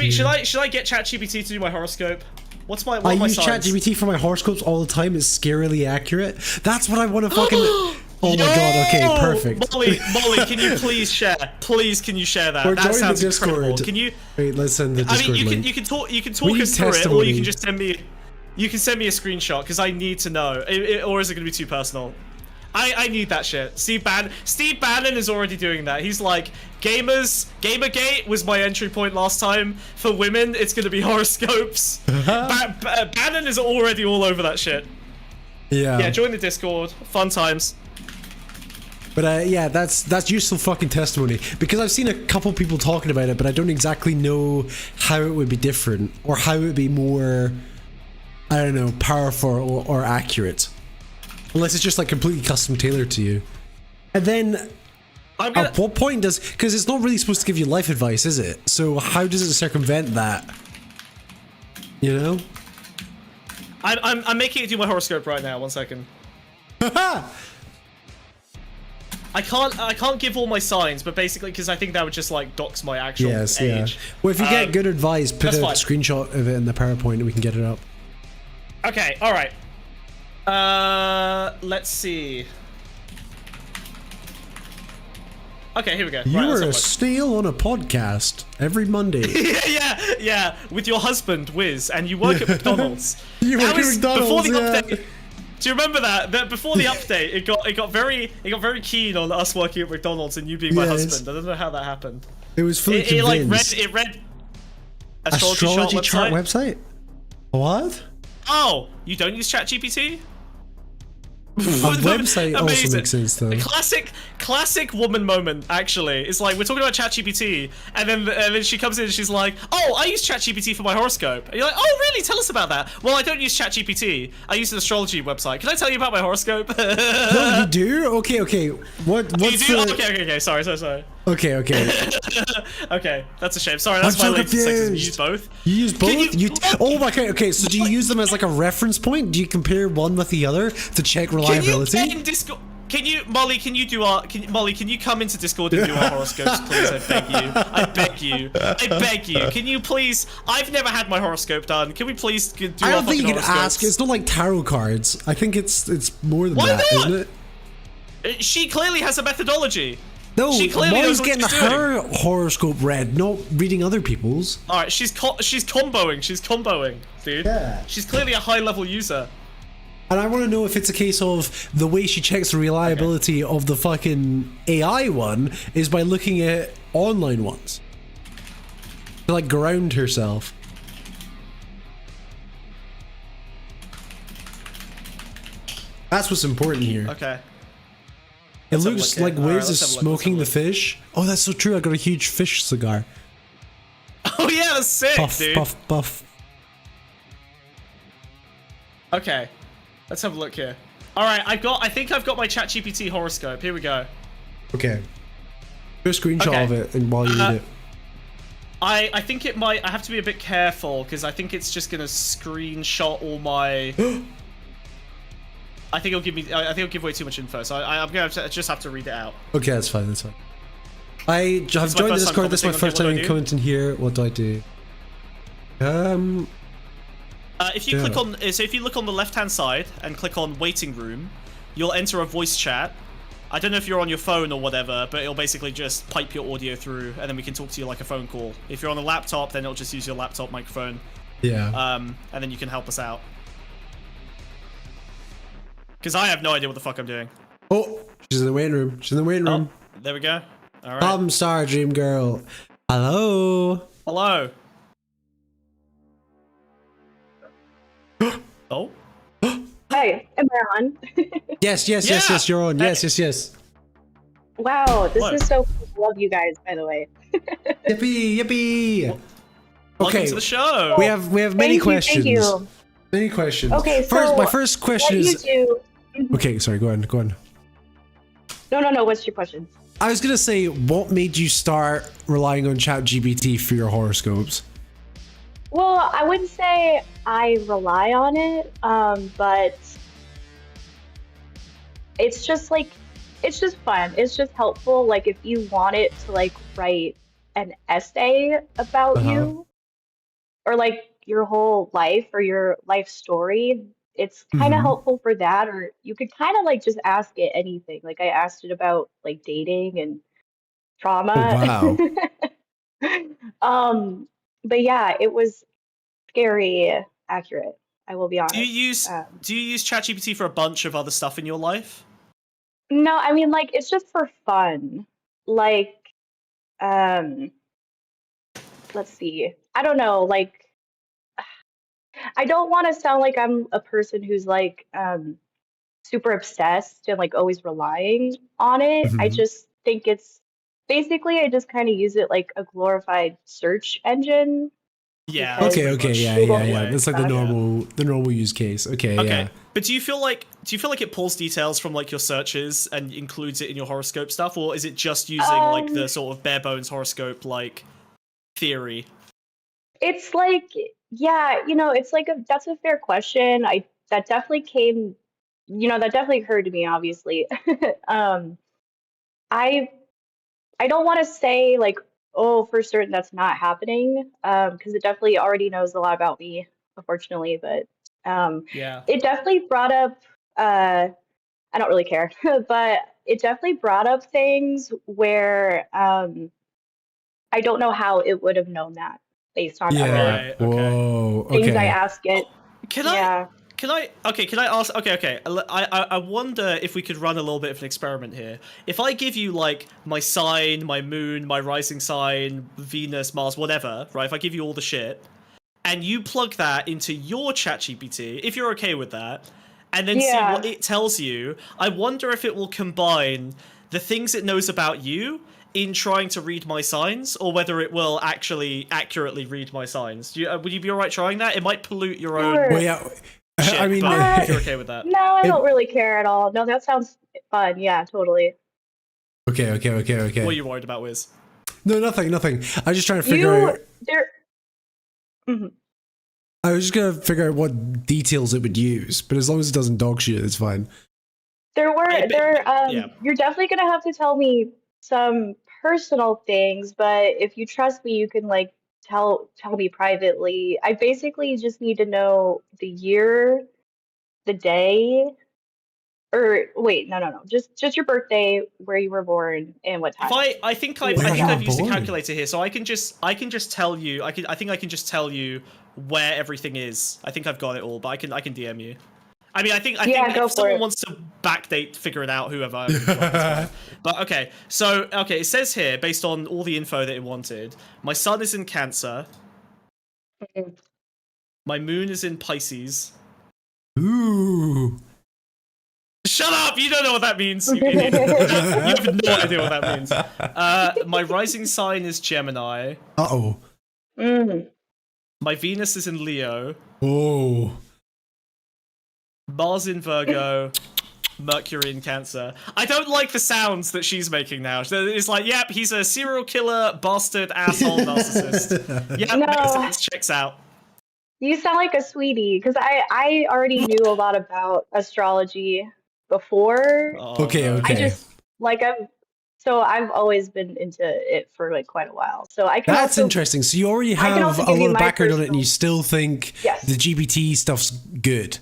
I get ChatGPT to do my horoscope? I use ChatGPT for my horoscopes all the time. It's scarily accurate. That's what I want to fucking... Oh my god, okay, perfect. Molly, can you please share? Please, can you share that? That sounds incredible. Can you... Wait, let's send the Discord link. You can talk us through it, or you can just send me... You can send me a screenshot, because I need to know. Or is it going to be too personal? I need that shit. Steve Bannon is already doing that. He's like, Gamergate was my entry point last time. For women, it's going to be horoscopes. Bannon is already all over that shit. Yeah, join the Discord. Fun times. But yeah, that's useful fucking testimony, because I've seen a couple people talking about it, but I don't exactly know how it would be different, or how it would be more, I don't know, powerful or accurate. Unless it's just like completely custom tailored to you. And then, at what point does, because it's not really supposed to give you life advice, is it? So how does it circumvent that? You know? I'm making it do my horoscope right now. 1 second. I can't give all my signs, but basically, because I think that would just, like, dox my actual age. Yeah. Well, if you get good advice, put a screenshot of it in the PowerPoint and we can get it up. Okay, alright. Let's see. Okay, here we go. You were a steal on a podcast every Monday. yeah, with your husband, Wiz, and you work at McDonald's. You work at McDonald's, before the update. Do you remember that? That before the update, it got very keen on us working at McDonald's and you being my husband. I don't know how that happened. It was fully convinced. It read astrology chart website. What? Oh, you don't use ChatGPT? A website also makes sense though. Classic woman moment, actually. It's like, we're talking about ChatGPT, and then she comes in and she's like, oh, I use ChatGPT for my horoscope. And you're like, oh, really? Tell us about that. Well, I don't use ChatGPT. I use an astrology website. Can I tell you about my horoscope? No, you do? Okay. What's you do? Okay. Sorry. Okay. Okay, that's a shame. Sorry, that's my latest sexism. You use both? You use both? Oh, okay. So do you use them as like a reference point? Do you compare one with the other to check reliability? Can you get in Discord? Molly, can you come into Discord and do our horoscopes, please? I beg you. Can you please? I've never had my horoscope done. Can we please do our horoscopes? I don't think you can ask. It's not like tarot cards. I think it's more than that, isn't it? She clearly has a methodology. No, Molly's getting her horoscope read, not reading other people's. All right, she's comboing. She's comboing, dude. Yeah. She's clearly a high-level user. And I want to know if it's a case of the way she checks the reliability of the fucking AI one is by looking at online ones. To like ground herself. That's what's important here. Okay. It Let's have a looks look like here. All right, Wiz is let's have a look, let's smoking the have a fish. Oh, that's so true. I got a huge fish cigar. Oh yeah, that's sick, Puff, dude. puff, puff. Okay, let's have a look here. All right, I think I've got my ChatGPT horoscope. Here we go. Okay. Do a screenshot Okay. of it and while you read it. I think it might. I have to be a bit careful because I think it's just gonna screenshot all my. I think it'll give me. I think it'll give away too much info. So I'm gonna just have to read it out. Okay, that's fine. That's fine. I have my joined the first time Discord. This is my commenting first on time here. commenting here. What do I do? If you click on, so if you look on the left-hand side and click on waiting room, you'll enter a voice chat. I don't know if you're on your phone or whatever, but it'll basically just pipe your audio through, and then we can talk to you like a phone call. If you're on a laptop, then it'll just use your laptop microphone, Yeah. and then you can help us out. Because I have no idea what the fuck I'm doing. Oh, she's in the waiting room. She's in the waiting room. Oh, there we go. All right. I'm sorry, Dream Girl. Hello. Hello. Oh. Hi, am I on? Yes, yes, yes, Yeah! yes. You're on. Yes, yes, yes. Wow, this What? is so cool. Love you guys, by the way. Yippee, yippee. Welcome Okay, to the show. we have many questions. Thank you. Many questions. Okay, first, so my first question what is. you do? Okay, sorry. Go on. Go on. No. What's your question? I was gonna say, what made you start relying on ChatGPT for your horoscopes? Well, I wouldn't say I rely on it, but it's just like it's just fun. It's just helpful. Like if you want it to like write an essay about you or like your whole life or your life story, it's kind of helpful for that. Or you could kind of like just ask it anything. Like I asked it about like dating and trauma. Oh, wow. But yeah, it was scary accurate. I will be honest. Do you use ChatGPT for a bunch of other stuff in your life? No, I mean like it's just for fun. Like, let's see. I don't know. Like, I don't want to sound like I'm a person who's like super obsessed and like always relying on it. I just think it's basically I just kind of use it like a glorified search engine. Yeah. Because Okay, yeah. Google That's like the normal use case. Okay, Okay, yeah. but do you feel like it pulls details from like your searches and includes it in your horoscope stuff, or is it just using like the sort of bare bones horoscope like theory? It's like, yeah, it's like that's a fair question. That definitely came, that definitely occurred to me, obviously. I don't want to say like, oh, for certain that's not happening, because it definitely already knows a lot about me, unfortunately. But Yeah. it definitely brought up, I don't really care, but it definitely brought up things where I don't know how it would have known that based on other Yeah. Right, okay. Whoa. things I Okay. ask it. Can Yeah. Can I ask? Okay. I wonder if we could run a little bit of an experiment here. If I give you like my sign, my moon, my rising sign, Venus, Mars, whatever, right? If I give you all the shit, and you plug that into your ChatGPT, if you're okay with that, and then see Yeah. what it tells you, I wonder if it will combine the things it knows about you in trying to read my signs, or whether it will actually accurately read my signs. Would you be alright trying that? It might pollute your own. Sure. Well, yeah. Shit, I mean, but if you're okay with that. No, I don't really care at all. No, that sounds fun. Yeah, totally. okay. What are you worried about, Wiz? No, nothing. I was just trying to figure out. Mhm. I was just gonna figure out what details it would use, but as long as it doesn't dog shit, it's fine. Yeah. You're definitely gonna have to tell me some personal things, but if you trust me, you can like tell me privately. I basically just need to know the year, the day, or wait, no. Just your birthday, where you were born, and what time. I think Where I've used a born? calculator here, so I can just tell you. I think I can just tell you where everything is. I think I've got it all, but I can DM you. I mean, I think go if for someone it. wants to backdate, figure it out, whoever. That's fine. But okay, so it says here, based on all the info that it wanted, my sun is in Cancer. My moon is in Pisces. Ooh. Shut up! You don't know what that means. You idiot. You have no idea what that means. My rising sign is Gemini. Uh-oh. My Venus is in Leo. Oh. Mars in Virgo. Mercury in Cancer. I don't like the sounds that she's making now. It's like, yep, he's a serial killer, bastard, asshole, narcissist. Yep, makes sense, checks out. You sound like a sweetie, because I already knew a lot about astrology before. Okay. I just I've always been into it for like quite a while. So I can. That's interesting. So you already have a lot of background on it, and you still think the GPT stuff's good.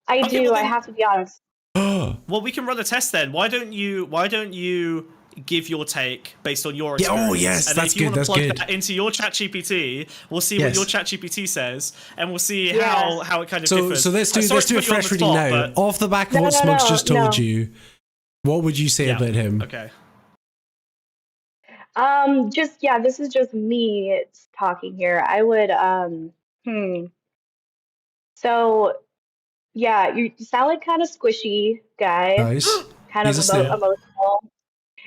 I do. I have to be honest. Well, we can run a test then. Why don't you give your take based on your experience? Oh yes, and that's if you good. want to plug that into your ChatGPT, we'll see what your ChatGPT says, and we'll see how it kind of differs. So let's do a fresh reading now. Off the back of what Smug's just told you, what would you say about him? Okay. This is just me talking here. I would So yeah, you sound like kind of squishy guy. Nice. Kind of emotional.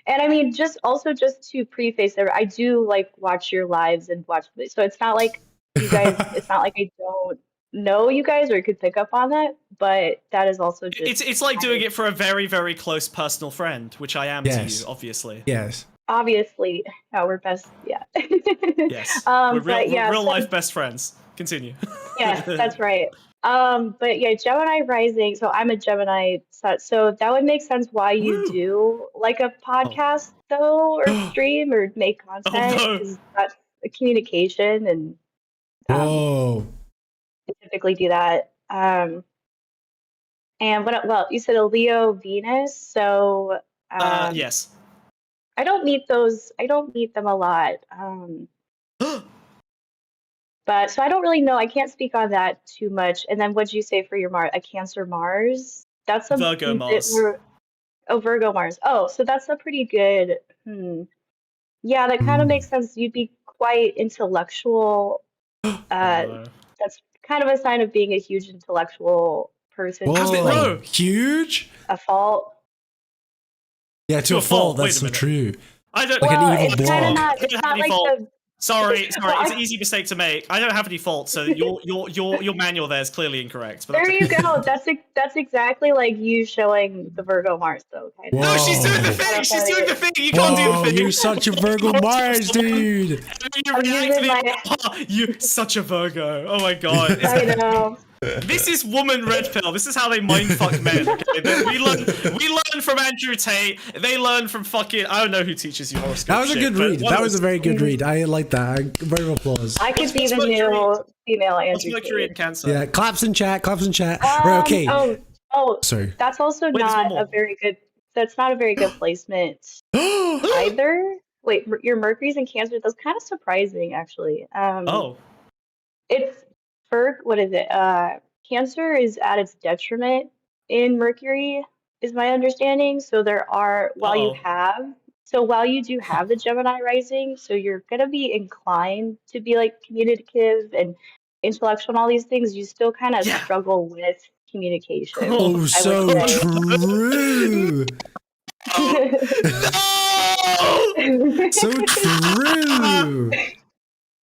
And I mean, just to preface it, I do like watch your lives and watch this. So it's not like you guys, it's not like I don't know you guys or could pick up on that, but that is also just. It's like doing it for a very, very close personal friend, which I am to you, obviously. Yes. Obviously. No, we're best. Yeah. Yes. We're real life best friends. Continue. Yes, that's right. But yeah, Gemini rising. So I'm a Gemini, so that would make sense why you do like a podcast though, or stream or make content, because that's a communication, and you typically do that. And you said a Leo Venus, so yes. I don't meet them a lot. But so I don't really know. I can't speak on that too much. And then what'd you say for your Mars? A Cancer Mars? That's a Virgo Mars. Virgo Mars. Oh, so that's a pretty good. Yeah, that kind of makes sense. You'd be quite intellectual. That's kind of a sign of being a huge intellectual person. Whoa, huge? A fault. Yeah, to a fault. That's so true. I don't. Like an evil blog. It's not like the. Sorry, it's an easy mistake to make. I don't have any faults, so your manual there is clearly incorrect. But there you go. That's exactly like you showing the Virgo Mars, though. Kind of. No, she's doing the thing. She's doing the thing. You can't do the thing. You're such a Virgo Mars, dude. You're such a Virgo. Oh my god. I know. This is woman red pill. This is how they mindfuck men. Okay? We learn from Andrew Tate. They learn from fucking. I don't know who teaches you horoscope. That was a good read. That was a very good read. I like that. Very applause. I could be the new female Andrew Tate. Mercury in Cancer. Yeah, claps in chat. Right, okay. Sorry. That's also not a very good. That's not a very good placement either. Wait, your Mercury's in Cancer. That's kind of surprising, actually. It's. What is it? Cancer is at its detriment in Mercury, is my understanding. So while you do have the Gemini rising, so you're gonna be inclined to be like communicative and intellectual and all these things, you still kind of struggle with communication. Oh, so true. So true.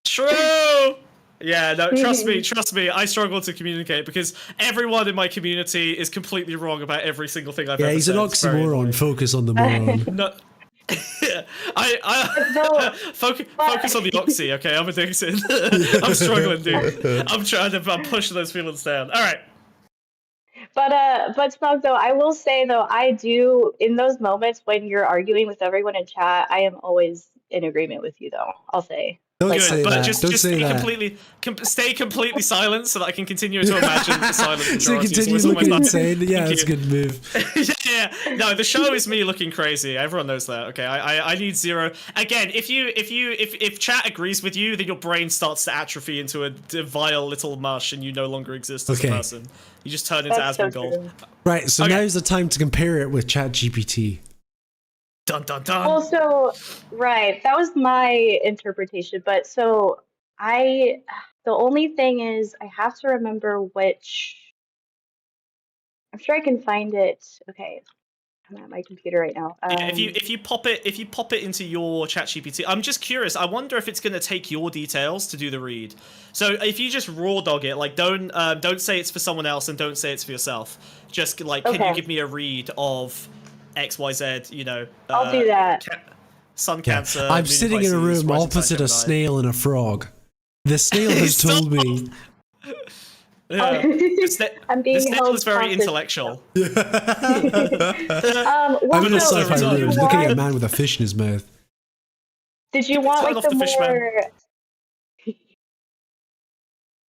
True. Yeah, no, trust me, I struggle to communicate because everyone in my community is completely wrong about every single thing I've ever said. Yeah, he's an oxymoron. Focus on the moron. No. Focus on the oxy, okay? I'm addicted. I'm struggling, dude. I'm pushing those feelings down. All right. But Smug, though, I will say, though, I do, in those moments when you're arguing with everyone in chat, I am always in agreement with you, though, I'll say. Don't Like, say But that. just Don't just say stay that. stay completely silent so that I can continue to imagine the silent majority. So you continue is always looking my- insane. Yeah, Thank that's a you. good move. Yeah. No, the show is me looking crazy. Everyone knows that. Okay, I need 0. Again, if chat agrees with you, then your brain starts to atrophy into a vile little mush, and you no longer exist as Okay. a person. You just turn into That's so Asmongold. true. Right, so Okay. now's the time to compare it with ChatGPT. Dun dun dun. Well, so right, that was my interpretation. But so the only thing is, I have to remember which. I'm sure I can find it. Okay, I'm at my computer right now. Yeah, if you pop it into your ChatGPT, I'm just curious. I wonder if it's going to take your details to do the read. So if you just raw dog it, like don't say it's for someone else and don't say it's for yourself. Just like, can you Okay. give me a read of XYZ? You know, I'll do that. Sun Yeah. Cancer. I'm Moon sitting in a Pisces, room rising sign opposite a Gemini. snail and a frog. The snail has Stop. told me. Yeah. I'm The being snail held is very hostage. intellectual. Well, I'm in a so sci-fi did you room looking at a want- man with a fish in his mouth. Did you want Turn like off the the fish man. more?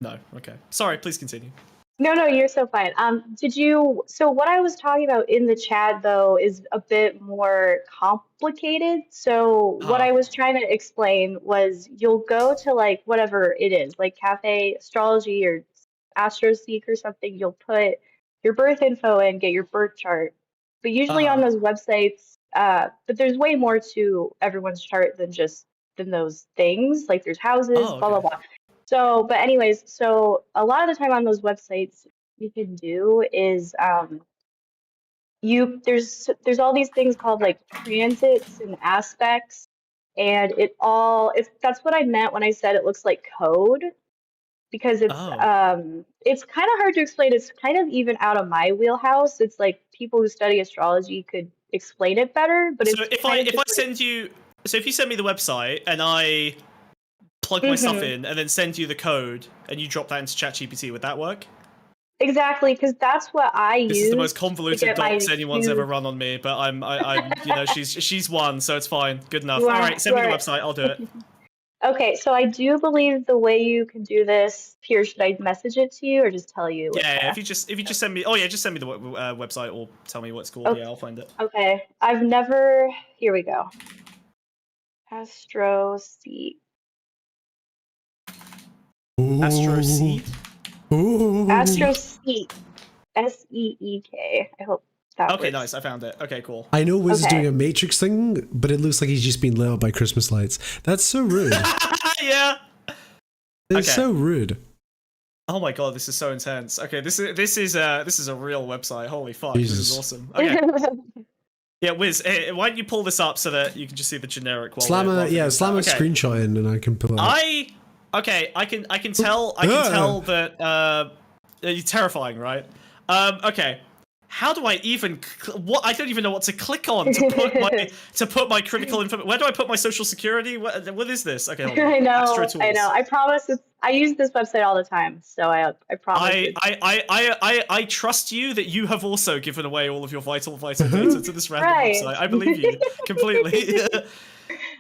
No. Okay. Sorry. Please continue. No, you're so fine. Did you? So what I was talking about in the chat though is a bit more complicated. So what I was trying to explain was you'll go to like whatever it is, like Cafe Astrology or AstroSeek or something. You'll put your birth info in, get your birth chart. But usually on those websites, but there's way more to everyone's chart than those things. Like there's houses, blah blah blah. So, but anyways, so a lot of the time on those websites, you can do is there's all these things called like transits and aspects, and that's what I meant when I said it looks like code, because it's kind of hard to explain. It's kind of even out of my wheelhouse. It's like people who study astrology could explain it better, but So it's if kind I of if I just like- send you, so if you send me the website and I plug my stuff in and then send you the code and you drop that into ChatGPT, would that work? exactly, because that's what I use. This is the most to convoluted get my docs anyone's huge- ever run on me, but I'm you know, she's won, so it's fine. Good enough. You are- All right, send me the you are- website. I'll do it. Okay, so I do believe the way you can do this here, should I message it to you or just tell you? Yeah, if you just send me, just send me the website or tell me what it's called. Okay. Yeah, I'll find it. Okay, here we go. AstroSeek. AstroSeed. Ooh. AstroSeek. SEEK. I hope that Okay, works. nice. I found it. Okay, cool. I know Wiz is Okay. doing a Matrix thing, but it looks like he's just been lit up by Christmas lights. That's so rude. Yeah. It's Okay. so rude. Oh my god, this is so intense. Okay, this is a real website. Holy fuck, this Jesus. is awesome. Okay. Yeah, Wiz, why don't you pull this up so that you can just see the generic while Slam we're- a while we're slam a doing that. Okay. screenshot in and I can pull it up. I can tell that you're terrifying, right? Okay. How do I even I don't even know what to click on to put my critical information. Where do I put my social security? What is this? Okay, hold on. I know. Astro Tools. I know. I promise. I use this website all the time, so I promise. I trust you that you have also given away all of your vital data to this random Right. website. I believe you completely.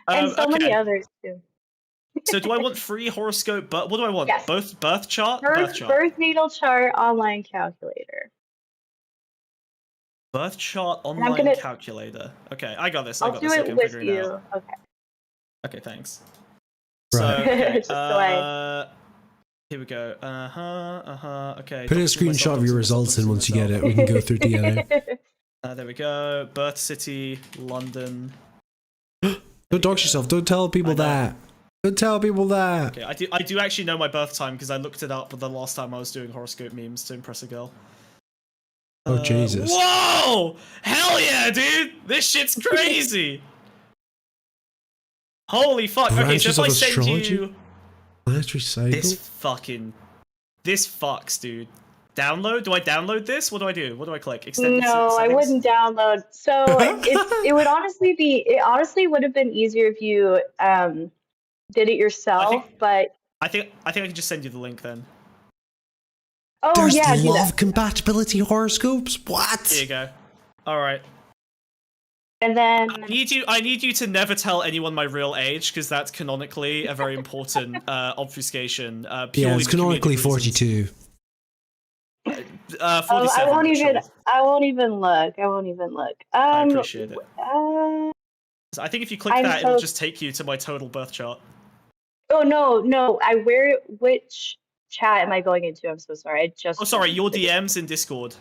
And so many okay. others too. So do I want free horoscope? But what do I want? Yes. Both birth chart. Birth natal chart online calculator. Birth chart I'm online gonna- calculator. Okay, I got this. I'll I do got this. it Okay, I'm with figuring it you. out. Okay. Okay, thanks. Right. So, okay, Just so here we go. Okay. Put a document screenshot myself, of your document results in myself, once you get document it. We can go through together. myself. There we go. Birth city, London. Don't dox yourself. Don't tell people I know. that. Don't tell people that. Okay, I do actually know my birth time because I looked it up the last time I was doing horoscope memes to impress a girl. Oh, Jesus. Whoa! Hell yeah, dude! This shit's crazy! Holy fuck. Okay, so Branches if I of send astrology? you Planetary cycle? this fucks, dude. Download? Do I download this? What do I do? What do I click? Extended No, I settings? wouldn't download. So it honestly would have been easier if you did it yourself, but I think I can just send you the link then. oh There's yeah, do love that. compatibility horoscopes? What? Here you go. Alright. And then I need you to never tell anyone my real age, because that's canonically a very important obfuscation. Yeah, Purely it's for comedic canonically reasons. 42. 47. I won't even. Sure. I won't even look. I won't even look. I appreciate it. Uh, So I think if you click I'm that, so- it'll just take you to my total birth chart. oh no! Which chat am I going into? I'm so sorry. I just. Oh, sorry, your DMs in Discord.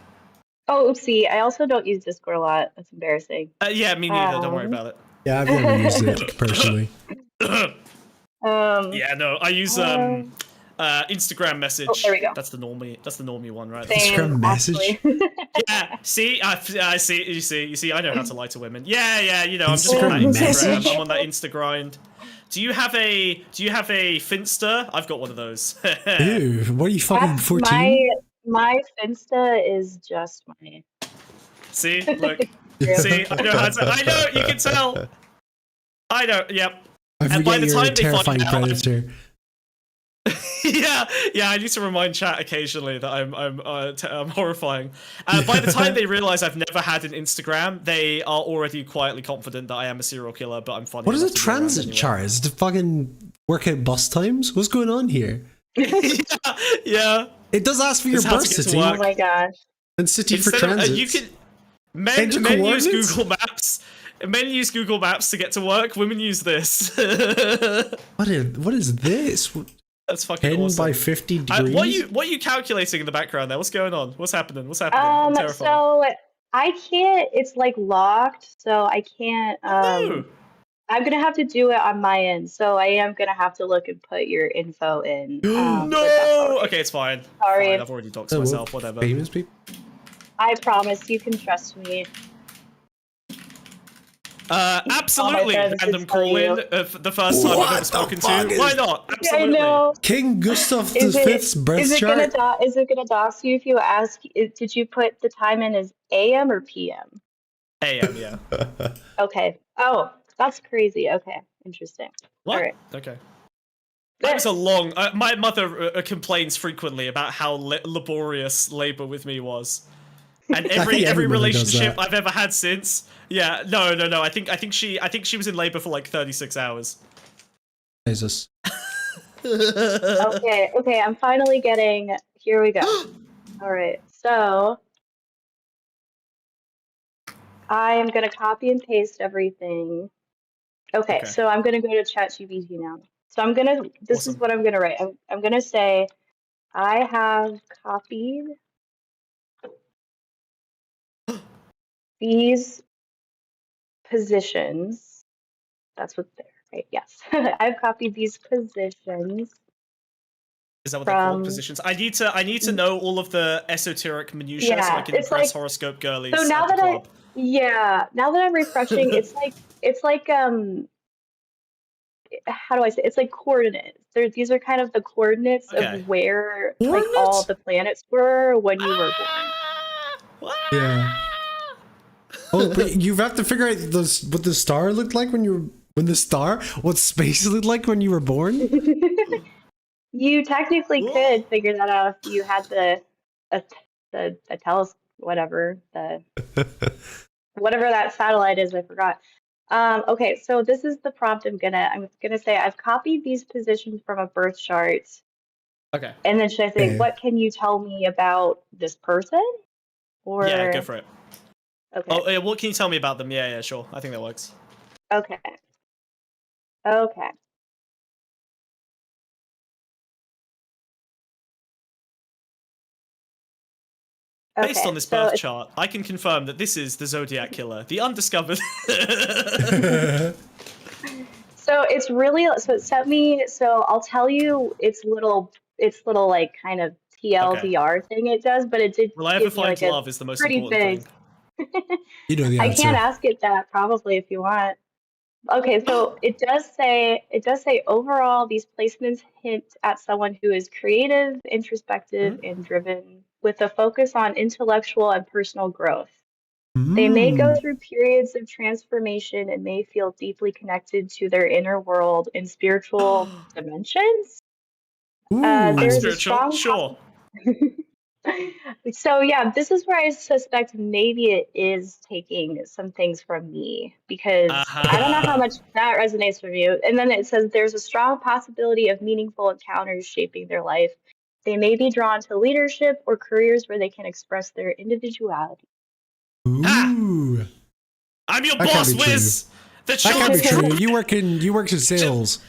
Oh, oopsie. I also don't use Discord a lot. That's embarrassing. Yeah, me neither. Don't worry about it. Yeah, I've never used it personally. Yeah, no, I use Instagram message. Oh, there we go. That's the normie one, right? Same, Instagram message? Yeah, see, I see, you see, I know how to lie to women. Yeah, you know, I'm just Instagram on that message? Instagram. I'm on that Insta grind. Do you have a Finsta? I've got one of those. Ew, what are you fucking That's 14? my Finsta is just my. See, look, see, I know how to. I know, you can tell. I know. Yep. I And by forget the you're a time they find terrifying out, I'm- predator. yeah. I need to remind chat occasionally that I'm horrifying. By the time they realize I've never had an Instagram, they are already quietly confident that I am a serial killer. But I'm funny. What is enough a to be around transit anyway. chart? Is it to fucking work out bus times? What's going on here? Yeah. It does ask for your It's how to birth get to city work. Oh my gosh. and city for Instead of, transit. you can And your men use coordinates? Google Maps. Men use Google Maps to get to work. Women use this. What is this? That's fucking 10 awesome. by 50 degrees? What are you calculating in the background there? What's going on? What's happening? I'm terrified. So I can't. It's like locked, so I can't. No. I'm gonna have to do it on my end. So I am gonna have to look and put your info in. But that's No. all right. Okay, it's fine. Sorry. Fine, I've already doxed Oh, well, myself. Whatever. Famous people? I promise you can trust me. Absolutely. friends Random would tell call in you. of the first time I've What ever the spoken fuck to. is- Why not? I Absolutely. know. King Gustav Is V's birth is it chart? is it gonna dox you if you ask? Did you put the time in as AM or PM? AM, yeah. Okay. Oh, that's crazy. Okay, interesting. What? All right. Okay. That was a long. My mother complains frequently about how laborious labor with me was, and think every every mother does relationship that. I've ever had since. Yeah, no. I think she was in labor for like 36 hours. Jesus. Okay, I'm finally getting. Here we go. All right, so I am gonna copy and paste everything. Okay, Okay. so I'm gonna go to ChatGPT now. So I'm gonna. This is Awesome. what I'm gonna write. I'm gonna say, I have copied these positions. That's what they're right. Yes, I've copied these positions. Is that what they call From- positions? I need to know all of the esoteric minutiae so Yeah, I can it's impress like- horoscope girlies. So now at the that club. now that I'm refreshing, it's like how do I say? It's like coordinates. These are kind of the coordinates Okay. of where like all Coordinates? the planets were when you were born. What? Yeah. Oh, but you have to figure out what the star looked like what space looked like when you were born? You technically Whoa. could figure that out if you had the telescope, whatever that satellite is. I forgot. Okay, so this is the prompt. I'm gonna say I've copied these positions from a birth chart, Okay. and then should I say, Okay. what can you tell me about this person? Or Yeah, go for it. okay, Oh, yeah, what can you tell me about them? Yeah, sure. I think that works. okay. Based Okay, on this so birth it's- chart, I can confirm that this is the Zodiac Killer, the undiscovered. So it's really it sent me. So I'll tell you its little like kind of TLDR thing it does, but it did. Will I ever give me, find like, a love is the most pretty important big. thing. You know the I answer. can't ask it that probably if you want. Okay, so it does say overall these placements hint at someone who is creative, introspective, and driven with a focus on intellectual and personal growth. They may go through periods of transformation and may feel deeply connected to their inner world in spiritual dimensions. Ooh. I'm There's a spiritual, strong sure. So yeah, this is where I suspect maybe it is taking some things from me because I don't know how much that resonates with you. And then it says there's a strong possibility of meaningful encounters shaping their life. They may be drawn to leadership or careers where they can express their individuality. Ooh. I'm your That can't boss, be true. Wiz. The That can't be chance. true. You work in sales.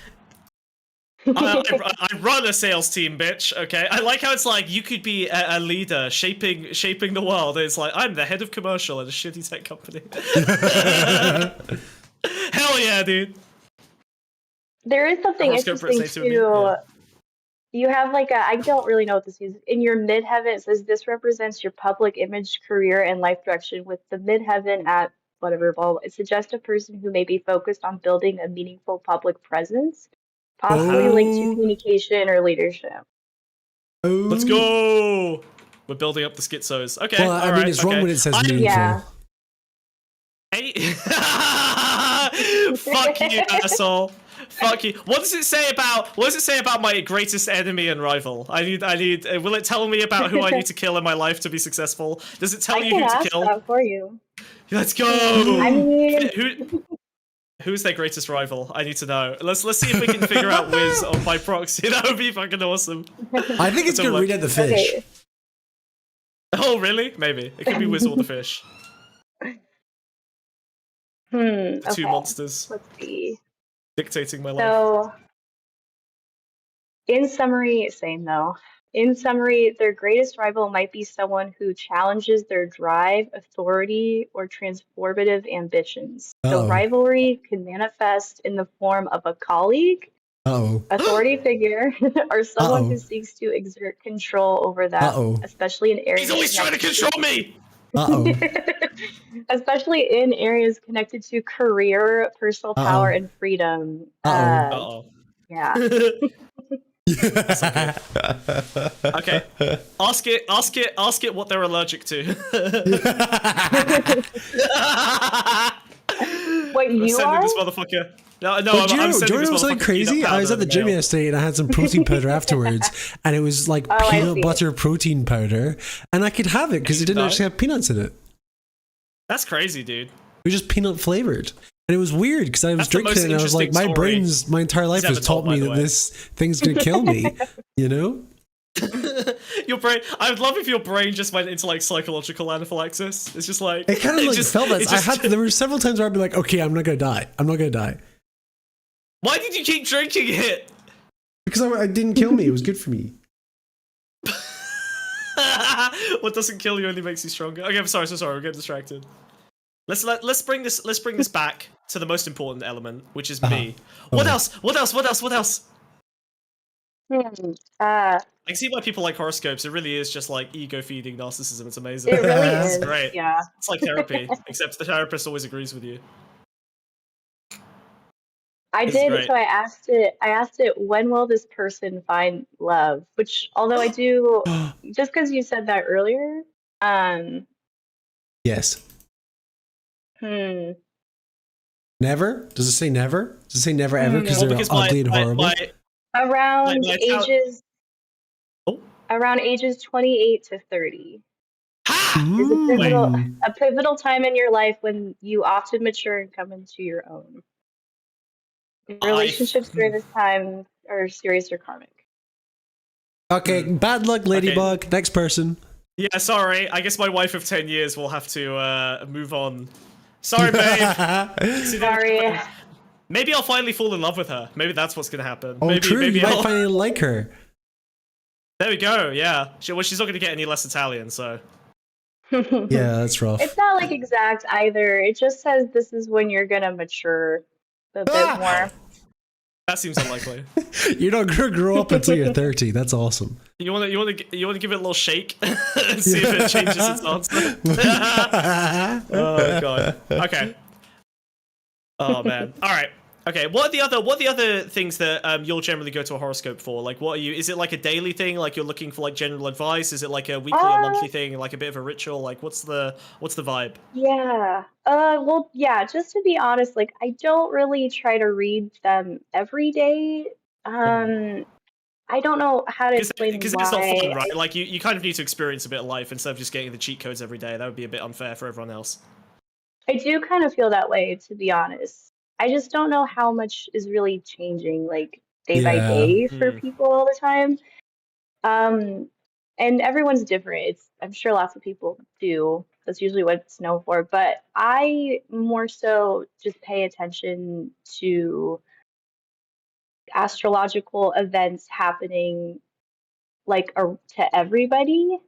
I run a sales team, bitch. Okay, I like how it's like you could be a leader, shaping the world. It's like I'm the head of commercial at a shitty tech company. Hell yeah, dude. There is something Horoscope interesting resonates with me, too. yeah. You have like a, I don't really know what this is. In your midheaven, it says this represents your public image, career, and life direction. With the midheaven at whatever ball, it suggests a person who may be focused on building a meaningful public presence, possibly linked to communication or leadership. Let's go. We're building up the schizos. Okay. Well, I mean, it's wrong when it says meaningful. Yeah. Hey. Fuck you, asshole. Fuck you. What does it say about my greatest enemy and rival? I need will it tell me about who I need to kill in my life to be successful? Does it tell I you can who to ask kill? that for you. Let's go. I mean, who's their greatest rival? I need to know. Let's see if we can figure out Wiz on by proxy. That would be fucking awesome. I think it's gonna read out the fish. Okay. Oh really? Maybe. It could be Wiz or the fish. The two monsters Let's see. dictating my life. So, in summary, same though. In summary, their greatest rival might be someone who challenges their drive, authority, or transformative ambitions. So, Uh-oh. rivalry can manifest in the form of a colleague, authority figure, or someone who seeks to exert control over them, especially in areas. He's always trying to control me! Especially in areas connected to career, personal power, and freedom. Yeah. Okay. Ask it what they're allergic to. What you sending are? this motherfucker. No, I'm sending do you know this what's like motherfucker crazy? peanut I was powder at the in gym mail. yesterday and I had some protein powder afterwards, and it was like peanut butter protein powder, and I could have it because it didn't actually have peanuts in it. That's crazy, dude. It was just peanut flavored. And it was weird because I was That's the drinking most it and I was like, interesting my entire life he's has ever taught told, by me the that way. this thing's gonna kill me, you know? Your brain. I would love if your brain just went into like psychological anaphylaxis. It's just like It kind of like just, felt that. it just- There were several times where I'd be like, okay, I'm not gonna die. I'm not gonna die. Why did you keep drinking it? Because it didn't kill me. It was good for me. What doesn't kill you only makes you stronger. Okay, I'm sorry, we're getting distracted. Let's bring this back to the most important element, which is me. What else? I can see why people like horoscopes. It really is just like ego feeding narcissism. It's amazing. It really is. It's great. Yeah. It's like therapy, except the therapist always agrees with you. I did. So I asked it, when will this person find love? Which, although I do, just because you said that earlier, Yes. Never? Does it say never? Does it say never ever? Because they're ugly and horrible. Around ages, around ages 28 to 30 is a pivotal time in your life when you often mature and come into your own. Relationships during this time are serious or karmic. Okay, bad luck, Ladybug. Okay. Next person. Yeah, sorry. I guess my wife of 10 years will have to move on. Sorry, babe. Sorry. Maybe I'll finally fall in love with her. Maybe that's what's gonna happen. Oh, maybe, true. Maybe You might I'll... finally like her. There we go. Yeah. Well, she's not gonna get any less Italian, so. Yeah, that's rough. It's not like exact either. It just says this is when you're gonna mature a bit more. That seems unlikely. You're not gonna grow up until you're 30. That's awesome. You want to give it a little shake and see if it changes its answer. Oh god. Okay. Oh man. All right. Okay. What are the other things that you'll generally go to a horoscope for? Like, what are you? Is it like a daily thing? Like you're looking for like general advice? Is it like a weekly or monthly thing? Like a bit of a ritual? Like what's the vibe? Yeah. Well, yeah, just to be honest, like I don't really try to read them every day. I don't know how to explain Because why. it's not fun, right? Like, you kind of need to experience a bit of life instead of just getting the cheat codes every day. That would be a bit unfair for everyone else. I do kind of feel that way, to be honest. I just don't know how much is really changing, like day by Yeah. day for people all the time. And everyone's different. I'm sure lots of people do. That's usually what it's known for. But I more so just pay attention to astrological events happening like to everybody.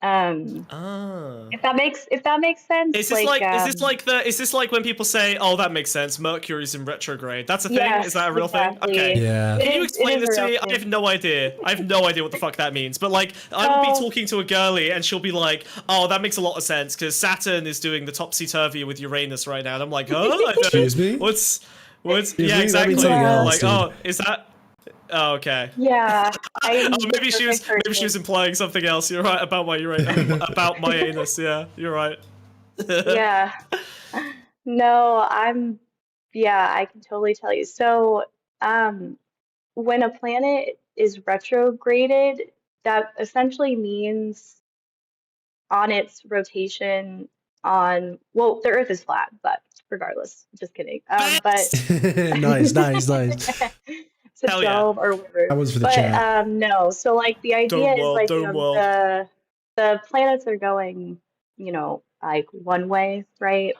If that makes sense. Is this like when people say, "Oh, that makes sense. Mercury's in retrograde." That's a thing. Yes, Is that a real exactly. thing? Okay. Yeah. Can you It explain is this a to real me? I thing. have no idea. I have no idea what the fuck that means. But like, I would be talking to a girly, and she'll be like, "Oh, that makes a lot of sense because Saturn is doing the topsy turvy with Uranus right now." And I'm like, "Oh, I don't, Excuse me? What's Excuse yeah, me? That exactly." means something else, Like, dude. oh, is that? Oh, okay. Yeah. Oh, maybe she was implying something else. You're right about my about my anus. Yeah, you're right. Yeah. No, yeah, I can totally tell you. So, when a planet is retrograded, that essentially means on its rotation well, the Earth is flat, but regardless, just kidding. But Nice. it's a Hell yeah. dome or whatever. That was for the But chat. no, so like the idea is like Dome world. the planets are going, like one way, right?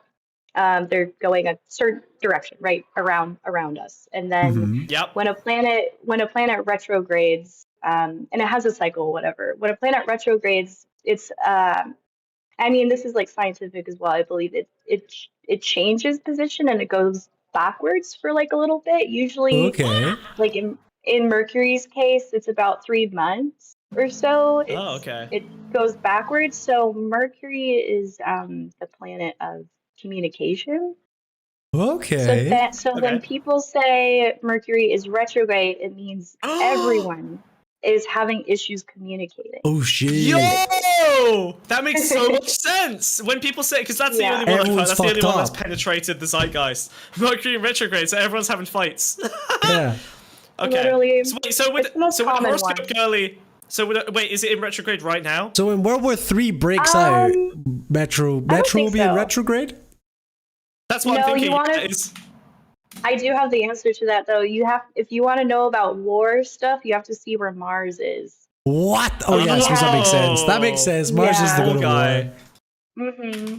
They're going a certain direction, right, around us. And then Mhm. Yep. when a planet retrogrades, and it has a cycle, whatever. When a planet retrogrades, it's I mean, this is like scientific as well. I believe it changes position and it goes backwards for like a little bit. Usually, Okay. like in Mercury's case, it's about 3 months or so. Oh, okay. It goes backwards. So Mercury is the planet of communication. Okay. So Okay. when people say Mercury is retrograde, it means everyone is having issues communicating. Oh shit. Yo! That makes so much sense. When people say, because that's the Yeah. only one Everyone's that's the only fucked one that's up. penetrated the zeitgeist. Mercury in retrograde, so everyone's having fights. Yeah. Okay. Literally, So wait, it's the most with common horoscope one. girly. Wait, is it in retrograde right now? So when World War III breaks out, Metro will think be in so. retrograde? That's what No, I'm thinking. you wanna- Is I do have the answer to that though. If you want to know about war stuff, you have to see where Mars is. What? Oh yeah, I suppose that makes sense. That makes sense. Mars is the Yeah. god of guy. war.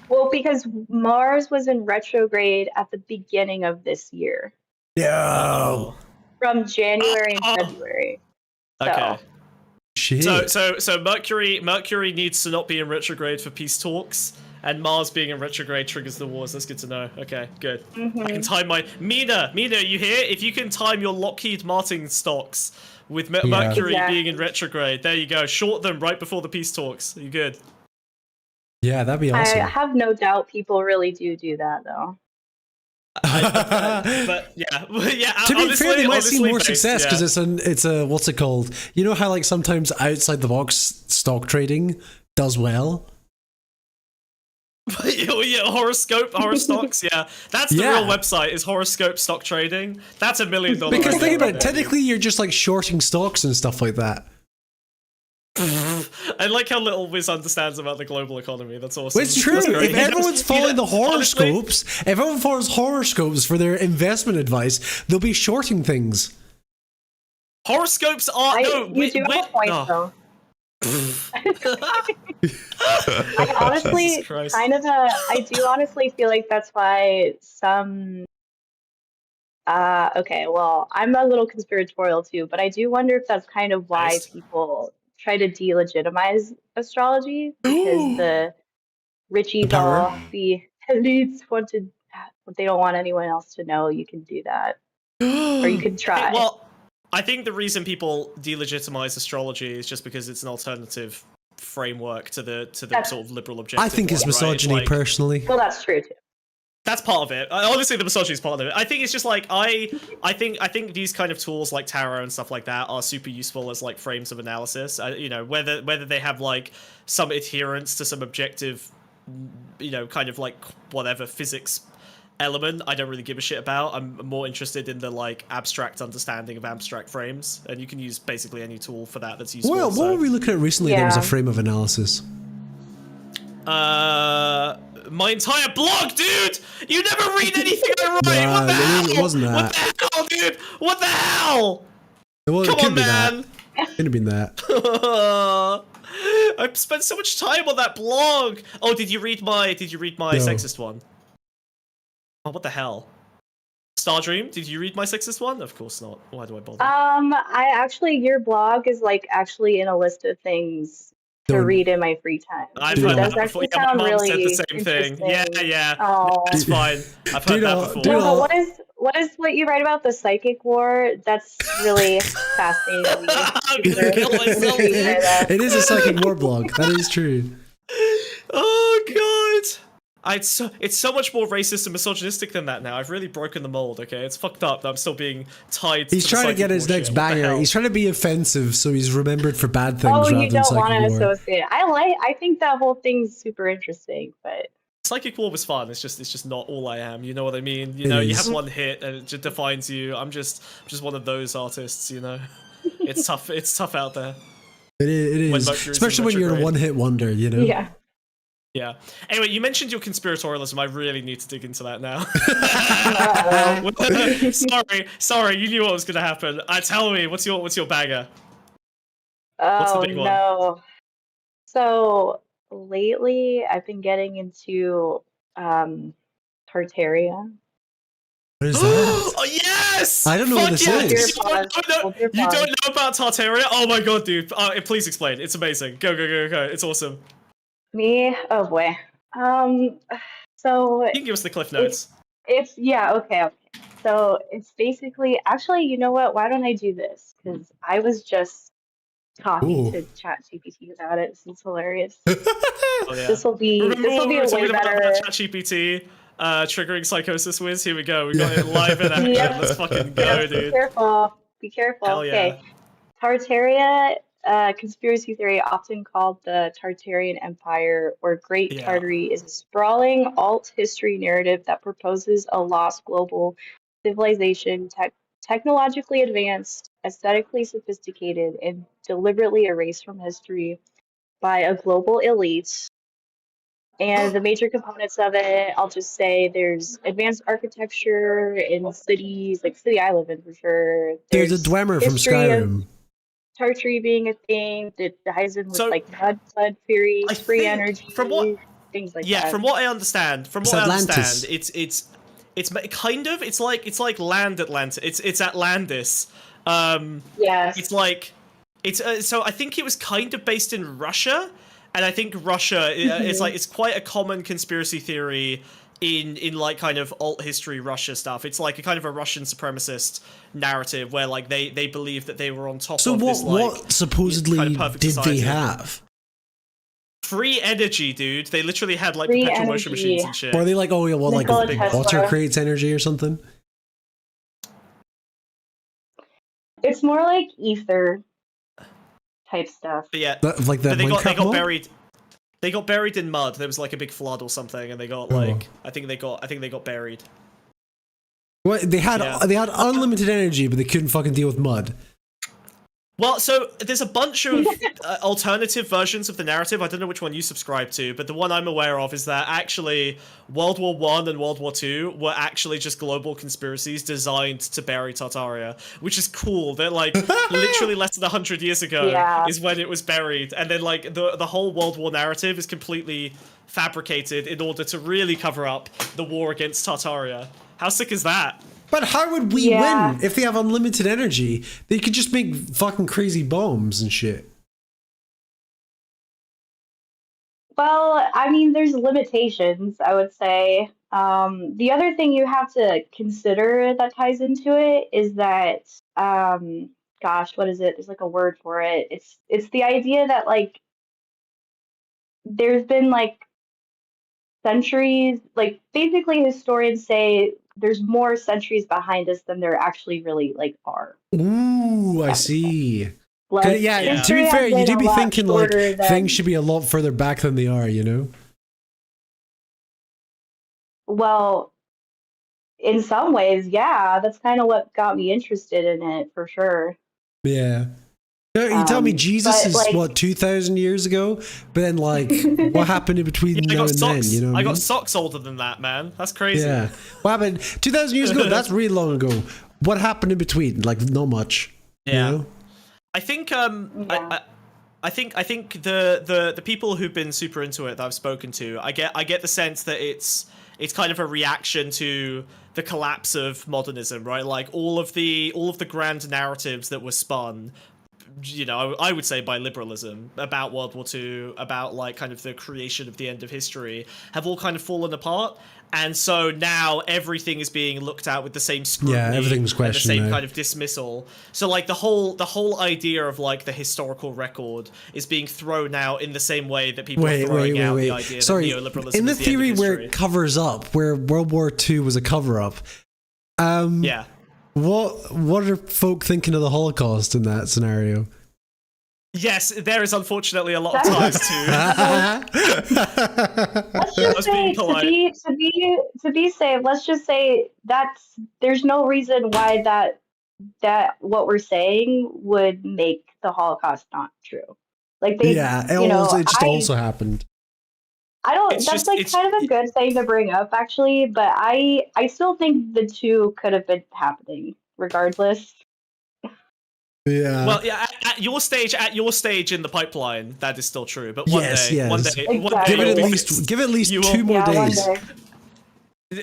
Well, because Mars was in retrograde at the beginning of this year, Yo. from January and February. So, okay. Shit. So Mercury needs to not be in retrograde for peace talks, and Mars being in retrograde triggers the wars. That's good to know. Okay, good. I can time my Mina, are you here? If you can time your Lockheed Martin stocks with Mercury Exactly. being in retrograde, there you go. Short them right before the peace talks. You good? Yeah, that'd be awesome. I have no doubt people really do that though. But yeah, yeah. To be fair, they might see honestly more based, success because yeah. it's a what's it called? You know how like sometimes outside the box stock trading does well. Yeah, horoscopes, yeah. That's the real website, is horoscope stock trading. That's $1 million. Because think about it, idea. technically you're just like shorting stocks and stuff like that. I like how little Wiz understands about the global economy. That's awesome. Well, it's true. That's great. If everyone's following the honestly, horoscopes, if everyone follows horoscopes for their investment advice, they'll be shorting things. horoscopes are You do have a point though. I honestly Jesus Christ. I do honestly feel like that's why some okay, well, I'm a little conspiratorial too, but I do wonder if that's kind of why Nice. people try to delegitimize astrology, because the richies, power. all the elites they don't want anyone else to know you can do that. Or you can try. Well, I think the reason people delegitimize astrology is just because it's an alternative framework to the sort of liberal objective. I think it's one, right? misogyny Like, personally. Well, that's true too. that's part of it. Honestly, the misogyny is part of it. I think it's just like I think these kind of tools like tarot and stuff like that are super useful as like frames of analysis. You know, whether they have like some adherence to some objective, you know, kind of like whatever physics element I don't really give a shit about. I'm more interested in the like abstract understanding of abstract frames, and you can use basically any tool for that that's useful. Well, what were we looking at recently that was a frame of analysis? My entire blog, dude! You never read anything I write! Nah, What the hell? it wasn't that. What the hell, dude? What the hell? Well, Come it could on, be man! that. Could have been that. I've spent so much time on that blog! Oh, did you read my sexist one? Oh, what the hell? Stardream, did you read my sexist one? Of course not. Why do I bother? I actually, your blog is like actually in a list of things to read in my free time. I've heard that before. Yeah, my mom really said the same thing. Yeah, yeah. Oh. That's fine. I've heard that before. No, but what you write about the psychic war? That's really fascinating to me. I'm gonna kill myself. It is a psychic war blog. That is true. Oh god. It's so much more racist and misogynistic than that now. I've really broken the mold, okay? It's fucked up that I'm still being tied He's to trying the to get his next banger. He's trying to be offensive so he's remembered for bad things rather you than don't psychic want to war. associate. I think that whole thing's super interesting, but Psychic War was fun. It's just not all I am. You know what I mean? You know, you have one hit and it just defines you. I'm just one of those artists. You know, it's tough. It's tough out there. It is, especially when you're a one-hit wonder. You know. Yeah. Yeah. Anyway, you mentioned your conspiratorialism. I really need to dig into that now. sorry. You knew what was gonna happen. Tell me, what's your bagger? What's the big one? No. So lately, I've been getting into Tartaria. What is that? Oh yes! I don't know what this is. You don't know about Tartaria? Oh my god, dude! Please explain. It's amazing. Go! It's awesome. Me? Oh boy. So you can give us the cliff notes. It's okay. So it's basically actually, you know what? Why don't I do this? Because I was just talking to ChatGPT about it. This is hilarious. Oh, yeah. This will be a way better. ChatGPT triggering psychosis whiz. Here we go. We got it live in action. Yep. Let's fucking go, dude. Be careful. Hell yeah. Okay. Tartaria. Conspiracy theory, often called the Tartarian Empire or Great Tartary, is a sprawling alt history narrative that proposes a lost global civilization, technologically advanced, aesthetically sophisticated, and deliberately erased from history by a global elite. And the major components of it, I'll just say there's advanced architecture in cities, like the city I live in for sure. There's a Dwemer from Skyrim. Tartary being a thing, that ties in with like mud flood theory, free energy, things like that. Yeah, from what I understand, it's kind of it's like land Atlantis. It's Atlantis. Yes. It's like so I think it was kind of based in Russia, and I think Russia is like it's quite a common conspiracy theory in like kind of alt history Russia stuff. It's like a kind of a Russian supremacist narrative where like they believe that they were on top of this like what supposedly kind of perfect did society. they have? Free energy, dude. They literally had like perpetual motion machines and shit. Or are they like, oh yeah, well, like water creates energy or something? It's more like ether type stuff. But yeah, like that. They got buried. They got buried in mud. There was like a big flood or something, and they got like I think they got buried. Well, they had unlimited energy, but they couldn't fucking deal with mud. Well, so there's a bunch of alternative versions of the narrative. I don't know which one you subscribe to, but the one I'm aware of is that actually World War I and World War II were actually just global conspiracies designed to bury Tartaria, which is cool. That like literally less than 100 years ago is when it was buried, and then like the whole World War narrative is completely fabricated in order to really cover up the war against Tartaria. How sick is that? But how would we win if they have unlimited energy? They could just make fucking crazy bombs and shit. Well, I mean, there's limitations, I would say. The other thing you have to consider that ties into it is that, gosh, what is it? There's like a word for it. It's the idea that like there's been like centuries, like basically historians say there's more centuries behind us than there actually really like are. Ooh, I see. Like, yeah, to be fair, you do be thinking like things should be a lot further back than they are, you know? Well, in some ways, yeah, that's kind of what got me interested in it for sure. Yeah. You tell me Jesus but, is like, what 2,000 years ago, but then like what happened in between Yeah, I now got and socks. then? You know what I I mean? got socks older than that, man. That's crazy. Yeah. What happened 2,000 years ago? That's really long ago. What happened in between? Like not much. Yeah. You know? I think Yeah. I think the people who've been super into it that I've spoken to, I get the sense that it's kind of a reaction to the collapse of modernism, right? Like all of the grand narratives that were spun, you know, I would say by liberalism about World War II, about like kind of the creation of the end of history, have all kind of fallen apart. And so now everything is being looked at with the same scrutiny, Yeah, everything's and the questioned same now. kind of dismissal. So like the whole idea of like the historical record is being thrown out in the same way that people are throwing out the idea Sorry, that neoliberalism in the is the theory end of where history. it covers up, where World War II was a cover up. Yeah. What are folk thinking of the Holocaust in that scenario? Yes, there is unfortunately a lot of ties to. Let's just say to be safe, let's just say there's no reason why that what we're saying would make the Holocaust not true. Like they, Yeah, it just also happened. I don't. It's That's just- like it's- kind of a good thing to bring up, actually. But I still think the two could have been happening regardless. Yeah. Well, yeah, at your stage in the pipeline, that is still true. But one Yes, day, yes. one day, Exactly. give it you'll at be least fixed. give it at least You will- 2 more Yeah, one days. day.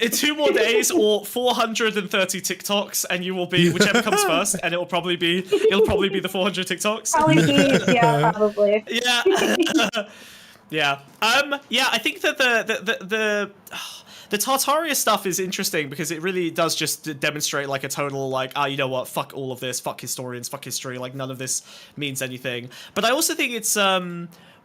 In 2 more days or 430 TikToks, and you will be whichever comes first, and it'll probably be the 400 TikToks. Probably be, yeah, probably. Yeah. Yeah. Yeah, I think that the Tartaria stuff is interesting because it really does just demonstrate like a total like, you know what, fuck all of this, fuck historians, fuck history, like none of this means anything. But I also think it's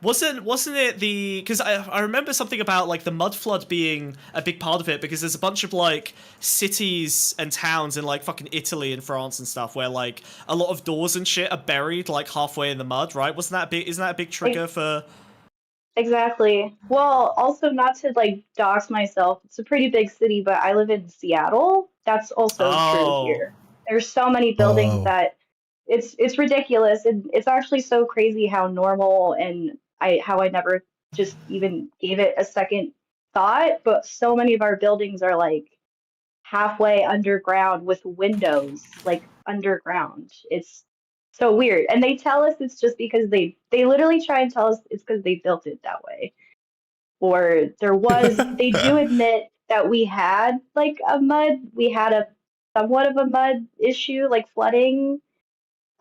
wasn't it because I remember something about like the mud flood being a big part of it, because there's a bunch of like cities and towns in like fucking Italy and France and stuff where like a lot of doors and shit are buried like halfway in the mud, right? Isn't that a big trigger for... Exactly. Well, also not to like dox myself, it's a pretty big city, but I live in Seattle. That's also true here. There's so many buildings that it's ridiculous, and it's actually so crazy how normal and how I never just even gave it a second thought, but so many of our buildings are like halfway underground with windows like underground. It's so weird. And they tell us it's just because they literally try and tell us it's because they built it that way. Or they do admit that we had a somewhat of a mud issue, like flooding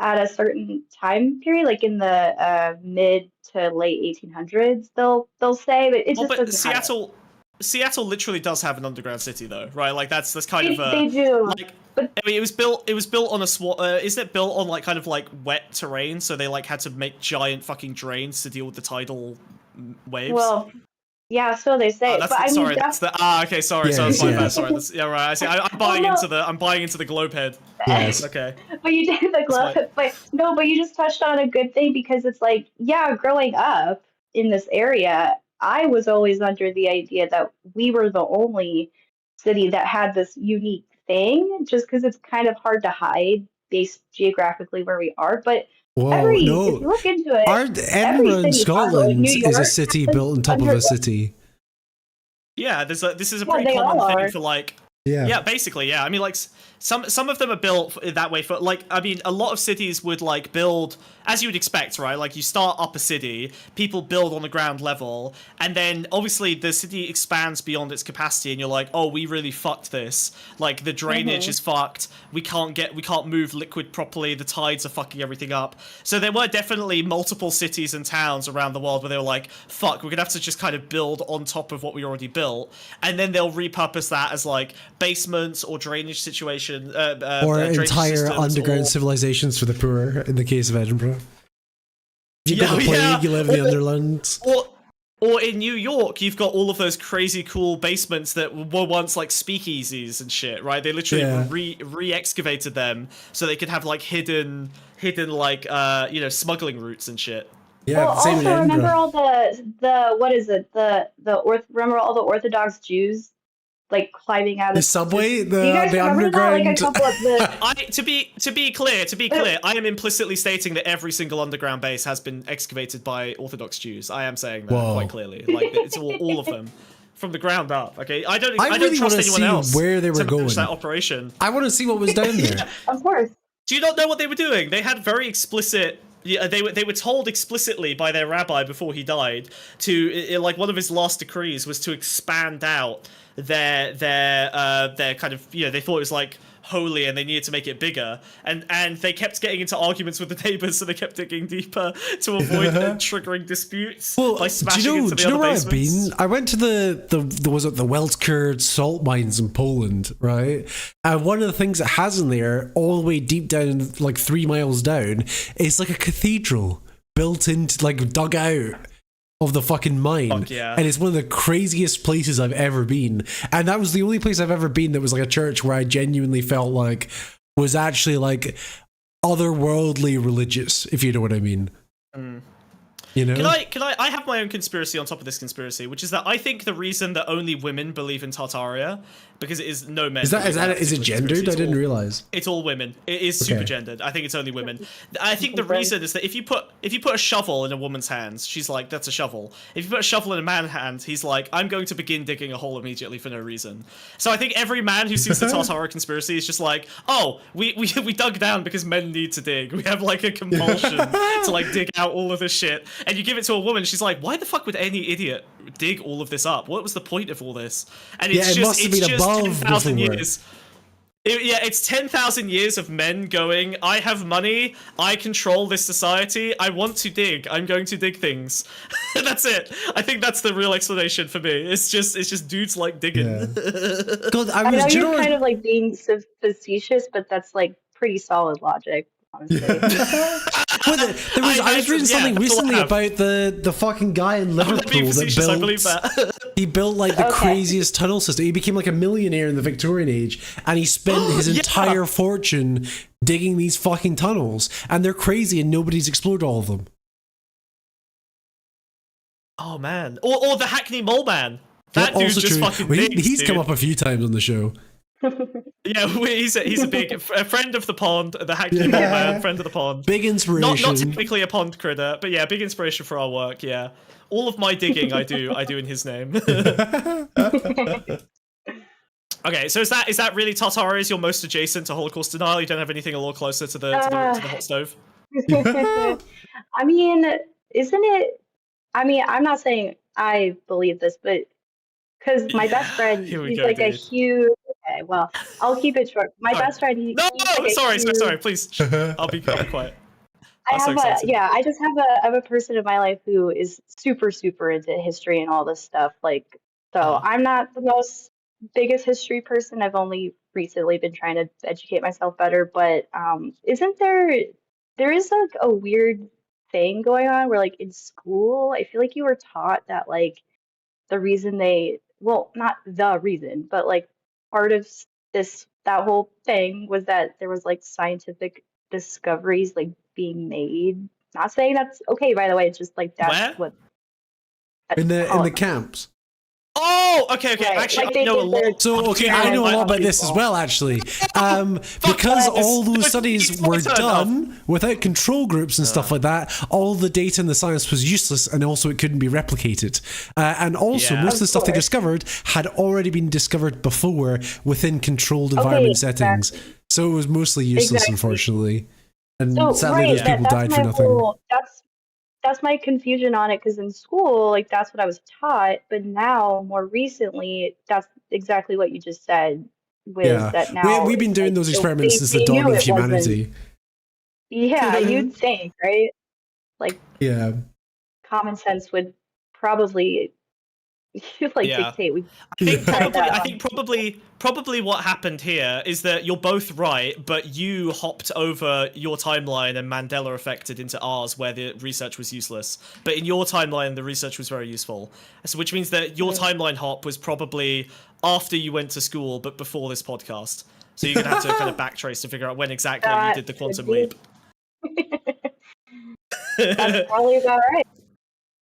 at a certain time period, like in the mid to late 1800s. They'll say, but it just but doesn't happen. Seattle literally does have an underground city, though, right? Like that's kind of They do. like. But I mean, it was built on isn't it built on like kind of like wet terrain? So they like had to make giant fucking drains to deal with the tidal waves. well, yeah, so they say. That's but I mean, sorry. That's the okay. Sorry, so that's my Yes. bad. Sorry. That's, yeah, right. I see. I'm buying into the globe head. Yes. Okay. But you did the glove, but you just touched on a good thing, because it's like, yeah, growing up in this area, I was always under the idea that we were the only city that had this unique thing, just because it's kind of hard to hide based geographically where we are. But Whoa, if no. you look into it, Edinburgh in city has, like, Scotland New is a York city has built on top of a city. Yeah, this is a Well, pretty they all common are. thing for like. Yeah. Yeah, basically, yeah. I mean, like some of them are built that way for like. I mean, a lot of cities would like build as you would expect, right? Like you start up a city, people build on the ground level, and then obviously the city expands beyond its capacity, and you're like, oh, we really fucked this. Like the drainage is fucked. We can't move liquid properly. The tides are fucking everything up. So there were definitely multiple cities and towns around the world where they were like, fuck, we're gonna have to just kind of build on top of what we already built, and then they'll repurpose that as like basements or drainage situation Or drainage entire systems, underground or... civilizations for the poor, in the case of Edinburgh. You Yeah, got the plague, yeah. you live in the Underlands. Or in New York, you've got all of those crazy cool basements that were once like speakeasies and shit, right? They literally re-excavated them so they could have like hidden like smuggling routes and shit. Yeah, well, same in also remember Edinburgh. all the what is it, remember all the Orthodox Jews like climbing out of The subway, Do you guys the remember that? Like a underground. couple of the To be clear, I am implicitly stating that every single underground base has been excavated by Orthodox Jews. I am saying that Whoa. quite clearly. Like it's all of them. From the ground up, okay. I don't really trust wanna anyone see else where they were to manage going. that operation. I want to see what was down there. of course. Do you not know what they were doing? They had very explicit. Yeah, they were told explicitly by their rabbi before he died to like one of his last decrees was to expand out their kind of, you know, they thought it was like holy and they needed to make it bigger, and they kept getting into arguments with the neighbors, so they kept digging deeper to avoid triggering disputes by smashing into the do you know other where basements. I've been? I went to the was it the Welsker salt mines in Poland, right? And one of the things it has in there, all the way deep down, like 3 miles down, is like a cathedral built into, like, dug out of the fucking mine. Fuck yeah. And it's one of the craziest places I've ever been. And that was the only place I've ever been that was like a church where I genuinely felt like was actually like otherworldly religious, if you know what I mean. You know? Can I have my own conspiracy on top of this conspiracy, which is that I think the reason that only women believe in Tartaria, because it is no men. Is it gendered? I didn't realize. It's all women. It is super gendered. I think it's only women. I think the reason is that if you put a shovel in a woman's hands, she's like, that's a shovel. If you put a shovel in a man's hand, he's like, I'm going to begin digging a hole immediately for no reason. So I think every man who sees the Tartaria conspiracy is just like, oh, we dug down because men need to dig. We have like a compulsion to like dig out all of this shit. And you give it to a woman, she's like, why the fuck would any idiot dig all of this up? What was the point of all this? And it's just 10,000 years. It's 10,000 years of men going, I have money, I control this society, I want to dig, I'm going to dig things. That's it. I think that's the real explanation for me. It's just dudes like digging. Yeah. God, I know you're kind of like being facetious, but that's like pretty solid logic, honestly. I was reading something recently about the fucking guy in Liverpool that built. I believe that. He built like the craziest tunnel system. He became like a millionaire in the Victorian age, and he spent his entire fortune digging these fucking tunnels, and they're crazy, and nobody's explored all of them. Oh man, or the Hackney Mole Man. That dude just fucking digs, he's dude. come up a few times on the show. Yeah, he's a big friend of the pond, the Hackney Mole Man, friend of the pond. Big inspiration. Not technically a pond critter, but yeah, big inspiration for our work. Yeah, all of my digging I do in his name. Okay, so is that really Tartaria is your most adjacent to Holocaust denial? You don't have anything a little closer to the hot stove? I mean, isn't it? I mean, I'm not saying I believe this, but because my best friend, he's like a huge. Okay, well, I'll keep it short. My best friend, he's like sorry, please. I'll be quiet. I just have a person in my life who is super, super into history and all this stuff. Like, so I'm not the most biggest history person. I've only recently been trying to educate myself better. But isn't there is like a weird thing going on where like in school, I feel like you were taught that like the reason not the reason, but like part of that whole thing was that there was like scientific discoveries like being made. Not saying that's okay, by the way. It's just like that's what in the camps. Oh, okay. Right. Actually, like I know a lot. So, I know a lot about this as well, actually. Because all those studies were done without control groups and stuff like that, all the data and the science was useless, and also it couldn't be replicated. And also, most of the stuff they discovered had already been discovered before within controlled environment settings. So it was mostly useless, unfortunately. And sadly, those people died for nothing. That's my confusion on it, because in school, like that's what I was taught, but now more recently, that's exactly what you just said. That now we've been doing those experiments since the dawn of humanity. Yeah, you'd think, right? Like, common sense would probably dictate. I think probably what happened here is that you're both right, but you hopped over your timeline and Mandela affected into ours, where the research was useless. But in your timeline, the research was very useful. So, which means that your timeline hop was probably after you went to school, but before this podcast. So you're gonna have to kind of backtrace to figure out when exactly you did the quantum leap. That's probably about right.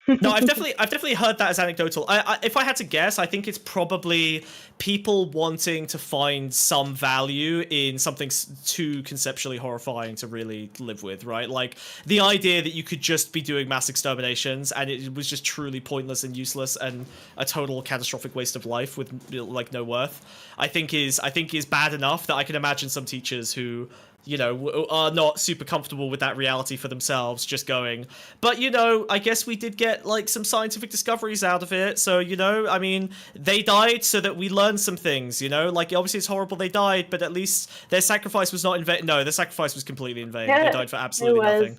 No, I've definitely heard that as anecdotal. If I had to guess, I think it's probably people wanting to find some value in something too conceptually horrifying to really live with, right? Like the idea that you could just be doing mass exterminations and it was just truly pointless and useless and a total catastrophic waste of life with like no worth. I think is bad enough that I can imagine some teachers who, you know, are not super comfortable with that reality for themselves, just going, but, you know, I guess we did get, like, some scientific discoveries out of it, so, you know, I mean, they died so that we learned some things, you know? Like, obviously it's horrible they died, but at least their sacrifice was not in vain. No, their sacrifice was completely in vain. They died for absolutely nothing.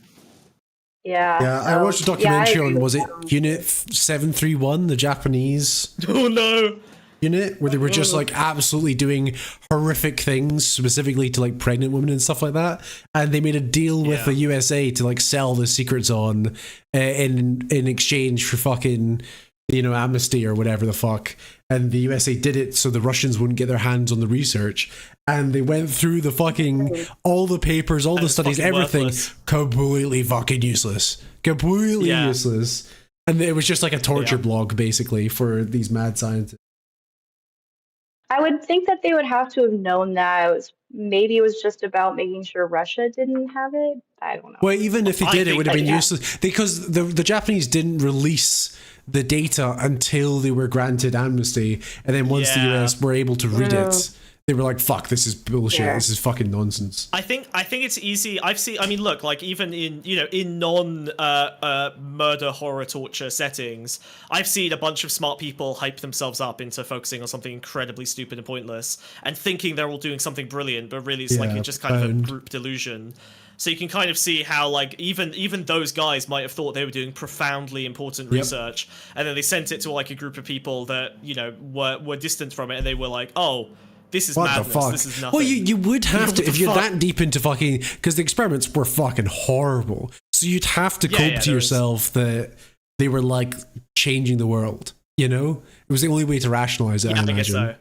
Yeah. Yeah, I watched a documentary on, was it Unit 731, the Japanese Oh, no! unit, where they were just like absolutely doing horrific things specifically to like pregnant women and stuff like that, and they made a deal with the USA to like sell the secrets on in exchange for fucking, you know, amnesty or whatever the fuck. And the USA did it so the Russians wouldn't get their hands on the research, and they went through the fucking all the papers, all the studies, everything, worthless. completely fucking useless, completely useless. And it was just like a torture blog basically for these mad scientists. I would think that they would have to have known that maybe it was just about making sure Russia didn't have it. I don't know. Well, even if they did, it would have been yeah. useless because the Japanese didn't release the data until they were granted amnesty, and then once the US were able to read it, they were like, "Fuck, this is bullshit. Yeah. This is fucking nonsense." I think it's easy. I mean, look, like even in, you know, in non murder, horror, torture settings, I've seen a bunch of smart people hype themselves up into focusing on something incredibly stupid and pointless and thinking they're all doing something brilliant, but really it's like just kind of a group delusion. So you can kind of see how, like, even those guys might have thought they were doing profoundly important research, and then they sent it to like a group of people that, you know, were distant from it, and they were like, oh, this is madness. This is nothing. Well, you would have to, if you're that deep into fucking, because the experiments were fucking horrible. So you'd have to cope to yourself that they were like changing the world. You know, it was the only way to rationalize it. I imagine. guess so.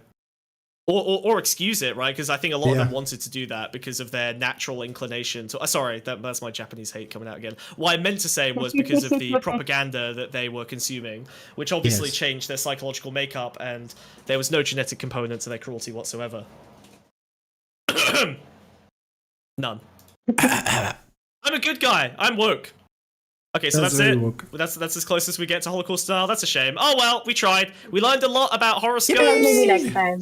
Or excuse it, right? Because I think a lot of them wanted to do that because of their natural inclination to. Sorry, that's my Japanese hate coming out again. What I meant to say was because of the propaganda that they were consuming, which obviously changed their psychological makeup, and there was no genetic component to their cruelty whatsoever. None. I'm a good guy. I'm woke. Okay, so that's it. Woke. That's as close as we get to Holocaust style. That's a shame. Oh well, we tried. We learned a lot about horoscopes. Yeah, maybe next time.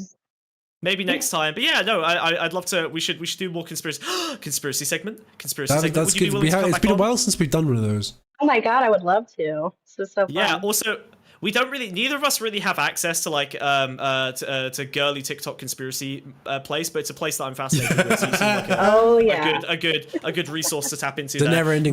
Maybe next time, but yeah, no, I'd love to. We should do more conspiracy segment. Segment. That's good. It's been a while since we've done one of those. Oh my god, I would love to. This is so fun. Yeah. Also, we don't really. Neither of us really have access to like to girly TikTok conspiracy place, but it's a place that I'm fascinated with. So you seem like a good resource to tap into. The never-ending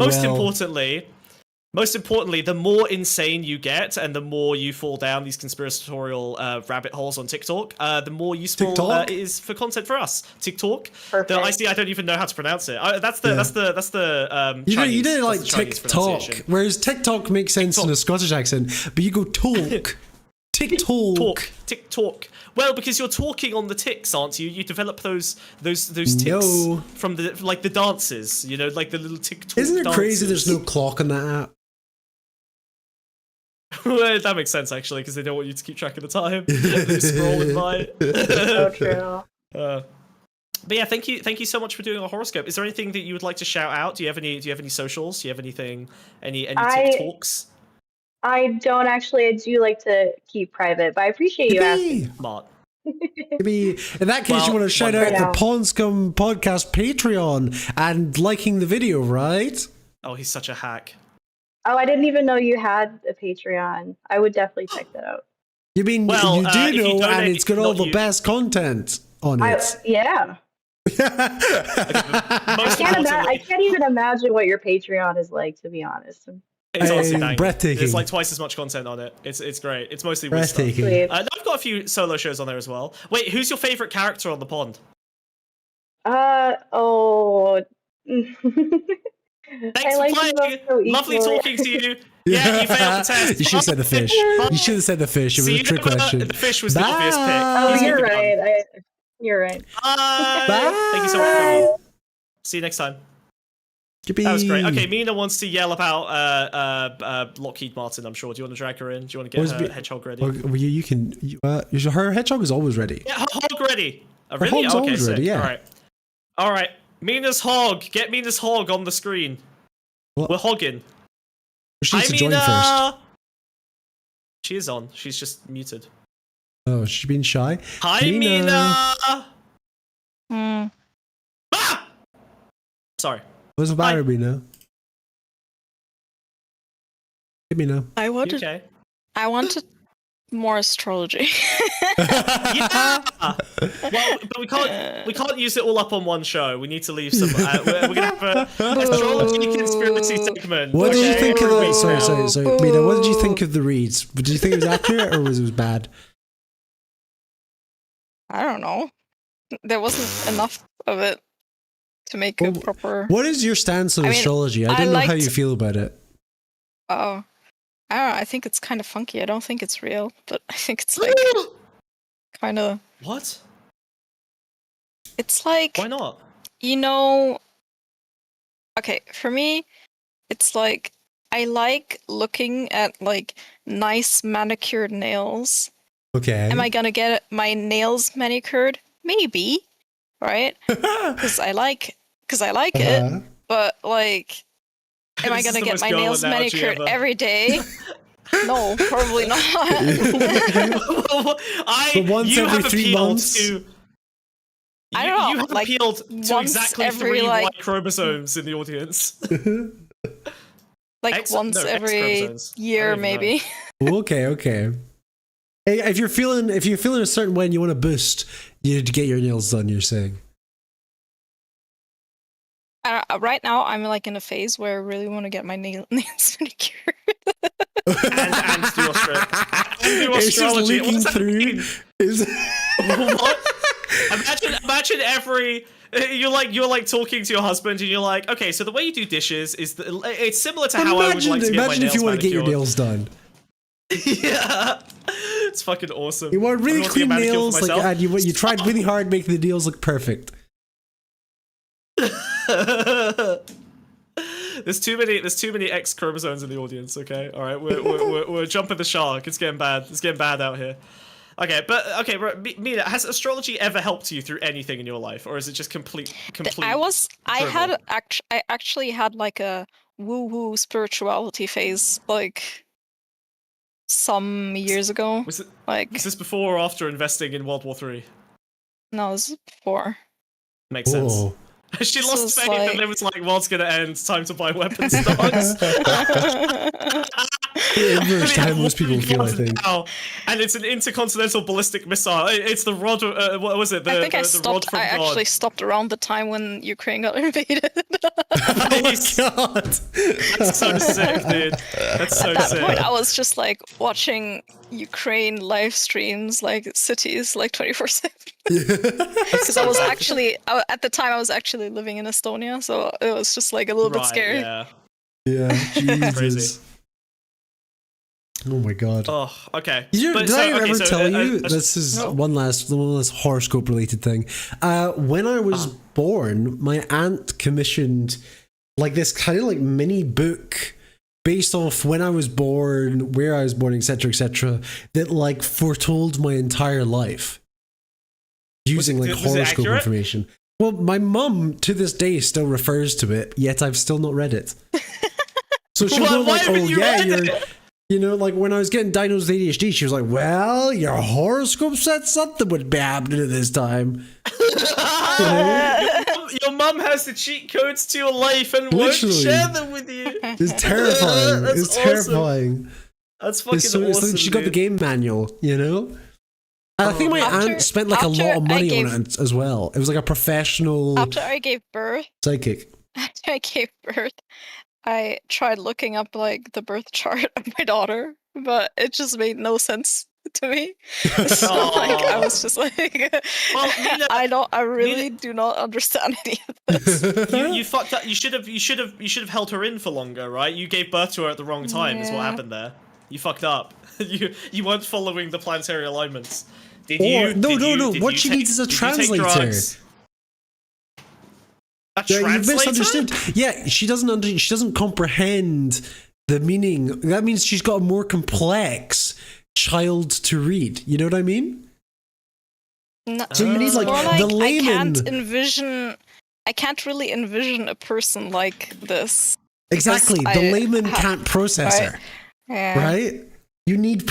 Most importantly, the more insane you get and the more you fall down these conspiratorial rabbit holes on TikTok, the more useful it is for content for us. TikTok. Perfect. I don't even know how to pronounce it. That's the Chinese, you don't like that's the Chinese TikTok, whereas TikTok makes sense in a Scottish accent, but you go talk. TikTok. Well, because you're talking on the ticks, aren't you? You develop those ticks from the dances, you know, like the little TikTok. Isn't it dances. crazy? There's no clock on that app. Well, that makes sense actually, because they don't want you to keep track of the time. They're just scrolling by. So true. But yeah, thank you so much for doing a horoscope. Is there anything that you would like to shout out? Do you have any socials? Do you have anything? Any TikToks? I don't actually. I do like to keep private, but I appreciate you asking. Smart. Maybe in that case, you want to shout out the Pawnscum Podcast Patreon and liking the video, right? Oh, he's such a hack. Oh, I didn't even know you had a Patreon. I would definitely check that out. You mean you do know, and it's got all the best content on it. Yeah. I can't even imagine what your Patreon is like, to be honest. It's honestly breathtaking. There's like twice as much content on it. It's great. It's mostly breathtaking. I've got a few solo shows on there as well. Wait, who's your favorite character on the pond? Thanks for playing. So lovely talking to you. Yeah, you failed the test. You should have said the fish. You should have said the fish. It was a trick question. The fish was the obvious pick. Oh, you're right. You're right. Bye. Thank you so much for coming. See you next time. Yippee. That was great. Okay, Mina wants to yell about Lockheed Martin, I'm sure. Do you want to drag her in? Do you want to get her hedgehog ready? Well, you can. Her hedgehog is always ready. Yeah, hog ready. Her Really? hog's Okay, always sick. ready, yeah. All right. Mina's hog. Get Mina's hog on the screen. What? We're hogging. She needs Hi, to join Mina! first. She is on. She's just muted. Oh, she's being shy. Hi, Mina! Ah! Sorry. What's the matter, Mina? Hey, Mina. I wanted Okay. more astrology. Yeah. Well, but we can't use it all up on one show. We need to leave some. We're gonna have a astrology conspiracy segment. What did you okay? think of the? Sorry, Mina. What did you think of the reads? Did you think it was accurate or was it bad? I don't know. There wasn't enough of it to make a proper. What is your stance on astrology? I don't know how you feel about it. Oh, I don't know. I think it's kind of funky. I don't think it's real, but I think it's like kind of. What? It's like. Why not? You know. Okay, for me, it's like I like looking at like nice manicured nails. Okay. Am I gonna get my nails manicured? Maybe, right? Because I like it. But like, am I gonna get my nails manicured every day? No, probably not. But once you every have 3 appealed months? to. I don't know. You have like, appealed to once exactly every, 3 like, white chromosomes in the audience. Like once X every chromosomes. year, maybe. Okay. Hey, if you're feeling a certain way and you want to boost, you need to get your nails done. You're saying. Right now, I'm like in a phase where I really want to get my nails manicured. and do astrology. It's just leaking through. What? Imagine every. You're like talking to your husband and you're like, okay, so the way you do dishes is it's similar to how I would like to get my nails Imagine if you want to get your manicured. nails done. Yeah, it's fucking awesome. You want really clean nails, like, and you tried really hard making the nails look perfect. There's too many X chromosomes in the audience. Okay, all right, we're jumping the shark. It's getting bad. It's getting bad out here. Okay, Mina, has astrology ever helped you through anything in your life, or is it just complete? I actually had like a woo-woo spirituality phase, like some years ago. Was this before or after investing in World War III? No, this is before. Makes sense. She lost faith and then was like, world's gonna end, time to buy weapon stocks. How most people feel, I think. And it's an intercontinental ballistic missile. It's the rod, what was it? I think I actually stopped around the time when Ukraine got invaded. Oh my god! That's so sick, dude. That's so sick. At that point, I was just like watching Ukraine live streams, like cities, like 24/7. Because I was actually, at the time, I was actually living in Estonia, so it was just like a little bit scary. Yeah, Jesus. Crazy. Oh my god. Oh, okay. Did I ever tell you? This is one last horoscope related thing. When I was born, my aunt commissioned like this kind of like mini book based off when I was born, where I was born, etc., that like foretold my entire life using like horoscope information. Well, my mum to this day still refers to it, yet I've still not read it. So she'll go like, "Oh yeah, you know, like when I was getting diagnosed with ADHD, she was like, well, your horoscope said something would be happening at this time." You know? Your mum has the cheat codes to your life and won't share them with you. It's terrifying. It's awesome. terrifying. That's fucking awesome. She got the game manual, you know? And I think my aunt spent like a lot of money on it as well. It was like a professional After I gave birth, I tried looking up like the birth chart of my daughter, but it just made no sense to me. So like I was just like, well, Mina, I really do not understand any of this. You fucked up. You should have held her in for longer, right? You gave birth to her at the wrong time. Is what happened there. You fucked up. You weren't following the planetary alignments. Did you? No. What she needs is a translator. Yeah, you translator? misunderstood. Yeah, she doesn't comprehend the meaning. That means she's got a more complex child to read. You know what I mean? No, So you need it's like more the layman. I can't really envision a person like this. Exactly. The layman can't process right? her. Yeah. Right? You need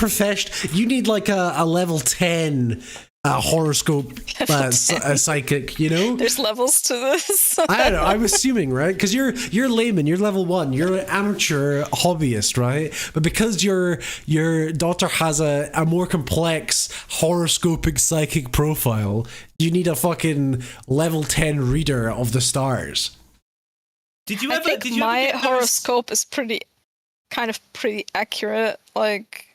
You need like a level 10 horoscope psychic, you know? There's levels to this. I don't know. I'm assuming, right? Because you're layman, you're level 1, you're an amateur hobbyist, right? But because your daughter has a more complex horoscopic psychic profile, you need a fucking level 10 reader of the stars. Did you I ever? think Did you my ever get horoscope is pretty accurate. Like,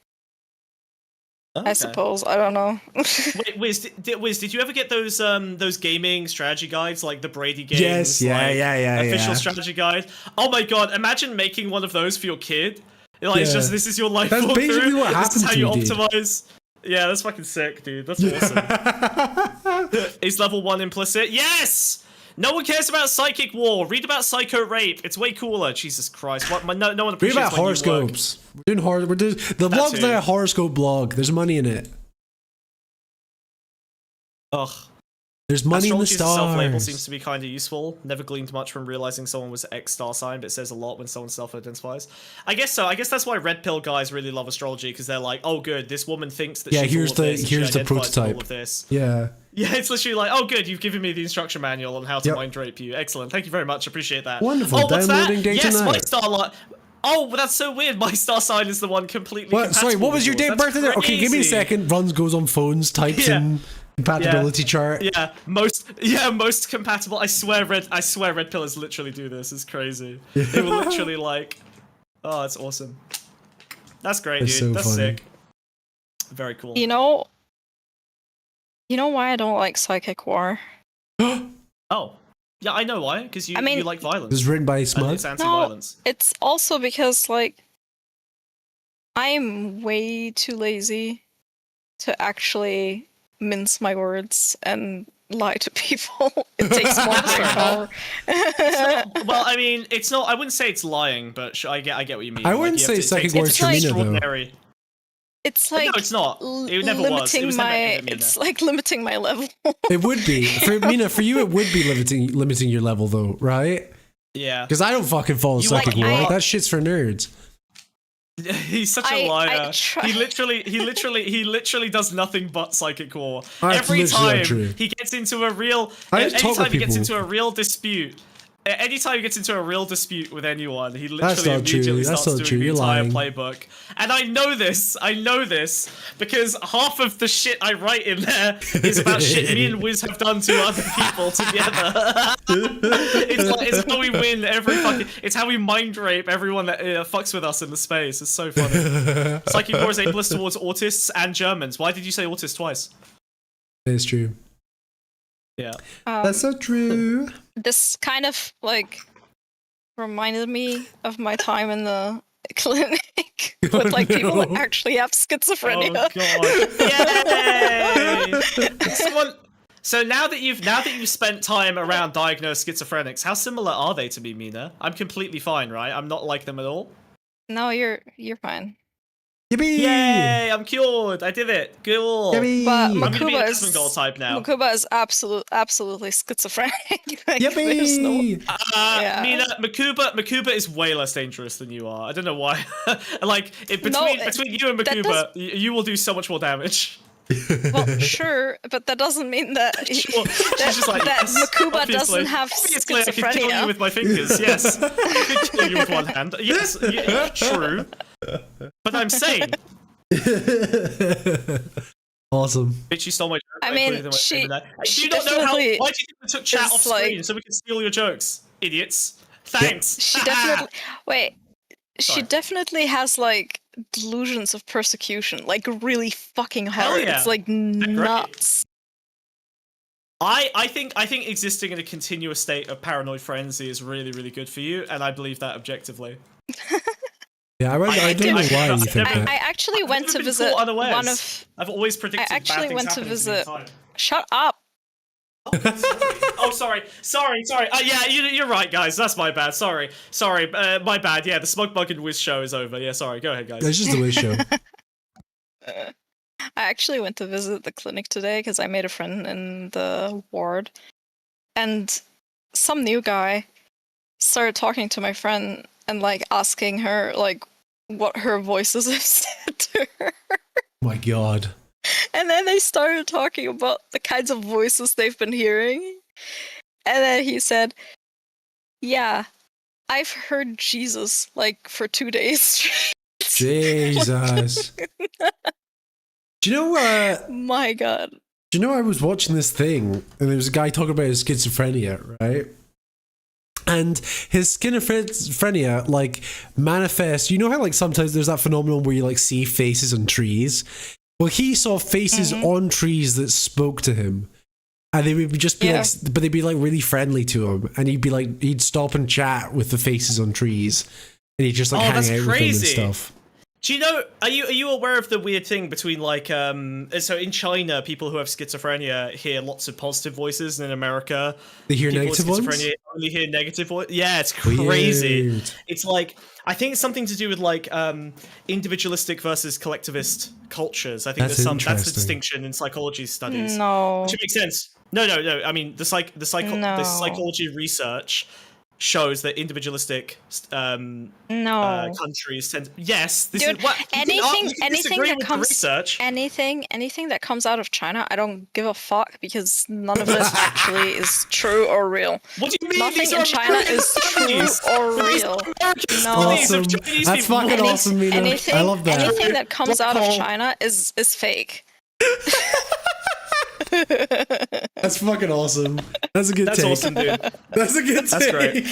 I suppose. I don't know. Wait, Wiz, did you ever get those gaming strategy guides like the Brady games? Yes, yeah. Official strategy guide. Oh my god! Imagine making one of those for your kid. Like, it's just this is your life. That's basically what This is happened how to you me, dude. optimize. Yeah, that's fucking sick, dude. That's awesome. Is level 1 implicit? Yes. No one cares about psychic war. Read about psycho rape. It's way cooler. Jesus Christ! No one Read appreciates about my new work. horoscopes. We're doing the blog's too. there, a horoscope blog. There's money in it. Ugh. There's money in the Astrology's self-label stars. seems to be kind of useful. Never gleaned much from realizing someone was X star sign, but it says a lot when someone self-identifies. I guess so. I guess that's why red pill guys really love astrology, because they're like, oh, good, this woman thinks that she's here's all of this, and she the identifies with prototype. all of this. Yeah. Yeah, it's literally like, oh, good, you've given me the instruction manual on how to mind drape you. Excellent, thank you very much, appreciate that. Wonderful. Oh, what's Downloading that? data Yes, now. my star Oh, that's so weird. My star sign is the one completely. What? Sorry, what was your date of birth? Okay, give me a second. Runs, goes on phones, types in compatibility chart. Yeah, most compatible. I swear red pillars literally do this. It's crazy. They were literally like, oh, that's awesome. That's great, That's dude. so That's funny. sick. Very cool. You know why I don't like psychic war? Oh, yeah, I know why. Because you like violence. It was written by And Smug. it's anti-violence. No, it's also because like I'm way too lazy to actually mince my words and lie to people. It takes more power. Well, I mean, it's not. I wouldn't say it's lying, but I get what you mean. I wouldn't you have say to- psychic it's words for Mina, though. extraordinary. It's like No, it's not. It never was. It was never Mina. It's like limiting my level. It would be for Mina. For you, it would be limiting your level, though, right? Yeah. Because I don't fucking follow psychic war. That shit's for nerds. He's such a liar. He literally does nothing but psychic war. That's Every literally time untrue. he gets into a real, anytime he gets into a real dispute. Anytime he gets into a real dispute with anyone, he That's literally not true. immediately That's starts not doing true. the You're entire lying. playbook. And I know this because half of the shit I write in there is about shit me and Wiz have done to other people together. it's how we win every fucking. It's how we mind rape everyone that fucks with us in the space. It's so funny. Psychic war is ableist towards autists and Germans. Why did you say autist twice? It's true. Yeah. That's so true. This kind of like reminded me of my time in the clinic with like people that actually have schizophrenia. Oh god! Yay! So now that you've spent time around diagnosed schizophrenics, how similar are they to me, Mina? I'm completely fine, right? I'm not like them at all. No, you're fine. Yippee! Yay! I'm cured. I did it. Cool. Yippee! But I'm gonna be Makuba an is Asmongold type now. Makuba is absolutely schizophrenic. Like, Yippee! there's no- Yeah. Mina, Makuba is way less dangerous than you are. I don't know why. Like between you and Makuba, you will do so much more damage. Well, sure, but that doesn't mean that She's just like, that yes, Makuba obviously. doesn't have Obviously, I can kill you schizophrenia. with my fingers. Yes, I can kill you with one hand. Yes, yeah, true. But I'm sane. Awesome. Bitch, you stole my joke. I put mean, it in my- she in there. You don't know how. Why do definitely you think we took chat is off screen like- so we can steal your jokes, idiots? Thanks. She definitely wait. She Sorry. definitely has like delusions of persecution, like really fucking Hell hard. yeah. It's like nuts. I think existing in a continuous state of paranoid frenzy is really, really good for you, and I believe that objectively. Yeah, I don't know why you think that. I actually went to been visit caught unawares. one of. I've always predicted I actually bad things went to happening visit. me time. Shut up. Oh, sorry. Yeah, you're right, guys. That's my bad. Sorry. My bad. Yeah, the Smug Bug and Wiz show is over. Yeah, sorry. Go ahead, guys. It's just the Wiz show. I actually went to visit the clinic today because I made a friend in the ward, and some new guy started talking to my friend and like asking her like what her voices have said to her. My God. And then they started talking about the kinds of voices they've been hearing. And then he said, "Yeah, I've heard Jesus like for 2 days straight." Jesus. Do you know My God. Do you know I was watching this thing and there was a guy talking about his schizophrenia, right? And his schizophrenia like manifests. You know how like sometimes there's that phenomenon where you like see faces on trees? Well, he saw faces on trees that spoke to him. And they would just be like, but they'd be like really friendly to him. And he'd be like, he'd stop and chat with the faces on trees. And he'd just like hang out with them and stuff. Do you know, are you aware of the weird thing between like, so in China, people who have schizophrenia hear lots of positive voices, and in America, they hear people negative with schizophrenia ones? Only hear negative voices. Yeah, it's crazy. Weird. It's like, I think it's something to do with like individualistic versus collectivist cultures. I think that's the distinction in psychology studies. No. Which makes sense. No. I mean, the psychology research shows that individualistic countries tend. Yes, this Dude, is what anything that comes research. anything that comes out of China, I don't give a fuck because none of it actually is true or real. What do you mean? Nothing in China is true or real. No. Awesome. That's fucking awesome, Mina. I love that. Anything that comes out of China is fake. That's fucking awesome. That's a good take. That's awesome, dude. That's a good take. Great.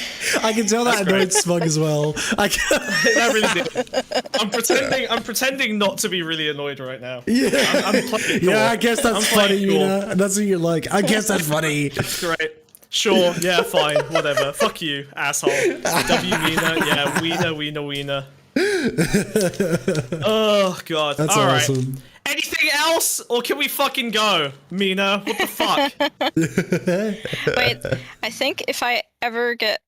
I can tell that annoyed Smug as well. I really did. I'm pretending not to be really annoyed right now. Yeah. I'm playing cool. Yeah, I guess that's funny, Mina. That's what you're like. I guess that's funny. Great. Sure. Yeah. Fine. Whatever. Fuck you, asshole. W Mina. Yeah. Wiener. Oh God. That's all awesome. Right. Anything else, or can we fucking go, Mina? What the fuck? Wait, I think if I ever get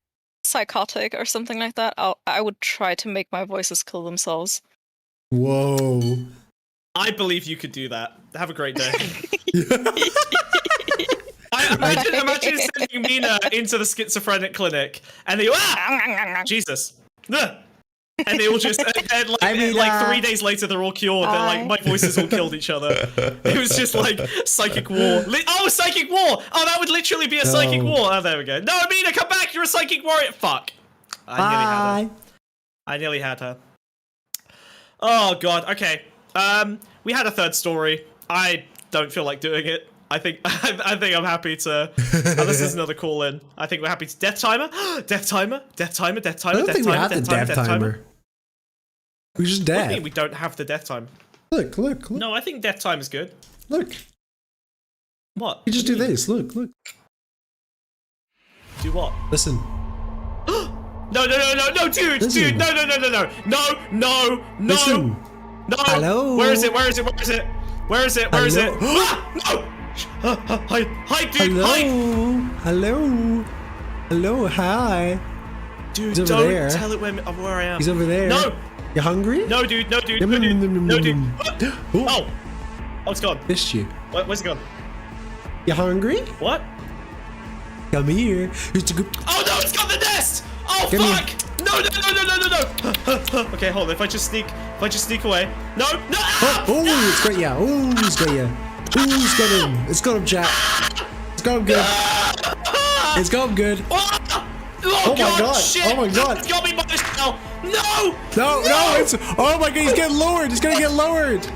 psychotic or something like that, I would try to make my voices kill themselves. Whoa. I believe you could do that. Have a great day. Imagine sending Mina into the schizophrenic clinic, and they Jesus. And they all just, like 3 days later, they're all cured. They're like, my voices all killed each other. It was just like psychic war. Psychic war! Oh, that would literally be a psychic war. Oh, there we go. No, Mina, come back! You're a psychic warrior. Fuck. I nearly had her. Oh God. Okay. We had a third story. I don't feel like doing it. I think I'm happy to. This is another call in. I think we're happy to death timer. Death timer. I don't think we have the death timer. We're just dead. What do you mean we don't have the death time? Look. No, I think death time is good. Look. What? You just do this. Look. Do what? Listen. No, dude, Listen. dude, no. Listen. No. Hello. Where is it? Ah, no. Hi, dude. Hello. Hi. Hello. Hi. Dude, He's don't over there. tell it where I am. He's over there. No. You hungry? No, dude. No, dude. Oh, it's gone. Missed you. Where's it gone? You hungry? What? Come here. Oh no, it's got the nest! Oh Come fuck! No! Okay, hold on. If I just sneak away. No! Oh, it's got ya. Oh, it's got ya. Oh, it's got him. It's got him, Jack. It's got him good. It's got him good. Oh my God. Shit. Oh my God. It's got me by the shell. No! No, it's. Oh my God, he's getting lowered. He's gonna get lowered.